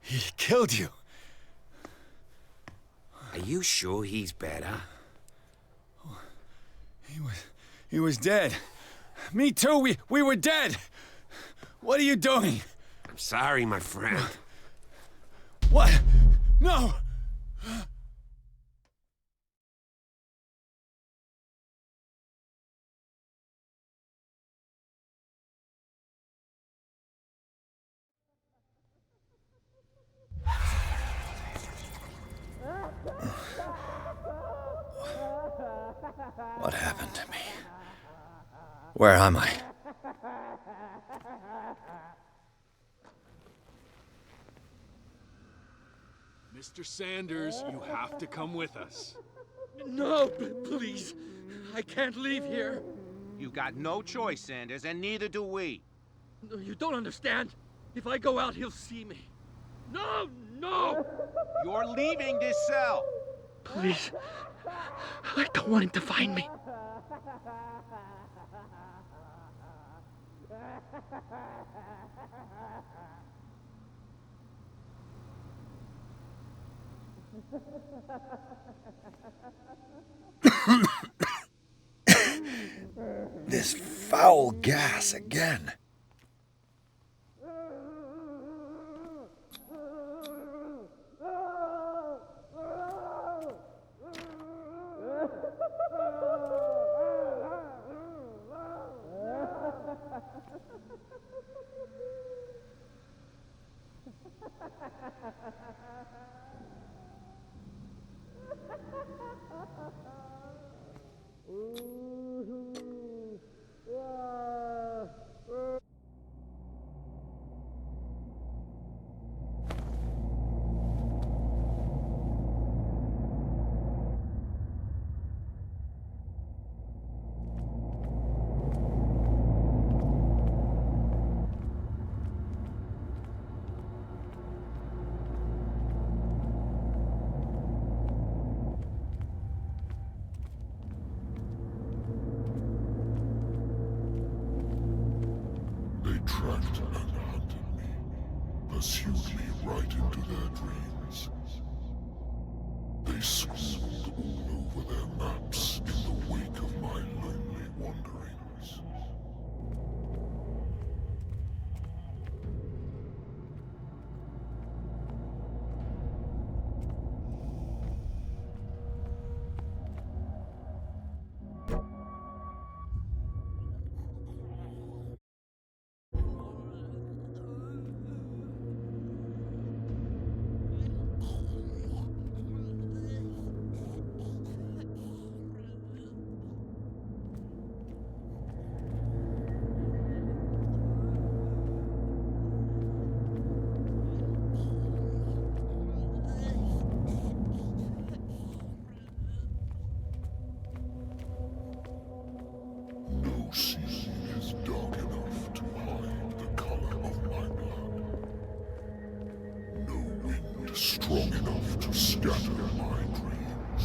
He killed you. Are you sure he's better? He was dead. Me too, we were dead. What are you doing? I'm sorry, my friend. What? No! What happened to me? Where am I? Mr. Sanders, you have to come with us. No, please. I can't leave here. You got no choice, Sanders, and neither do we. No, you don't understand. If I go out, he'll see me. No, no! You're leaving this cell. Please. I don't want him to find me. This foul gas again. Tracked and hunted me, pursued me right into their dreams. They scribbled all over their maps in the wake of my lonely wanderings. No sea is dark enough to hide the color of my blood. No wind strong enough to scatter my dreams.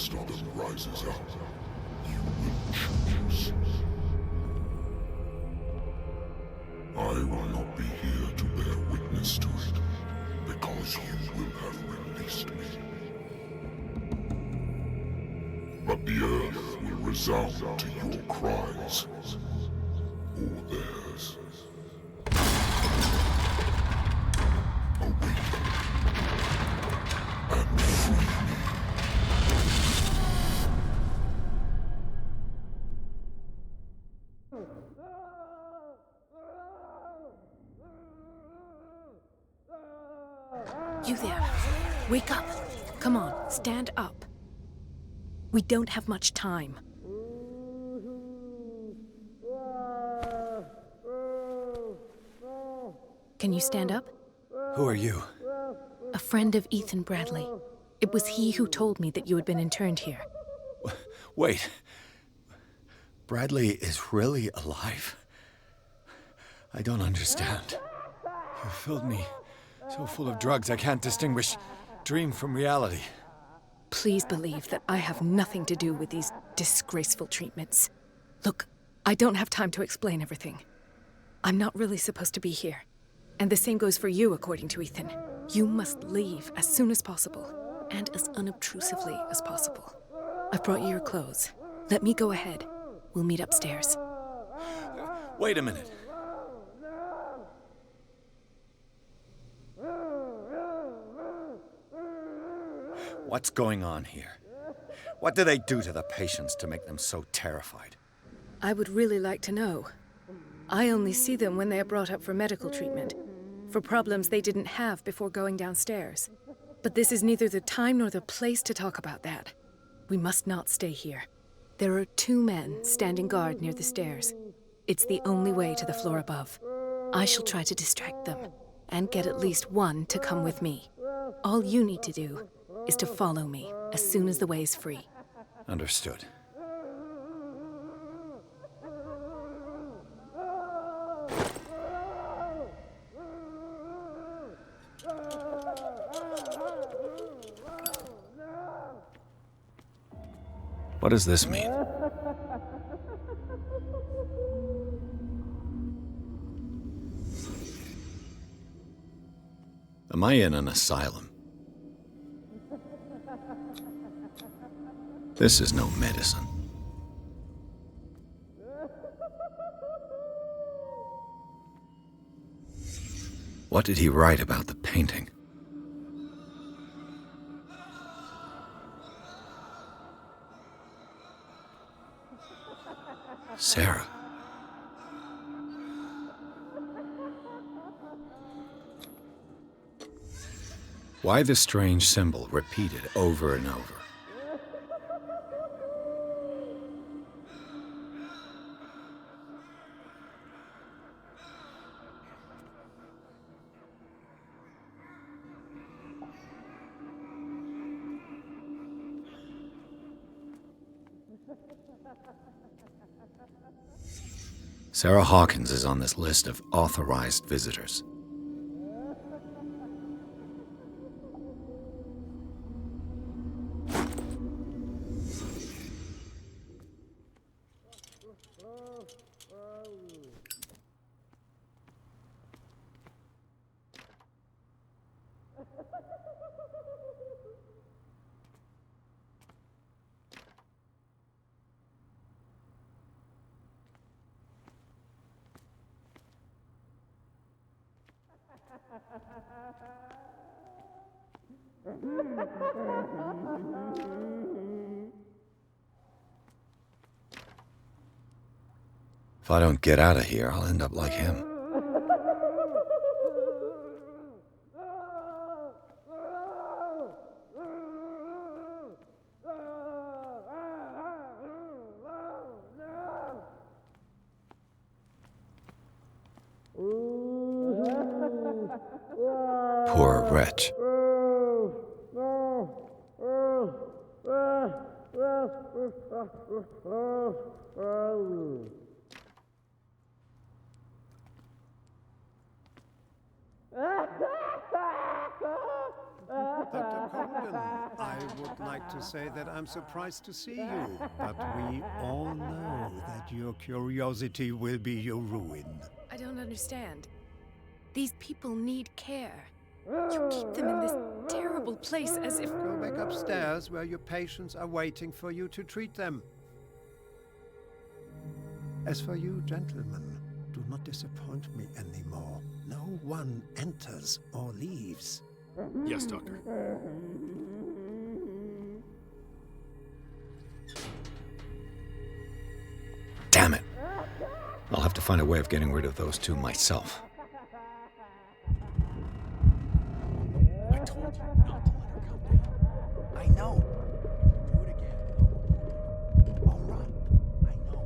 last of them rises up, you will choose. I will not be here to bear witness to it, because you will have released me. But the earth will resound to your cries, or theirs. Awaken and free me. You there. Wake up. Come on, stand up. We don't have much time. Can you stand up? Who are you? A friend of Ethan Bradley. It was he who told me that you had been interned here. Wait. Bradley is really alive? I don't understand. You filled me so full of drugs I can't distinguish dream from reality. Please believe that I have nothing to do with these disgraceful treatments. Look, I don't have time to explain everything. I'm not really supposed to be here. And the same goes for you, according to Ethan. You must leave as soon as possible, and as unobtrusively as possible. I've brought you your clothes. Let me go ahead. We'll meet upstairs. Wait a minute. What's going on here? What do they do to the patients to make them so terrified? I would really like to know. I only see them when they are brought up for medical treatment, for problems they didn't have before going downstairs. But this is neither the time nor the place to talk about that. We must not stay here. There are 2 men standing guard near the stairs. It's the only way to the floor above. I shall try to distract them, and get at least one to come with me. All you need to do is to follow me as soon as the way is free. Understood. What does this mean? Am I in an asylum? This is no medicine. What did he write about the painting? Sarah. Why the strange symbol repeated over and over? Sarah Hawkins is on this list of authorized visitors. If I don't get out of here, I'll end up like him. Poor wretch. Dr. Colden, I would like to say that I'm surprised to see you, but we all know that your curiosity will be your ruin. I don't understand. These people need care. You keep them in this terrible place as if... Go back upstairs where your patients are waiting for you to treat them. As for you, gentlemen, do not disappoint me anymore. No one enters or leaves. Yes, Doctor. Damn it. I'll have to find a way of getting rid of those two myself. I told you not to let her come down. I know. Do it again. All right. I know.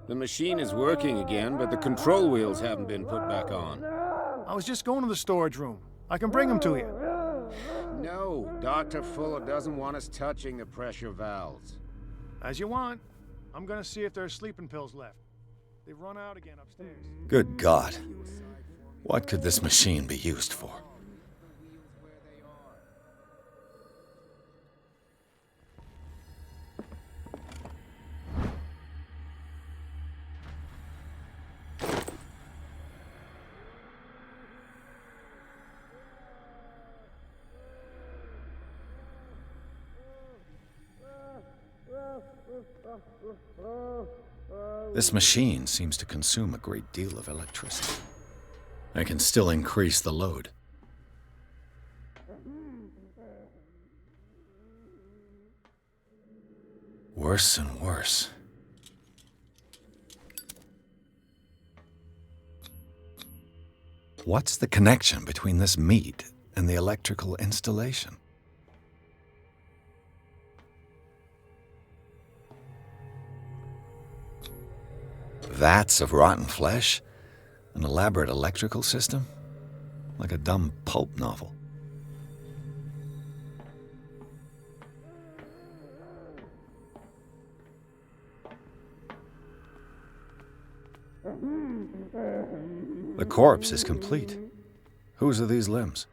The machine is working again, but the control wheels haven't been put back on. I was just going to the storage room. I can bring them to you. No, Dr. Fuller doesn't want us touching the pressure valves. As you want. I'm gonna see if there's sleeping pills left. They've run out again upstairs. Good God. What could this machine be used for? This machine seems to consume a great deal of electricity. I can still increase the load. Worse and worse. What's the connection between this meat and the electrical installation? Vats of rotten flesh? An elaborate electrical system? Like a dumb pulp novel. The corpse is complete. Whose are these limbs?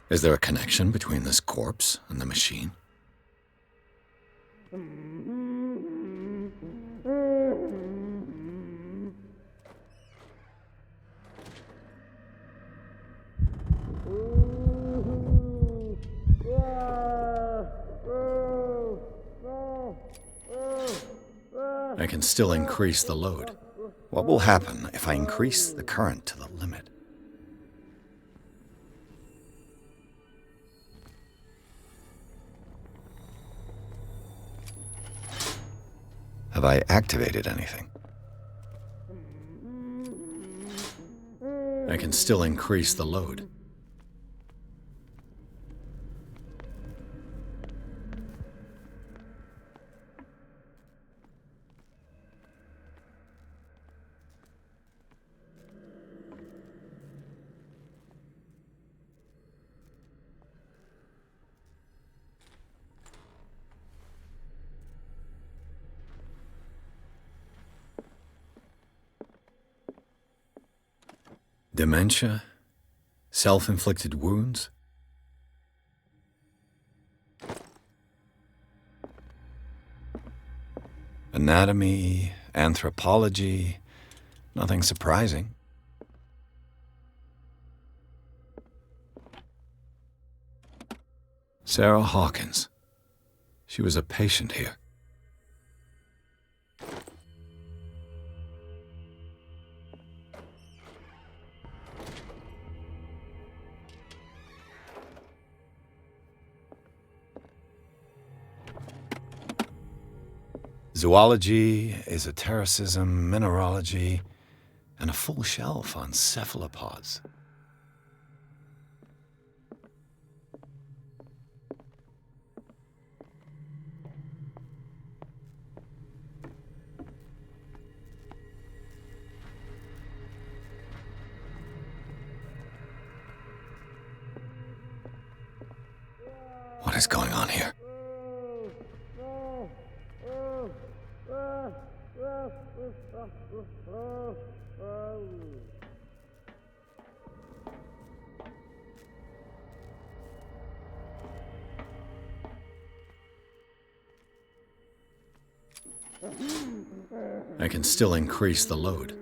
Is there a connection between this corpse and the machine? I can still increase the load. What will happen if I increase the current to the limit? Have I activated anything? I can still increase the load. Dementia? Self-inflicted wounds? Anatomy, anthropology, nothing surprising. Sarah Hawkins. She was a patient here. Zoology, esotericism, mineralogy, and a full shelf on cephalopods. is going on here? I can still increase the load.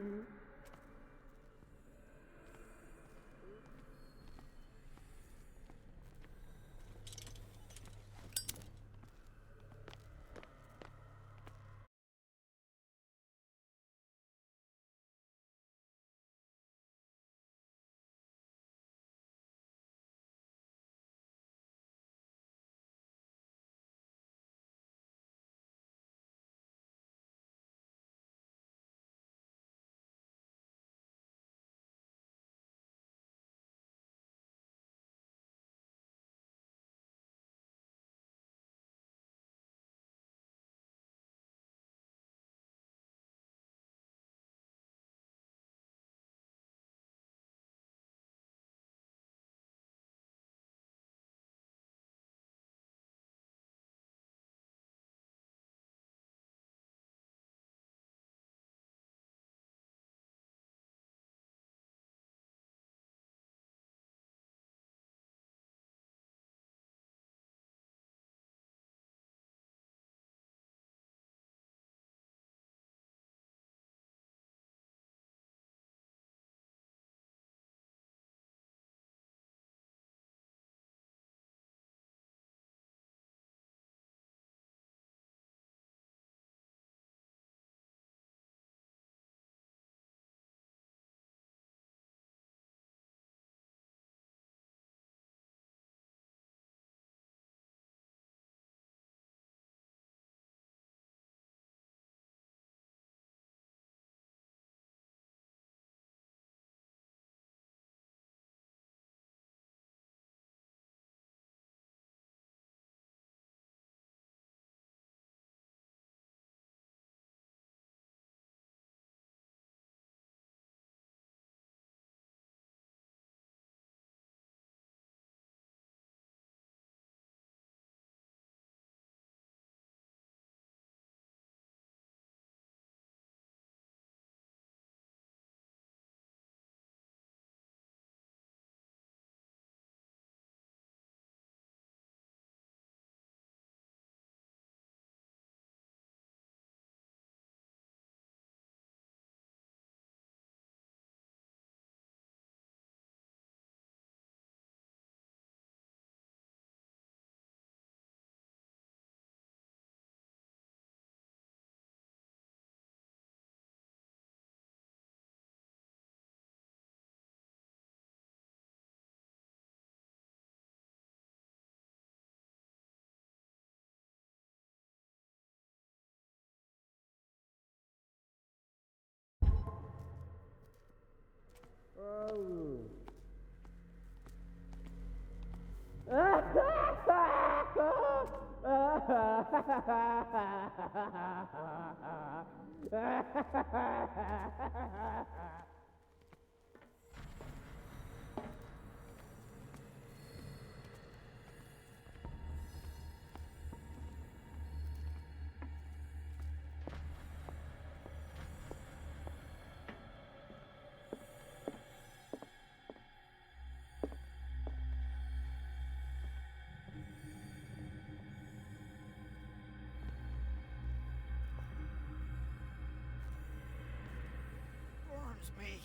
Burns me.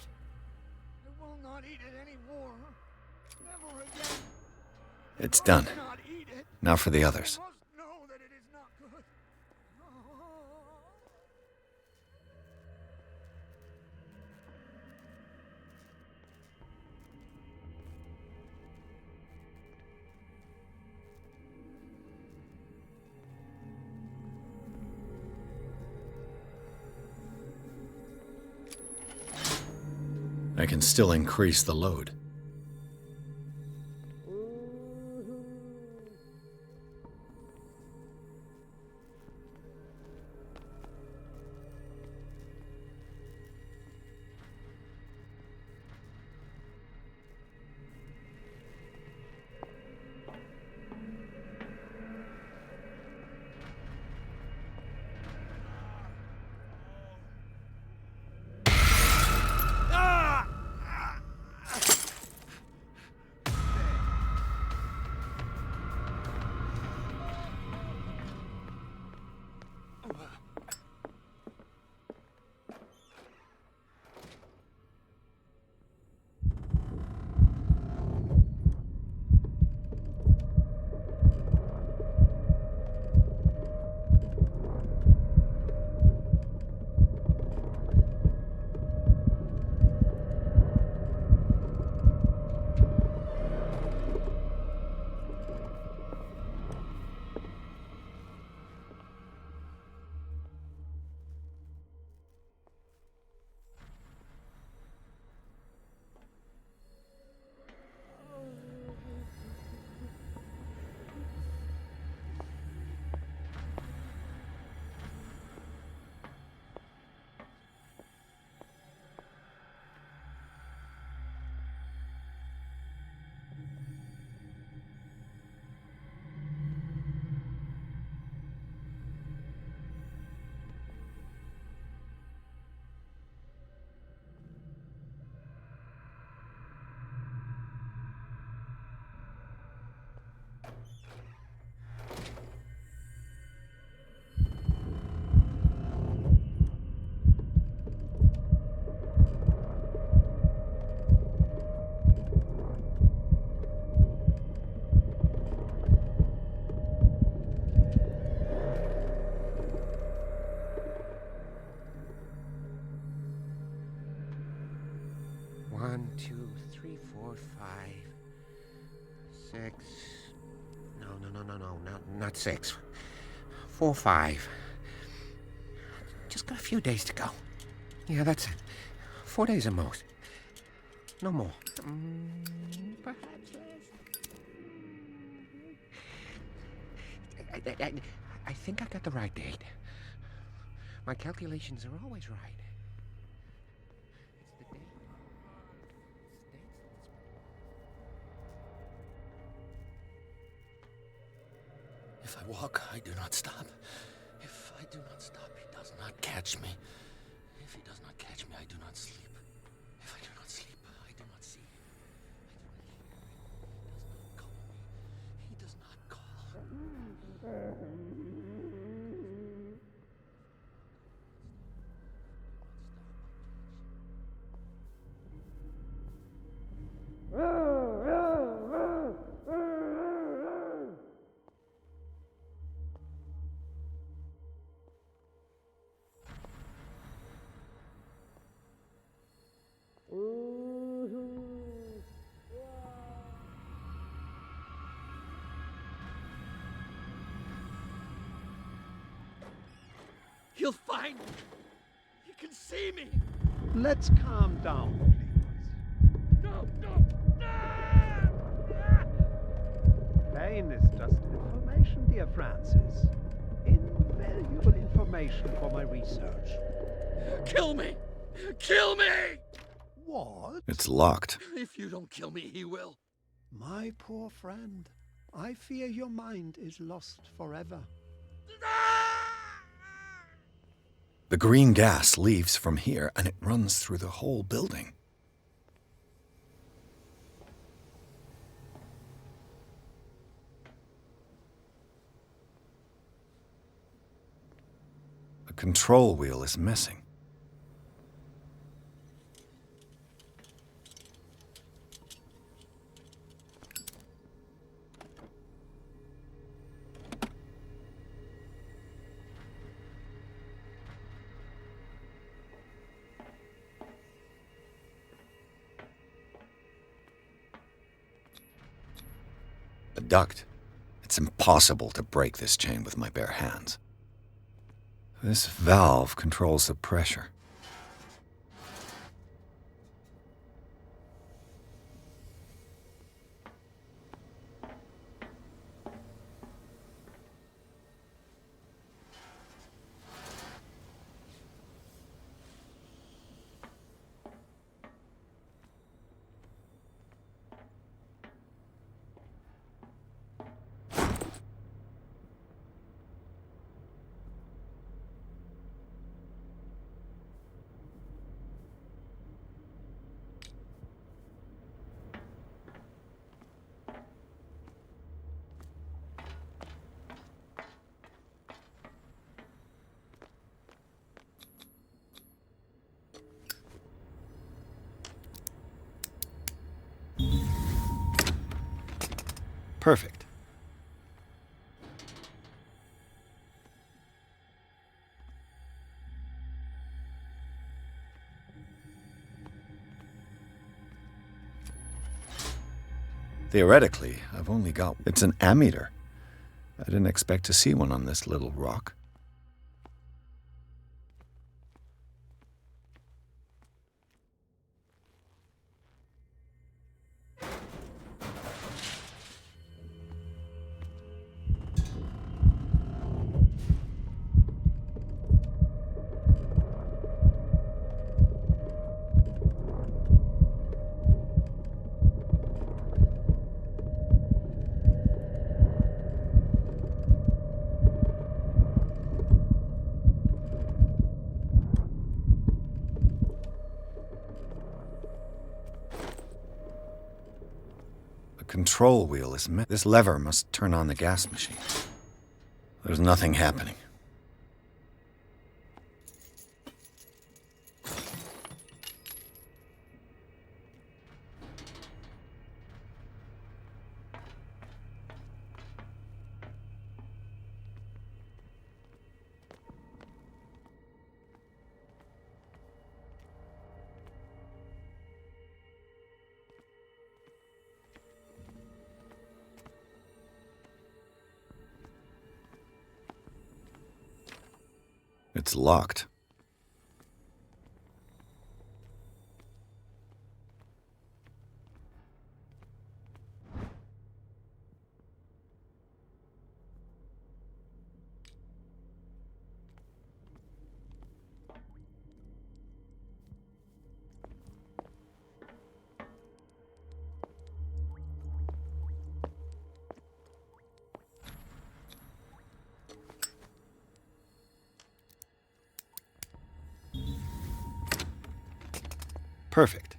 I will not eat it anymore. Never again. It's done. Now for the others. Know that it is not good. I can still increase the load. 4, 5, 6. No, not 6. 4, 5. Just got a few days to go. Yeah, that's it. 4 days at most. No more. Perhaps less. I think I got the right date. My calculations are always right. It's the date. If I walk, I do not stop. If I do not stop, he does not catch me. If he does not catch me, I do not sleep. If I do not sleep, I do not see him. I do not hear him. He does not call me. He does not call. He'll find me. He can see me. Let's calm down, please. No. Pain is just information, dear Francis. Invaluable information for my research. Kill me! Kill me! What? It's locked. If you don't kill me, he will. My poor friend, I fear your mind is lost forever. The green gas leaves from here and it runs through the whole building. The control wheel is missing. The duct. It's impossible to break this chain with my bare hands. This valve controls the pressure. Perfect. Theoretically, I've only got... It's an ammeter. I didn't expect to see one on this little rock. Control wheel is this lever must turn on the gas machine. There's nothing happening. It's locked. Perfect.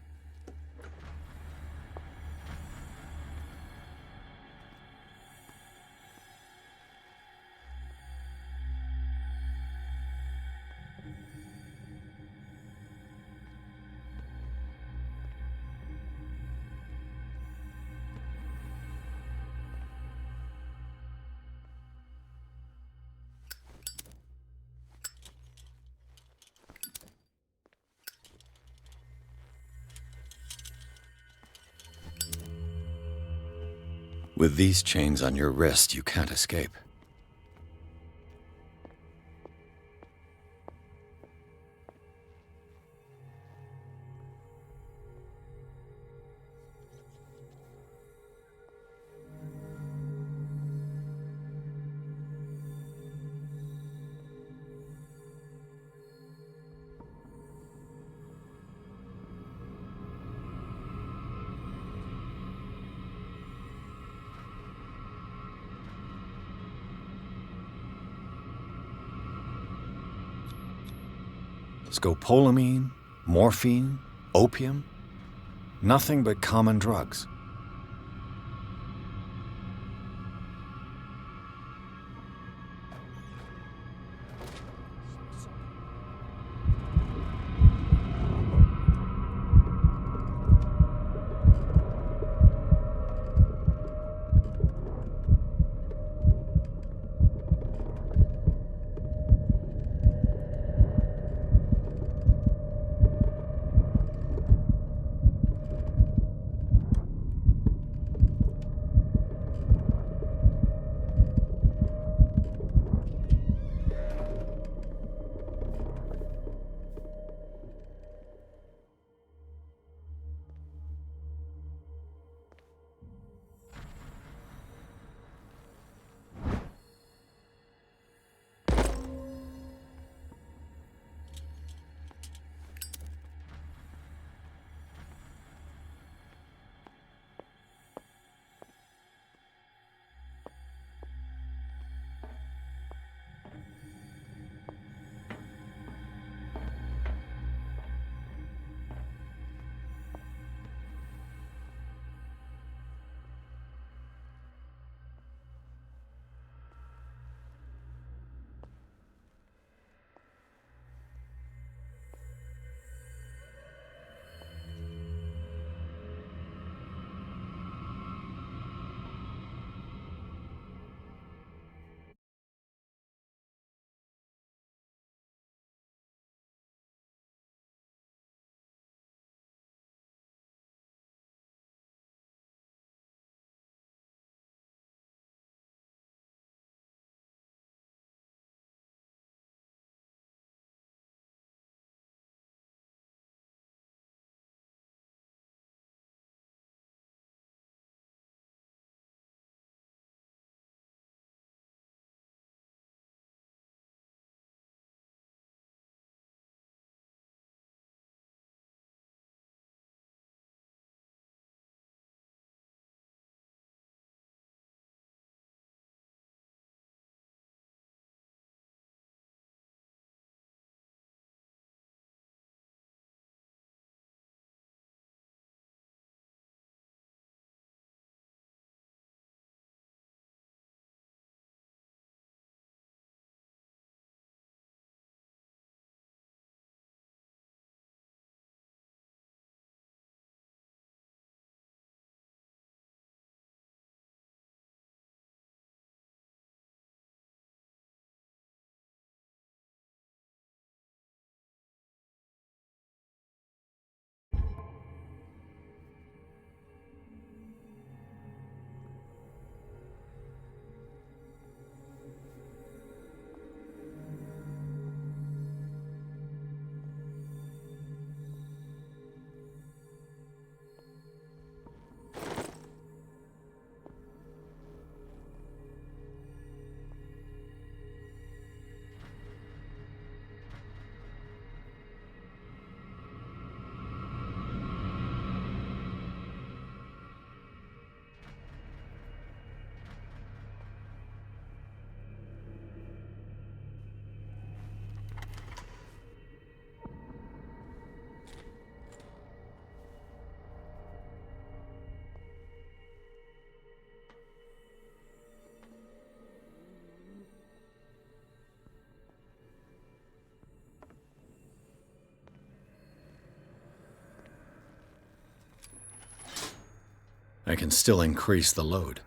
With these chains on your wrist, you can't escape. Scopolamine, morphine, opium, nothing but common drugs. I can still increase the load.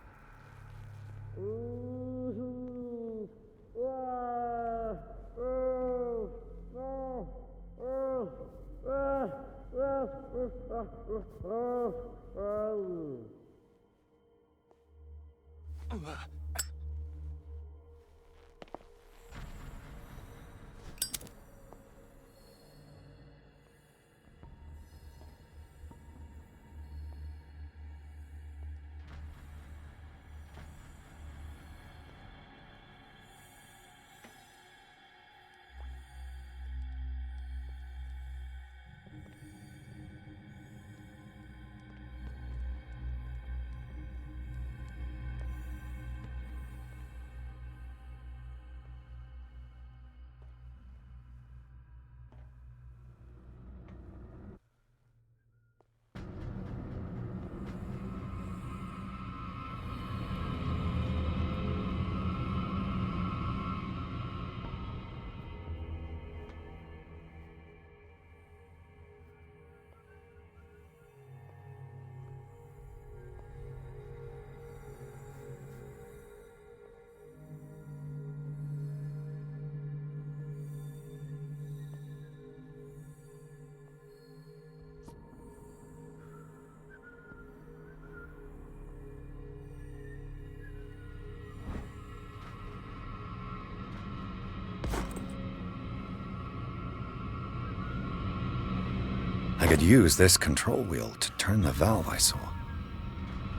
I could use this control wheel to turn the valve I saw.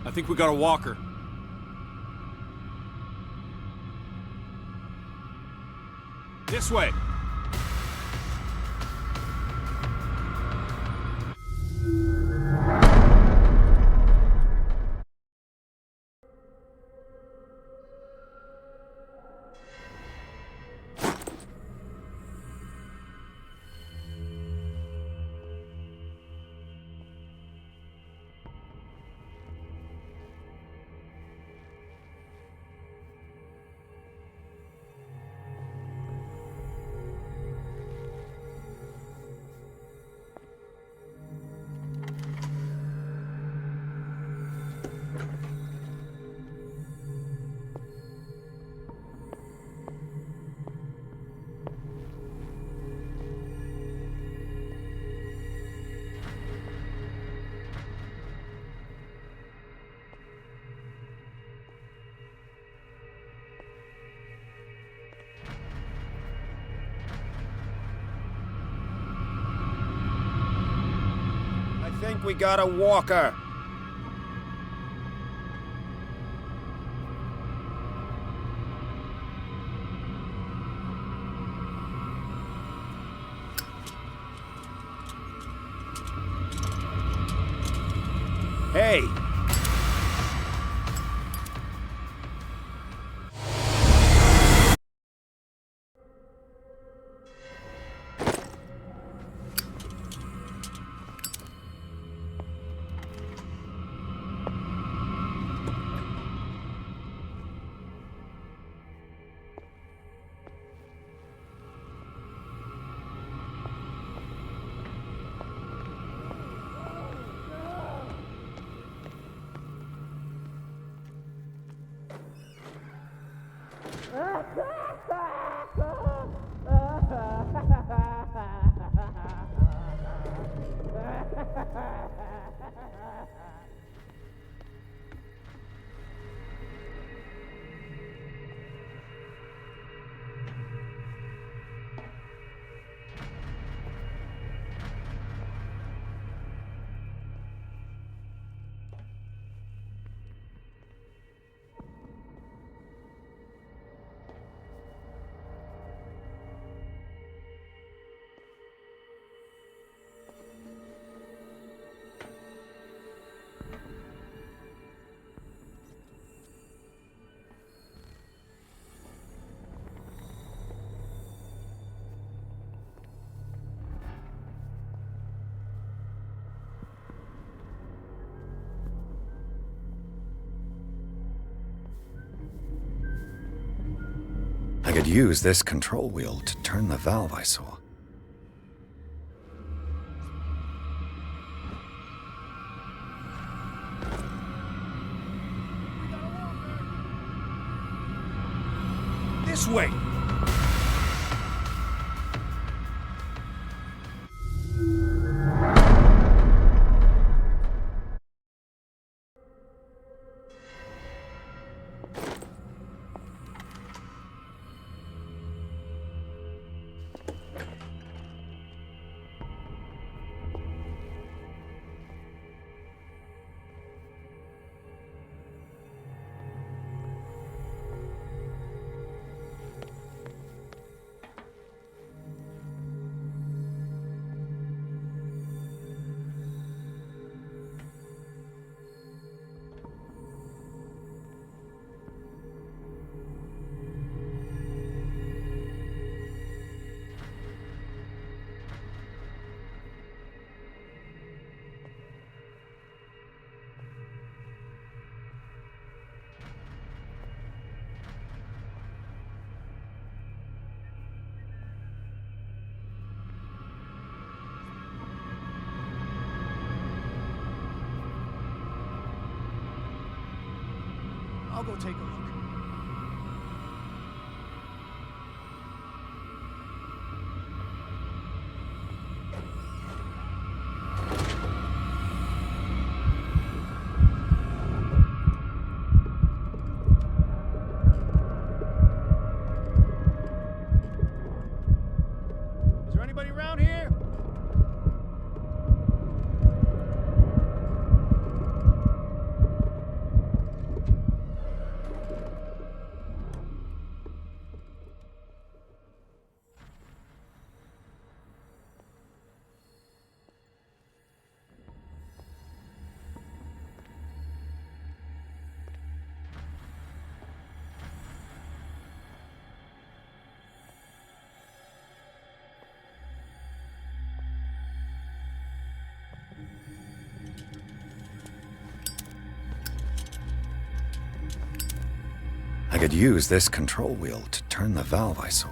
I think we got a walker. This way. I think we got a walker. Hey! I could use this control wheel to turn the valve I saw. This way! I'll go take a look. Is there anybody around here? I could use this control wheel to turn the valve I saw.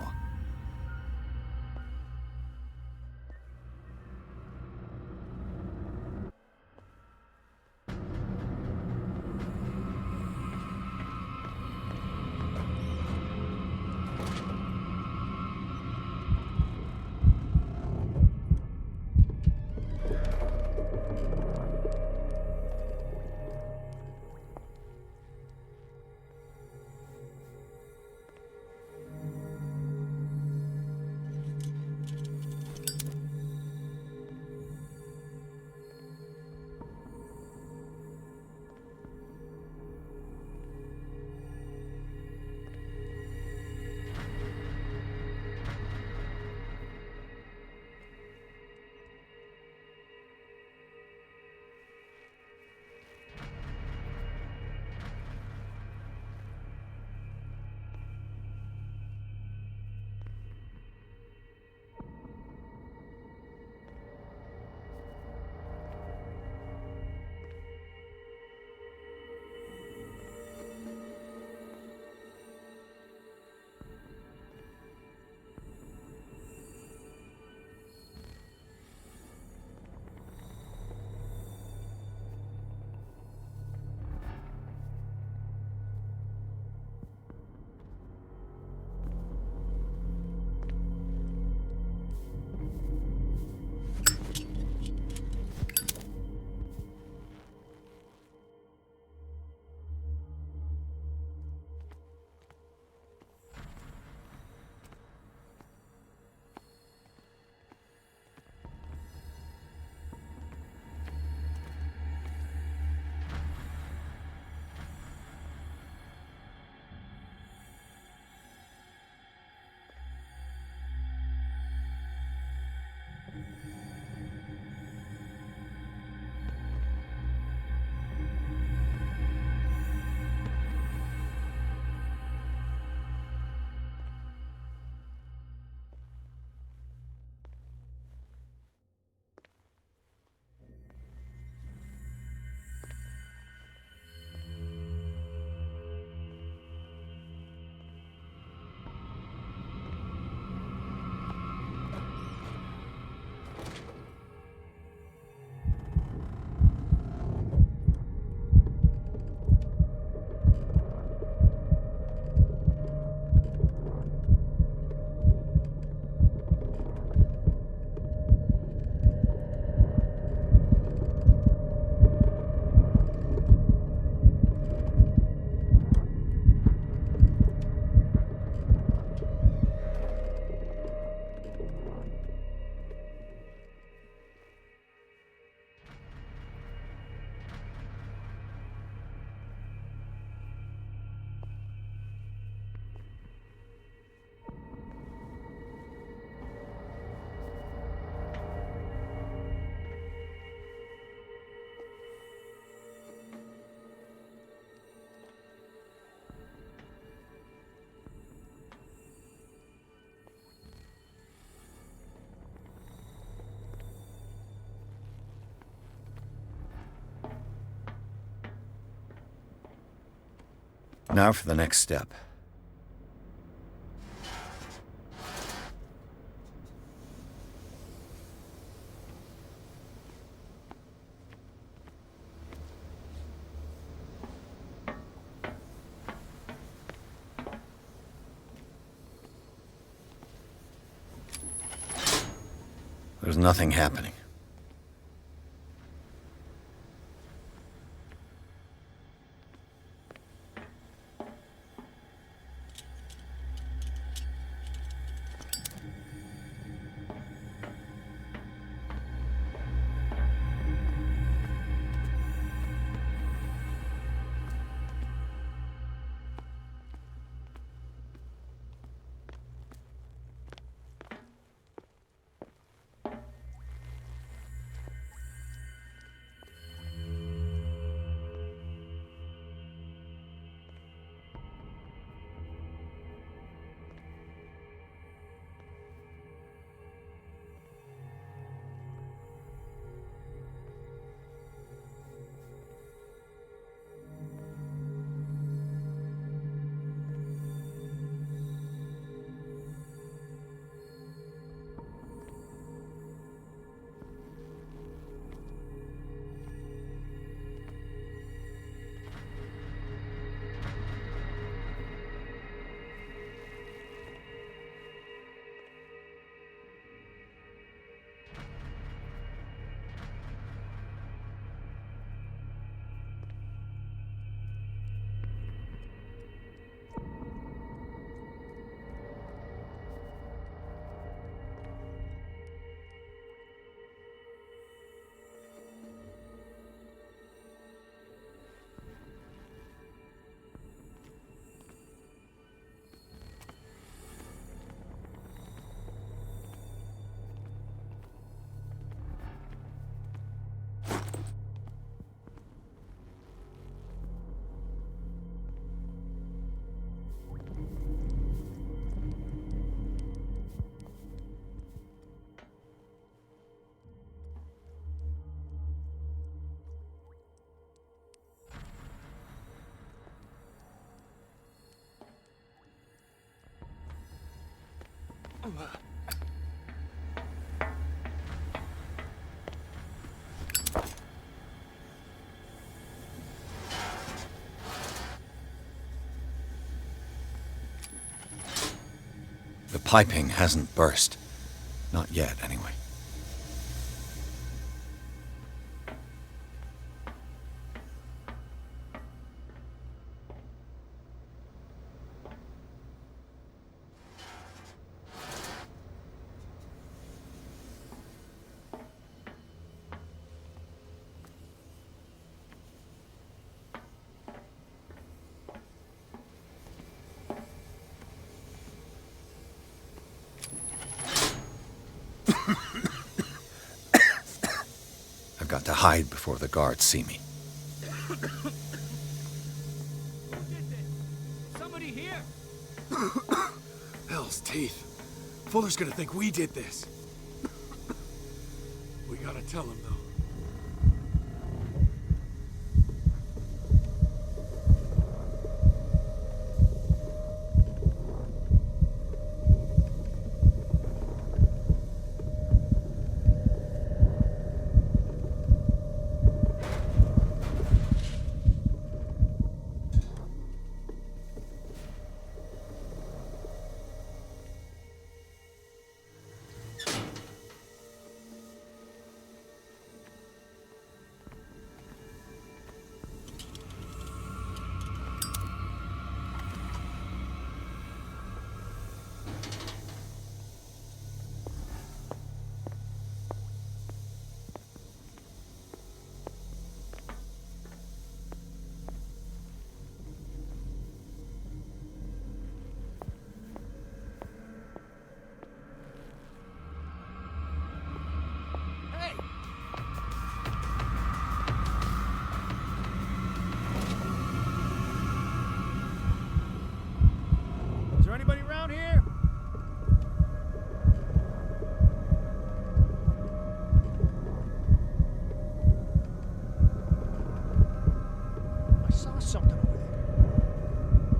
Now for the next step. There's nothing happening. The piping hasn't burst. Not yet, anyway. I've got to hide before the guards see me. Somebody here? Hell's teeth. Fuller's gonna think we did this. We gotta tell him, though. Is there anybody around here? I saw something over there.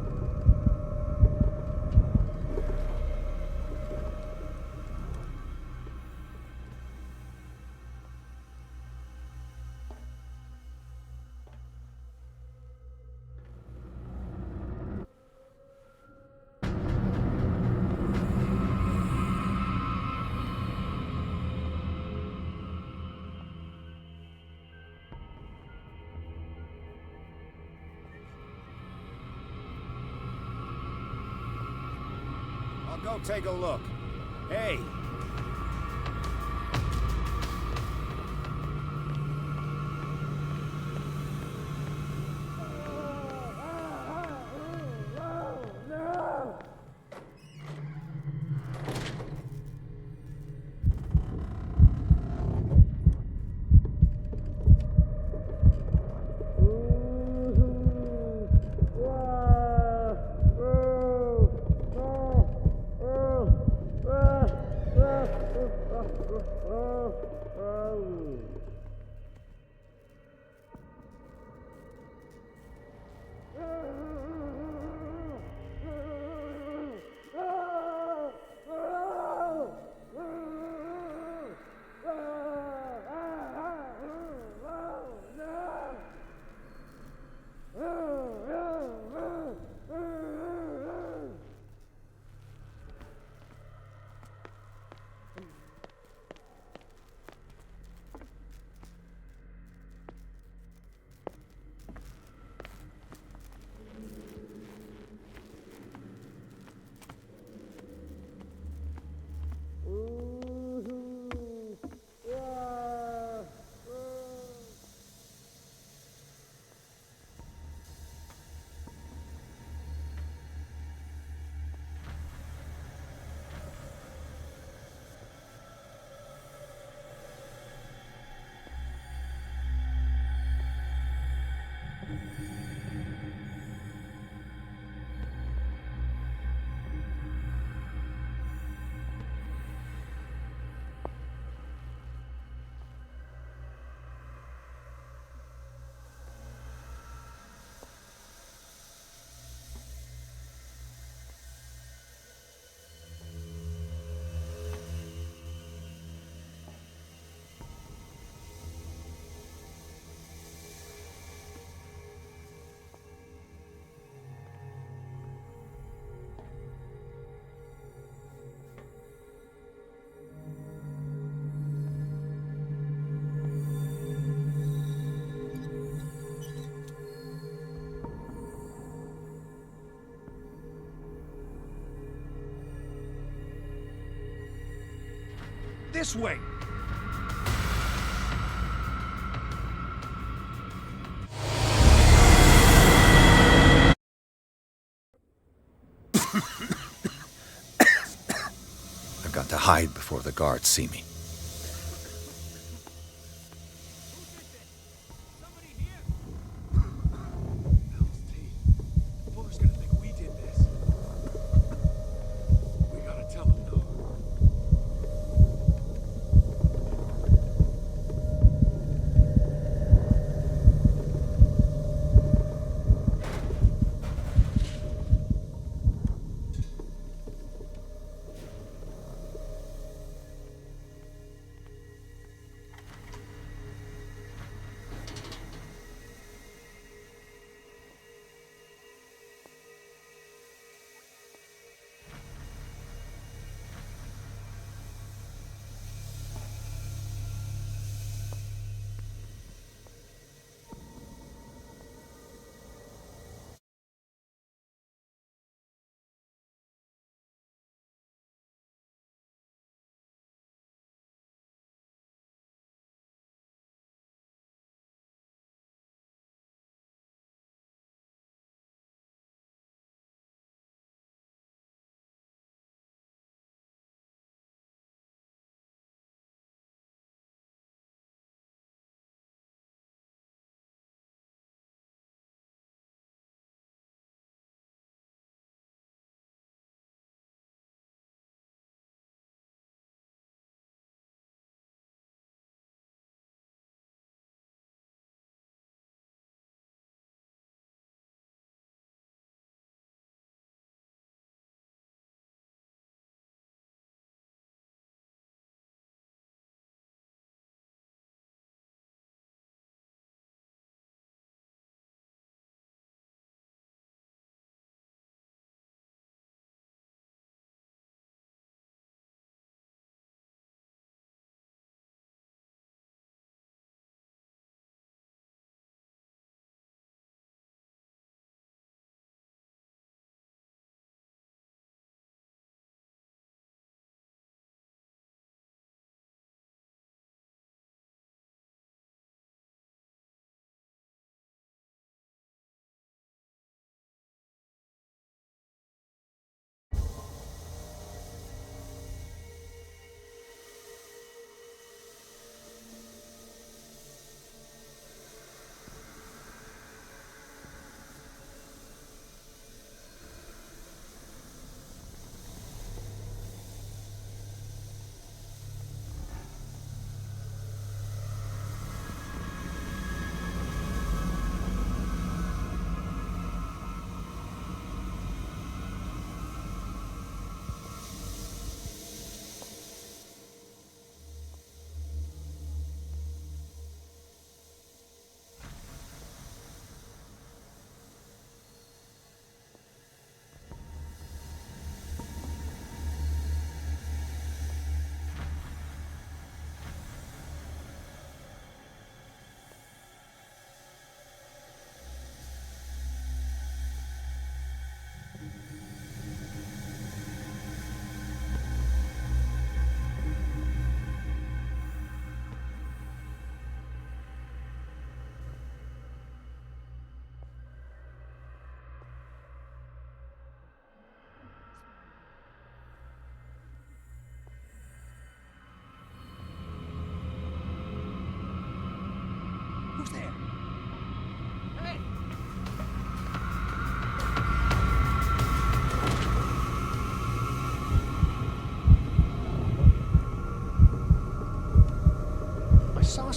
go take a look. Hey! This way! I've got to hide before the guards see me. Fuller's gonna think we did this. We gotta tell him, though.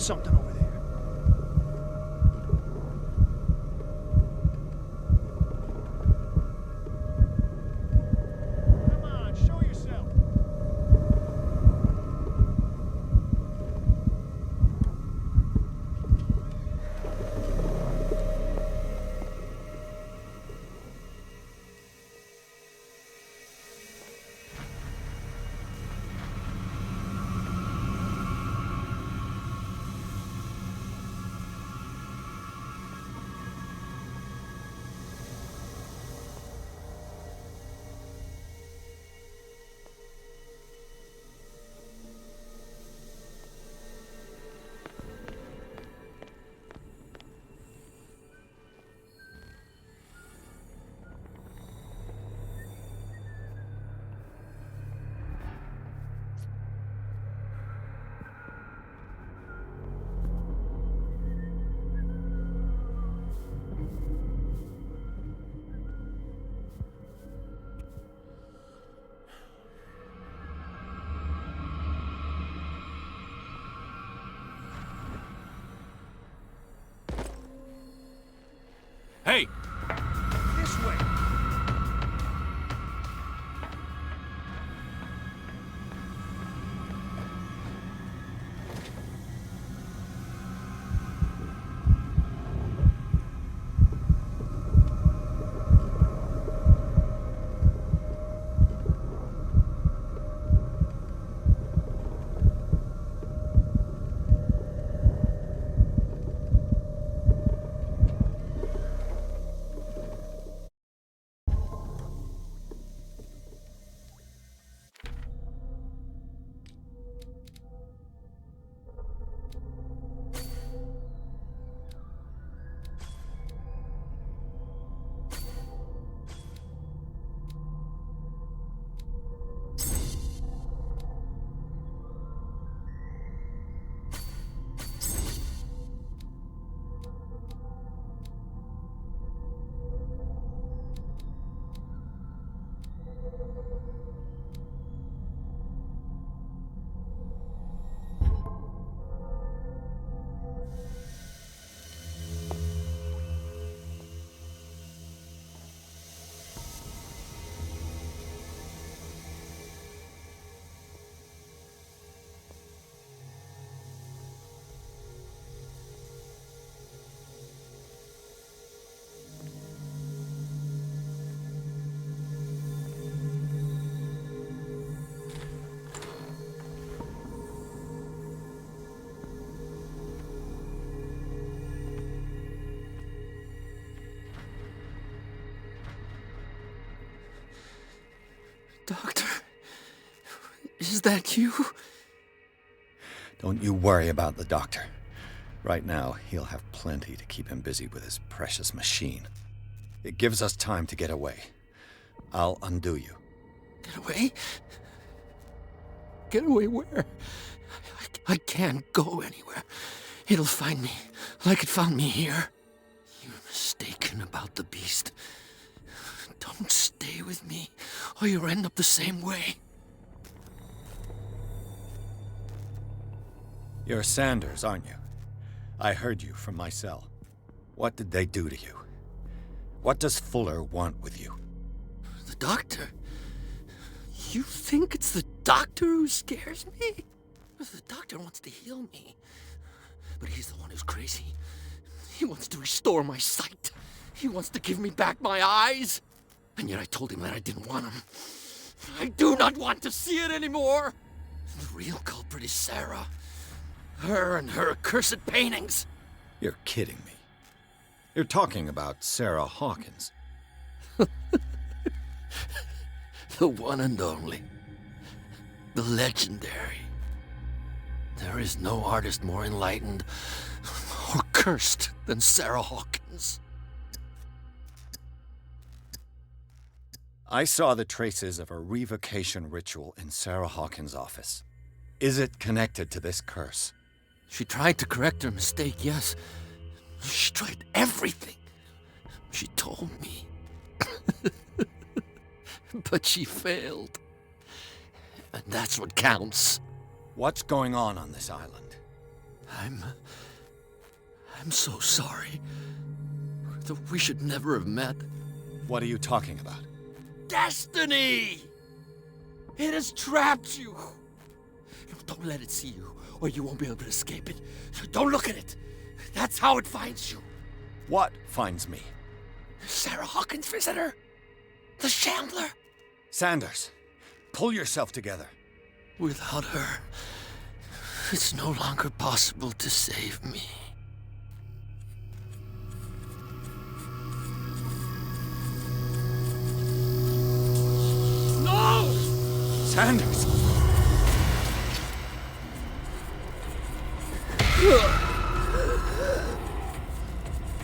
something over there. Come on, show yourself. Hey! This way. Doctor, is that you? Don't you worry about the doctor. Right now, he'll have plenty to keep him busy with his precious machine. It gives us time to get away. I'll undo you. Get away? Get away where? I can't go anywhere. It'll find me, like it found me here. You're mistaken about the beast. Don't stay with me, or you'll end up the same way. You're Sanders, aren't you? I heard you from my cell. What did they do to you? What does Fuller want with you? The doctor? You think it's the doctor who scares me? The doctor wants to heal me. But he's the one who's crazy. He wants to restore my sight. He wants to give me back my eyes. And yet I told him that I didn't want him. I do not want to see it anymore. The real culprit is Sarah. Her and her accursed paintings. You're kidding me. You're talking about Sarah Hawkins. The one and only. The legendary. There is no artist more enlightened or cursed than Sarah Hawkins. I saw the traces of a revocation ritual in Sarah Hawkins' office. Is it connected to this curse? She tried to correct her mistake, yes. She tried everything. She told me. But she failed. And that's what counts. What's going on this island? I'm so sorry. We should never have met. What are you talking about? Destiny! It has trapped you. Don't let it see you, or you won't be able to escape it. Don't look at it. That's how it finds you. What finds me? Sarah Hawkins' visitor. The Shambler. Sanders, pull yourself together. Without her, it's no longer possible to save me. No! Sanders!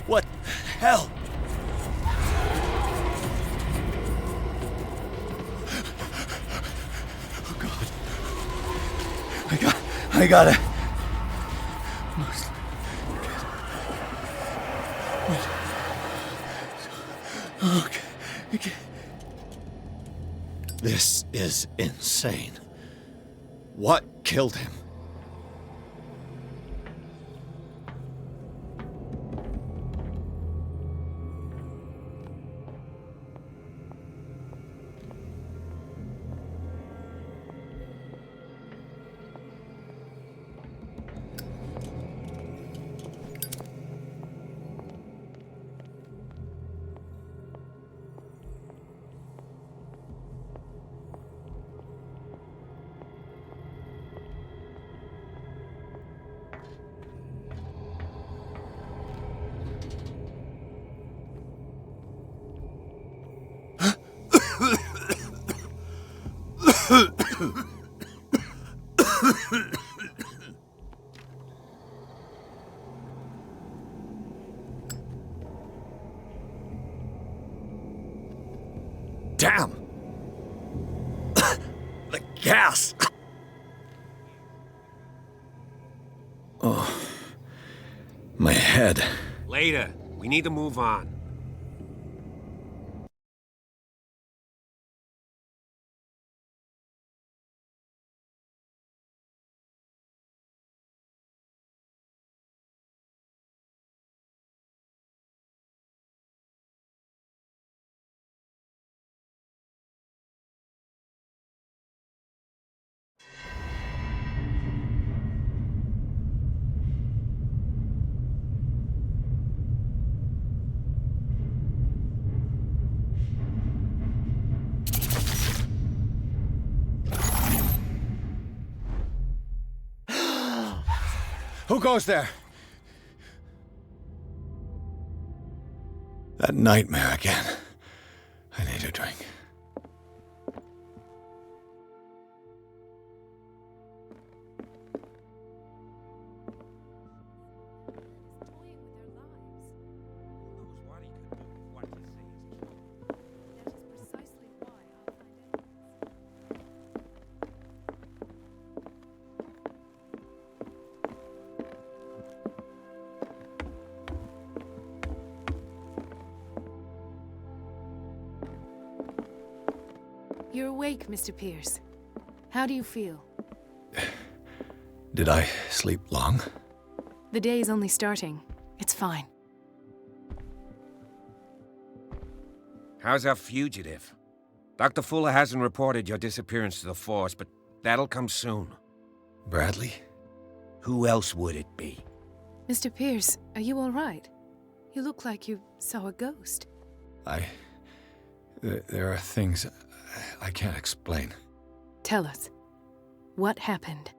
What the hell? Oh, God. I gotta... Okay. This is insane. What killed him? Damn! The gas! Oh, my head. Later. We need to move on. Who goes there? That nightmare again. I need a drink. You're awake, Mr. Pierce. How do you feel? Did I sleep long? The day is only starting. It's fine. How's our fugitive? Dr. Fuller hasn't reported your disappearance to the force, but that'll come soon. Bradley? Who else would it be? Mr. Pierce, are you all right? You look like you saw a ghost. There are things I can't explain. Tell us. What happened?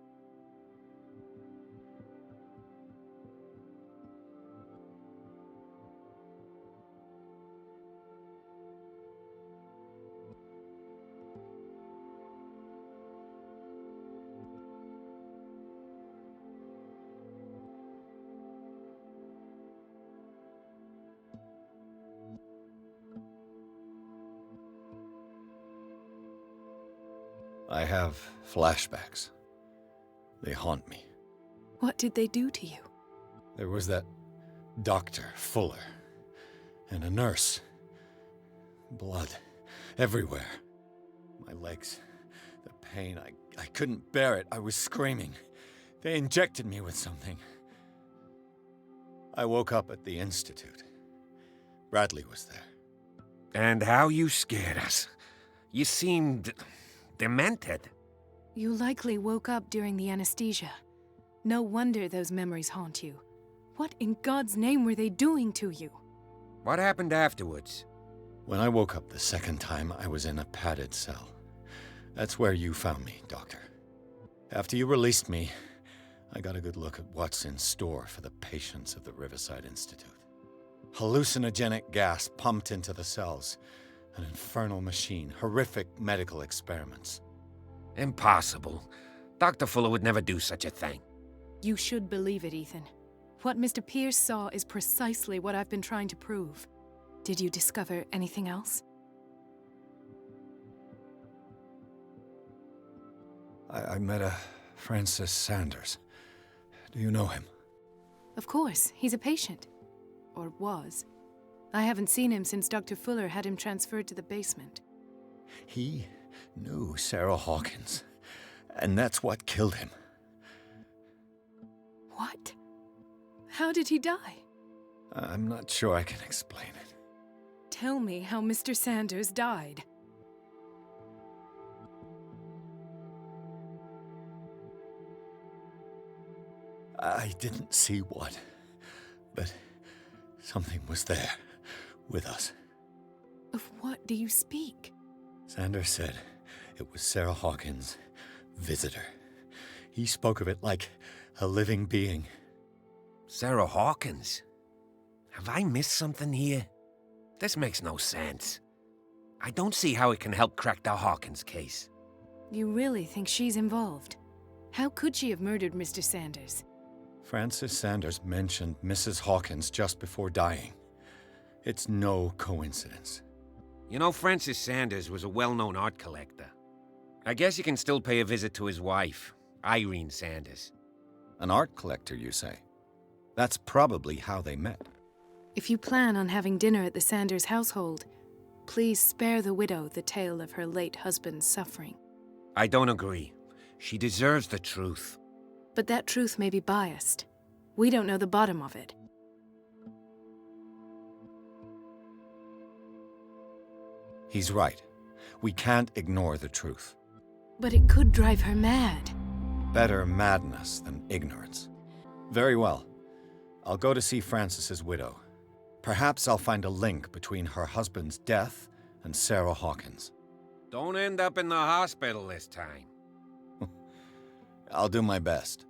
I have flashbacks. They haunt me. What did they do to you? There was that Dr. Fuller and a nurse. Blood everywhere. My legs, the pain, I couldn't bear it. I was screaming. They injected me with something. I woke up at the Institute. Bradley was there. And how you scared us. You seemed demented. You likely woke up during the anesthesia. No wonder those memories haunt you. What in God's name were they doing to you? What happened afterwards? When I woke up the second time, I was in a padded cell. That's where you found me, Doctor. After you released me, I got a good look at what's in store for the patients of the Riverside Institute. Hallucinogenic gas pumped into the cells. An infernal machine. Horrific medical experiments. Impossible. Dr. Fuller would never do such a thing. You should believe it, Ethan. What Mr. Pierce saw is precisely what I've been trying to prove. Did you discover anything else? I met a Francis Sanders. Do you know him? Of course, he's a patient. Or was. I haven't seen him since Dr. Fuller had him transferred to the basement. He knew Sarah Hawkins, and that's what killed him. What? How did he die? I'm not sure I can explain it. Tell me how Mr. Sanders died. I didn't see what, but something was there, with us. Of what do you speak? Sanders said it was Sarah Hawkins' visitor. He spoke of it like a living being. Sarah Hawkins? Have I missed something here? This makes no sense. I don't see how it can help crack the Hawkins case. You really think she's involved? How could she have murdered Mr. Sanders? Francis Sanders mentioned Mrs. Hawkins just before dying. It's no coincidence. You know, Francis Sanders was a well-known art collector. I guess you can still pay a visit to his wife, Irene Sanders. An art collector, you say? That's probably how they met. If you plan on having dinner at the Sanders household, please spare the widow the tale of her late husband's suffering. I don't agree. She deserves the truth. But that truth may be biased. We don't know the bottom of it. He's right. We can't ignore the truth. But it could drive her mad. Better madness than ignorance. Very well. I'll go to see Francis's widow. Perhaps I'll find a link between her husband's death and Sarah Hawkins. Don't end up in the hospital this time. I'll do my best.